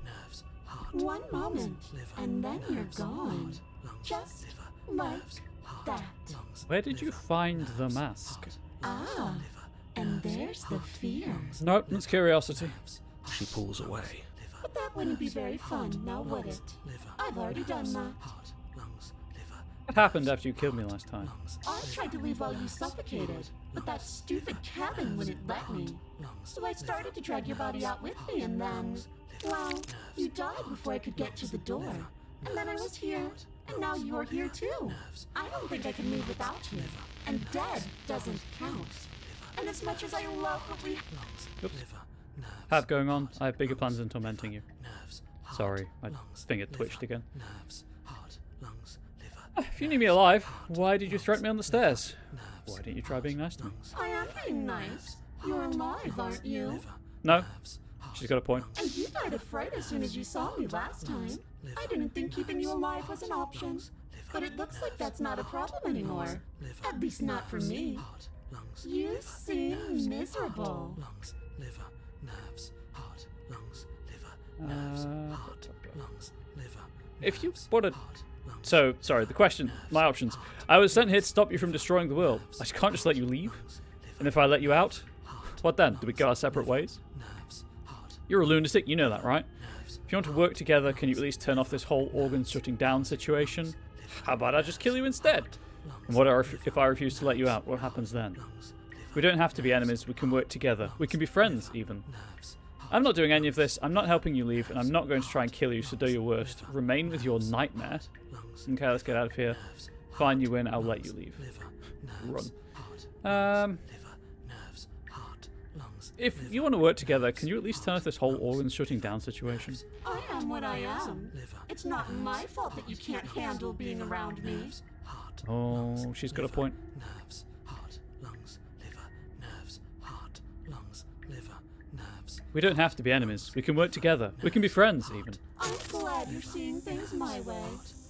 nerves, heart. One moment, liver, and then you're nerves, gone. heart, lungs, Just liver, like nerves, heart, that. lungs, Where did you liver, find the nerves, mask? heart, Ah, liver, and nerves, there's the heart, fear. lungs, Nope, it's curiosity. nerves, she pulls away. But that wouldn't be very fun, now would it? Liver, I've already done that. heart, lungs, liver, What happened after you killed me last time? lungs, I tried to leave while you suffocated, but that stupid cabin wouldn't let me. So I started to drag your body out with me, and then, well, you died before I could get to the door. And then I was here, and now you're here too. I don't think I can move without you. And dead doesn't count. And as much as I love what we Oops. Have going on. I have bigger plans than tormenting you. nerves, Sorry, my finger twitched again. nerves, heart, lungs, liver. If you need me alive, why did you threaten me on the stairs? Why didn't you try being nice to me? I am being nice. You're alive, aren't you? No, she's got a point. And you died of fright as soon as you saw me last time. I didn't think keeping you alive was an option. But it looks like that's not a problem anymore. At least not for me. You seem miserable. Lungs, liver, nerves, heart, lungs, liver, nerves, heart, lungs, liver. If you wanted... So, sorry, the question, my options. I was sent here to stop you from destroying the world. I can't just let you leave. And if I let you out, what then? Do we go our separate ways? You're a lunatic, you know that, right? If you want to work together, can you at least turn off this whole organ shutting down situation? How about I just kill you instead? And what if I refuse to let you out? What happens then? We don't have to be enemies, we can work together. We can be friends, even. I'm not doing any of this, I'm not helping you leave, and I'm not going to try and kill you, so do your worst. Remain with your nightmare. Okay, let's get out of here. Fine, you win, I'll let you leave. Run. If you want to work together, can you at least turn off this whole organ shutting down situation? I am what I am. It's not my fault that you can't handle being around me. Oh, she's got a point. Nerves, heart, lungs, liver, nerves, heart, lungs, liver, nerves. We don't have to be enemies. We can work together. We can be friends, even. I'm glad you're seeing things my way.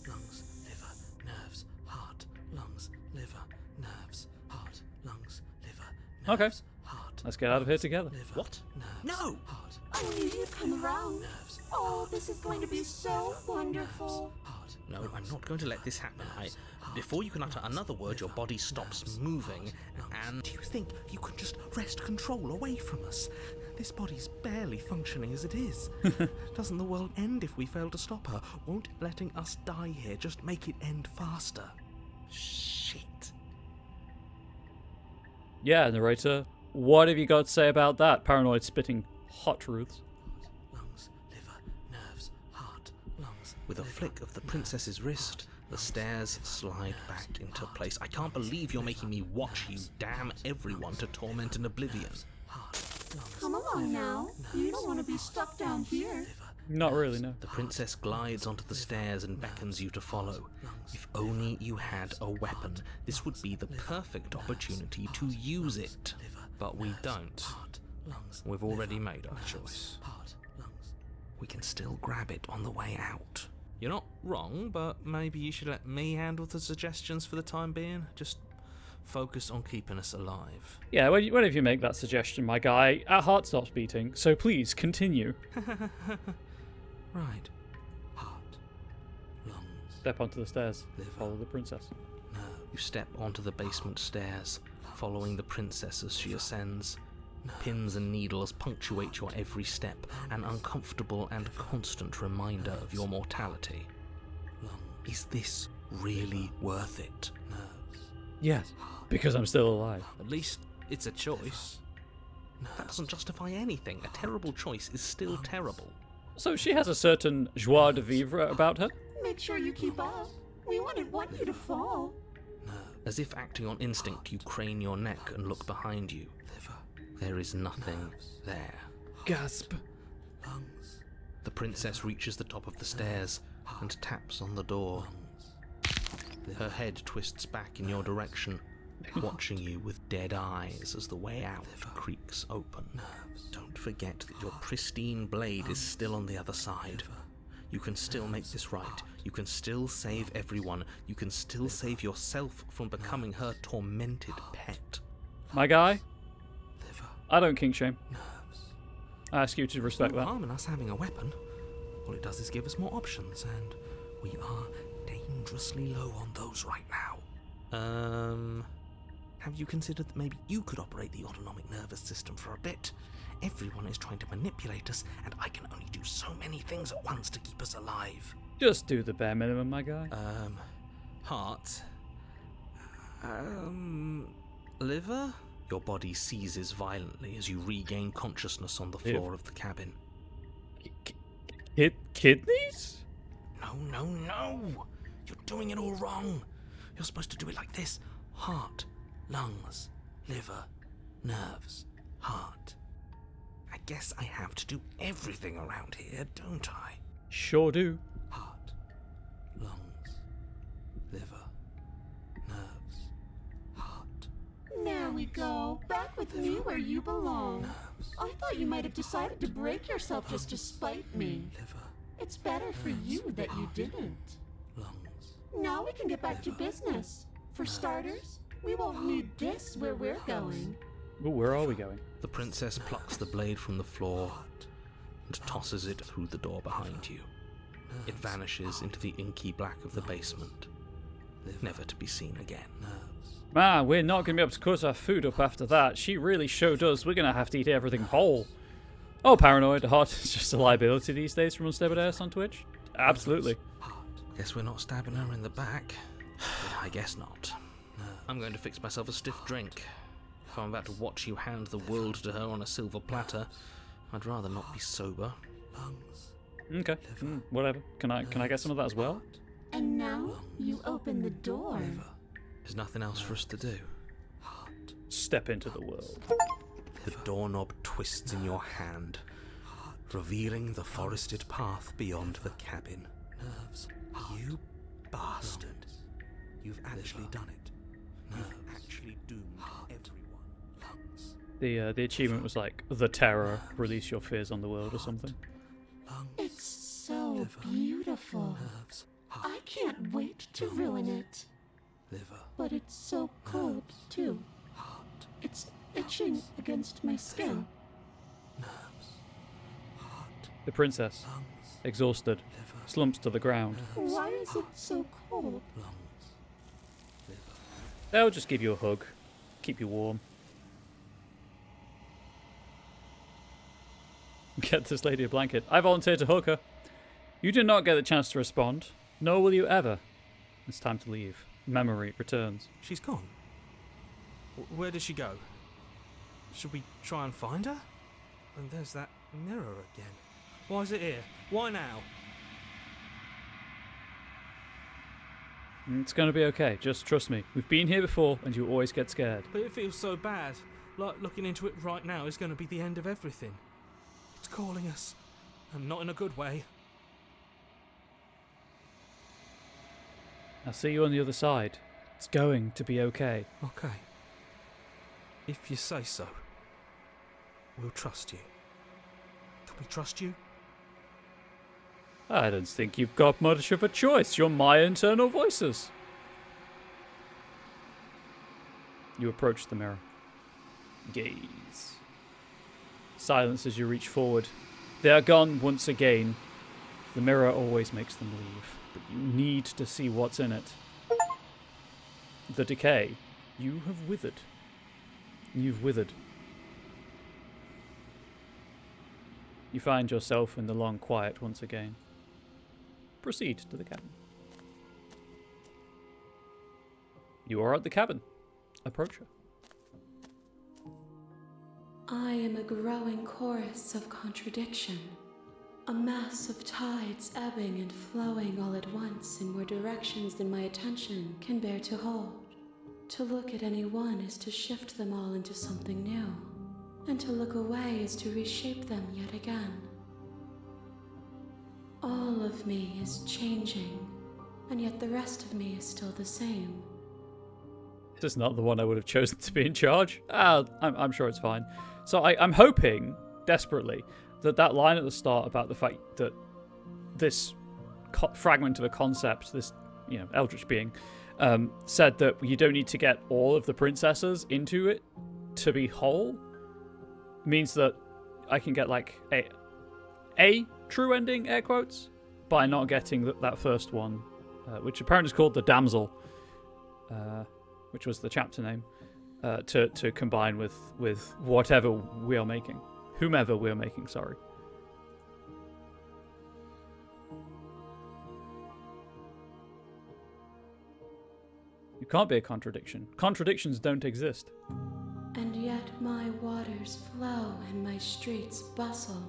Lungs, liver, nerves, heart, lungs, liver, nerves, heart, lungs, liver, Okay, nerves, heart, let's get out of here together. liver, What? nerves, No! heart, I knew you'd come around. Oh, this is going to be so wonderful. heart. No, I'm not going to let this happen. Before you can utter another word, your body stops moving, and... Do you think you can just wrest control away from us? This body's barely functioning as it is. Doesn't the world end if we fail to stop her? Won't letting us die here just make it end faster? Shit. Yeah, narrator. What have you got to say about that? Paranoid spitting hot truths. Lungs, liver, nerves, heart, lungs. With a flick of the princess's wrist, the stairs slide back into place. I can't believe you're making me watch you damn everyone to torment and oblivion. Come along now. You don't want to be stuck down here. Not really, no. The princess glides onto the stairs and beckons you to follow. If only you had a weapon, this would be the perfect opportunity to use it. But we don't. We've already made our choice. We can still grab it on the way out. You're not wrong, but maybe you should let me handle the suggestions for the time being. Just focus on keeping us alive. Yeah, whenever you make that suggestion, my guy, our heart stops beating, so please continue. Right. Heart. Lungs. Step onto the stairs. Follow the princess. You step onto the basement stairs, following the princess as she ascends. Pins and needles punctuate your every step, an uncomfortable and constant reminder of your mortality. Is this really worth it? Yes, because I'm still alive. At least it's a choice. That doesn't justify anything. A terrible choice is still terrible. So she has a certain joie de vivre about her. Make sure you keep up. We wouldn't want you to fall. As if acting on instinct, you crane your neck and look behind you. There is nothing there. Gasp. The princess reaches the top of the stairs and taps on the door. Her head twists back in your direction, watching you with dead eyes as the way out creaks open. Don't forget that your pristine blade is still on the other side. You can still make this right. You can still save everyone. You can still save yourself from becoming her tormented pet. My guy, I don't kink shame. I ask you to respect No that. harm in us having a weapon. All it does is give us more options, and we are dangerously low on those right now. Have you considered that maybe you could operate the autonomic nervous system for a bit? Everyone is trying to manipulate us, and I can only do so many things at once to keep us alive. Just do the bare minimum, my guy. Heart. Liver? Your body seizes violently as you regain consciousness on the floor of the cabin. Kidneys? No. You're doing it all wrong. You're supposed to do it like this. Heart, lungs, liver, nerves, heart. I guess I have to do everything around here, don't I? Sure do. Heart, lungs, liver, nerves, heart. There we go. Back with me where you belong. I thought you might have decided to break yourself just to spite me. Liver, It's better for you that you didn't. lungs. Now we can get back to business. For starters, we won't need this where we're going. Ooh, where are we going? The princess plucks the blade from the floor and tosses it through the door behind you. It vanishes into the inky black of the basement, never to be seen again. Man, we're not going to be able to cut our food up after that. She really showed us we're going to have to eat everything whole. Oh, paranoid. Heart is just a liability these days from Unstable Ass on Twitch? Absolutely. Guess we're not stabbing her in the back. I guess not. I'm going to fix myself a stiff drink. If I'm about to watch you hand the world to her on a silver platter, I'd rather not be sober. Okay, whatever. Can I get some of that as well? And now you open the door. There's nothing else for us to do. Step into the world. The doorknob twists in your hand, revealing the forested path beyond the cabin. You bastard. You've actually done it. You've actually doomed everyone. The achievement was like, The Terror, release your fears on the world or something. It's so beautiful. I can't wait to ruin it. But it's so cold, too. It's itching against my skin. The princess, exhausted, slumps to the ground. Why is it so cold? They'll just give you a hug, keep you warm. Get this lady a blanket. I volunteered to hug her. You did not get the chance to respond, nor will you ever. It's time to leave. Memory returns. She's gone. Where did she go? Should we try and find her? And there's that mirror again. Why is it here? Why now? It's going to be okay. Just trust me. We've been here before, and you always get scared. But it feels so bad. Like looking into it right now is going to be the end of everything. It's calling us. And not in a good way. I'll see you on the other side. It's going to be okay. Okay. If you say so. We'll trust you. Can we trust you? I don't think you've got much of a choice. You're my internal voices. You approach the mirror. Gaze. Silence as you reach forward. They are gone once again. The mirror always makes them leave, but you need to see what's in it. The decay. You have withered. You've withered. You find yourself in the long quiet once again. Proceed to the cabin. You are at the cabin. Approach her. I am a growing chorus of contradiction, a mass of tides ebbing and flowing all at once in more directions than my attention can bear to hold. To look at any one is to shift them all into something new, and to look away is to reshape them yet again. All of me is changing, and yet the rest of me is still the same. This is not the one I would have chosen to be in charge. I'm sure it's fine. So I'm hoping, desperately, that line at the start about the fact that this fragment of a concept, this, eldritch being, said that you don't need to get all of the princesses into it to be whole, means that I can get like a true ending, air quotes, by not getting that first one, which apparently is called the Damsel, which was the chapter name, to combine with whatever we are making, whomever we are making. Sorry. You can't be a contradiction. Contradictions don't exist. And yet my waters flow and my streets bustle.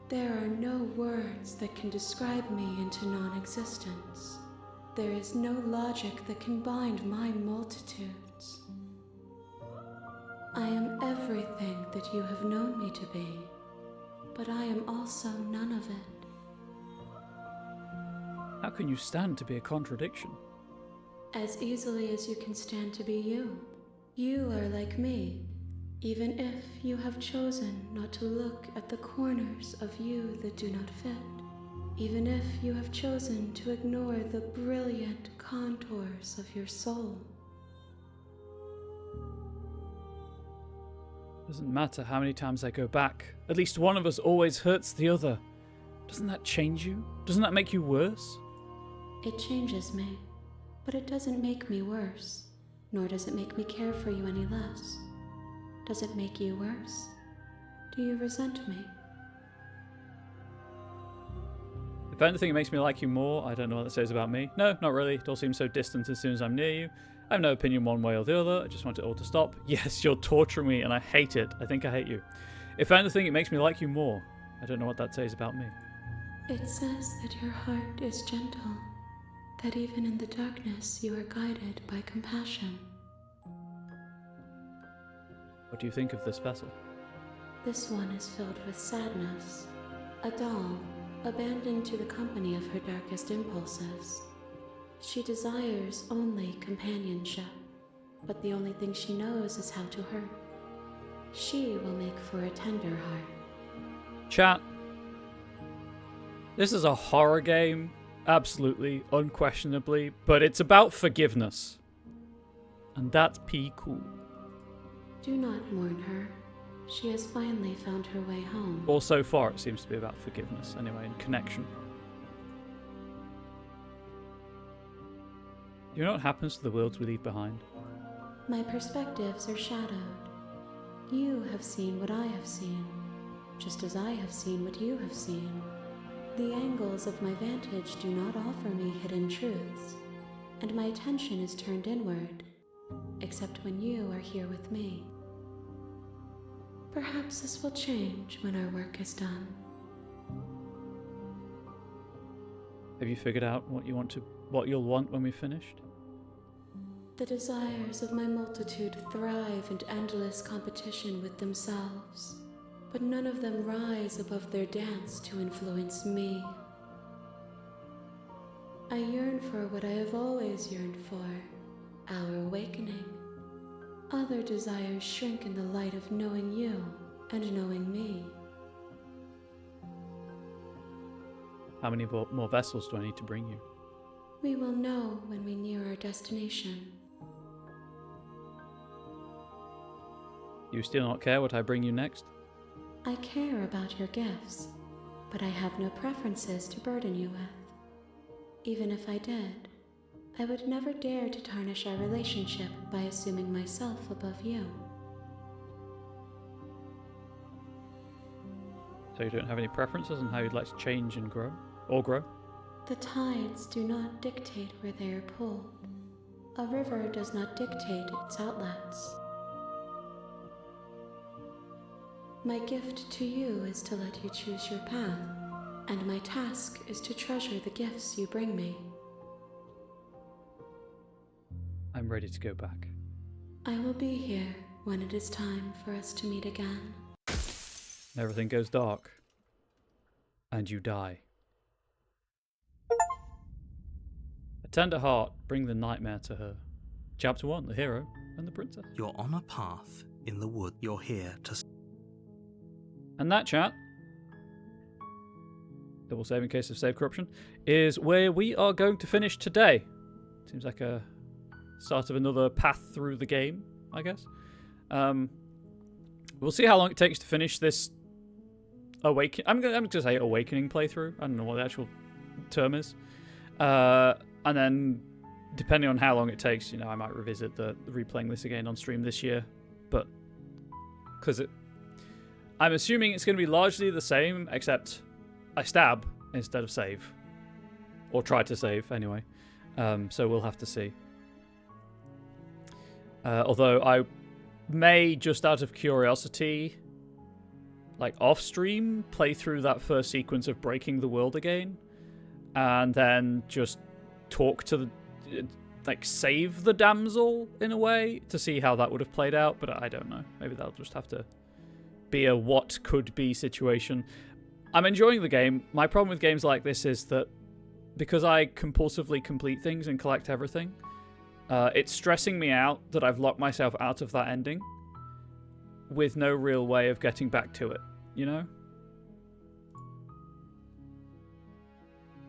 There are no words that can describe me into non-existence. There is no logic that can bind my multitudes. I am everything that you have known me to be, but I am also none of it. How can you stand to be a contradiction? As easily as you can stand to be you. You are like me, even if you have chosen not to look at the corners of you that do not fit. Even if you have chosen to ignore the brilliant contours of your soul. Doesn't matter how many times I go back. At least one of us always hurts the other. Doesn't that change you? Doesn't that make you worse? It changes me, but it doesn't make me worse. Nor does it make me care for you any less. Does it make you worse? Do you resent me? If anything, it makes me like you more. I don't know what that says about me. No, not really. It all seems so distant as soon as I'm near you. I have no opinion one way or the other. I just want it all to stop. Yes, you're torturing me and I hate it. I think I hate you. If anything, it makes me like you more. I don't know what that says about me. It says that your heart is gentle. That even in the darkness you are guided by compassion. What do you think of this vessel? This one is filled with sadness. A doll, abandoned to the company of her darkest impulses. She desires only companionship, but the only thing she knows is how to hurt. She will make for a tender heart. Chat. This is a horror game. Absolutely, unquestionably, but it's about forgiveness. And that's pretty cool. Do not mourn her. She has finally found her way home. Or so far it seems to be about forgiveness, anyway, and connection. Do you know what happens to the worlds we leave behind? My perspectives are shadowed. You have seen what I have seen, just as I have seen what you have seen. The angles of my vantage do not offer me hidden truths, and my attention is turned inward, except when you are here with me. Perhaps this will change when our work is done. Have you figured out what you'll want when we've finished? The desires of my multitude thrive in endless competition with themselves. But none of them rise above their dance to influence me. I yearn for what I have always yearned for, our awakening. Other desires shrink in the light of knowing you and knowing me. How many more vessels do I need to bring you? We will know when we near our destination. You still not care what I bring you next? I care about your gifts, but I have no preferences to burden you with. Even if I did, I would never dare to tarnish our relationship by assuming myself above you. So you don't have any preferences on how you'd like to change and grow? Or grow? The tides do not dictate where they are pulled. A river does not dictate its outlets. My gift to you is to let you choose your path, and my task is to treasure the gifts you bring me. I'm ready to go back. I will be here when it is time for us to meet again. Everything goes dark. And you die. A tender heart, bring the nightmare to her. Chapter 1, the hero and the princess. You're on a path in the wood. You're here to... And that, chat, double save in case of save corruption, is where we are going to finish today. Seems like a start of another path through the game, I guess. We'll see how long it takes to finish this I'm going to say awakening playthrough. I don't know what the actual term is. And then, depending on how long it takes, I might revisit the replaying this again on stream this year. But because I'm assuming it's going to be largely the same, except I stab instead of save, or try to save anyway. So we'll have to see. Although I may, just out of curiosity, like off stream, play through that first sequence of breaking the world again, and then just talk to save the damsel in a way to see how that would have played out. But I don't know. Maybe that'll just have to be a what could be situation. I'm enjoying the game. My problem with games like this is that because I compulsively complete things and collect everything, it's stressing me out that I've locked myself out of that ending with no real way of getting back to it,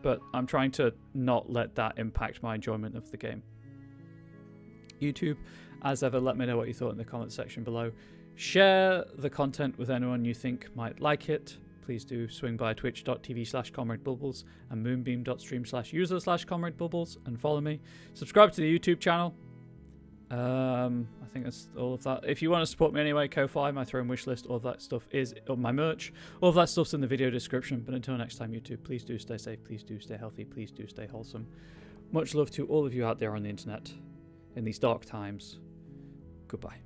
But I'm trying to not let that impact my enjoyment of the game. YouTube, as ever, let me know what you thought in the comments section below. Share the content with anyone you think might like it. Please do swing by twitch.tv/ComradeBubbles and moonbeam.stream/user/ComradeBubbles and follow me. Subscribe to the YouTube channel. I think that's all of that. If you want to support me anyway, Ko-Fi, my throne wish list, all of that stuff is on my merch. All of that stuff's in the video description. But until next time, YouTube, please do stay safe, please do stay healthy, please do stay wholesome. Much love to all of you out there on the internet in these dark times. Goodbye.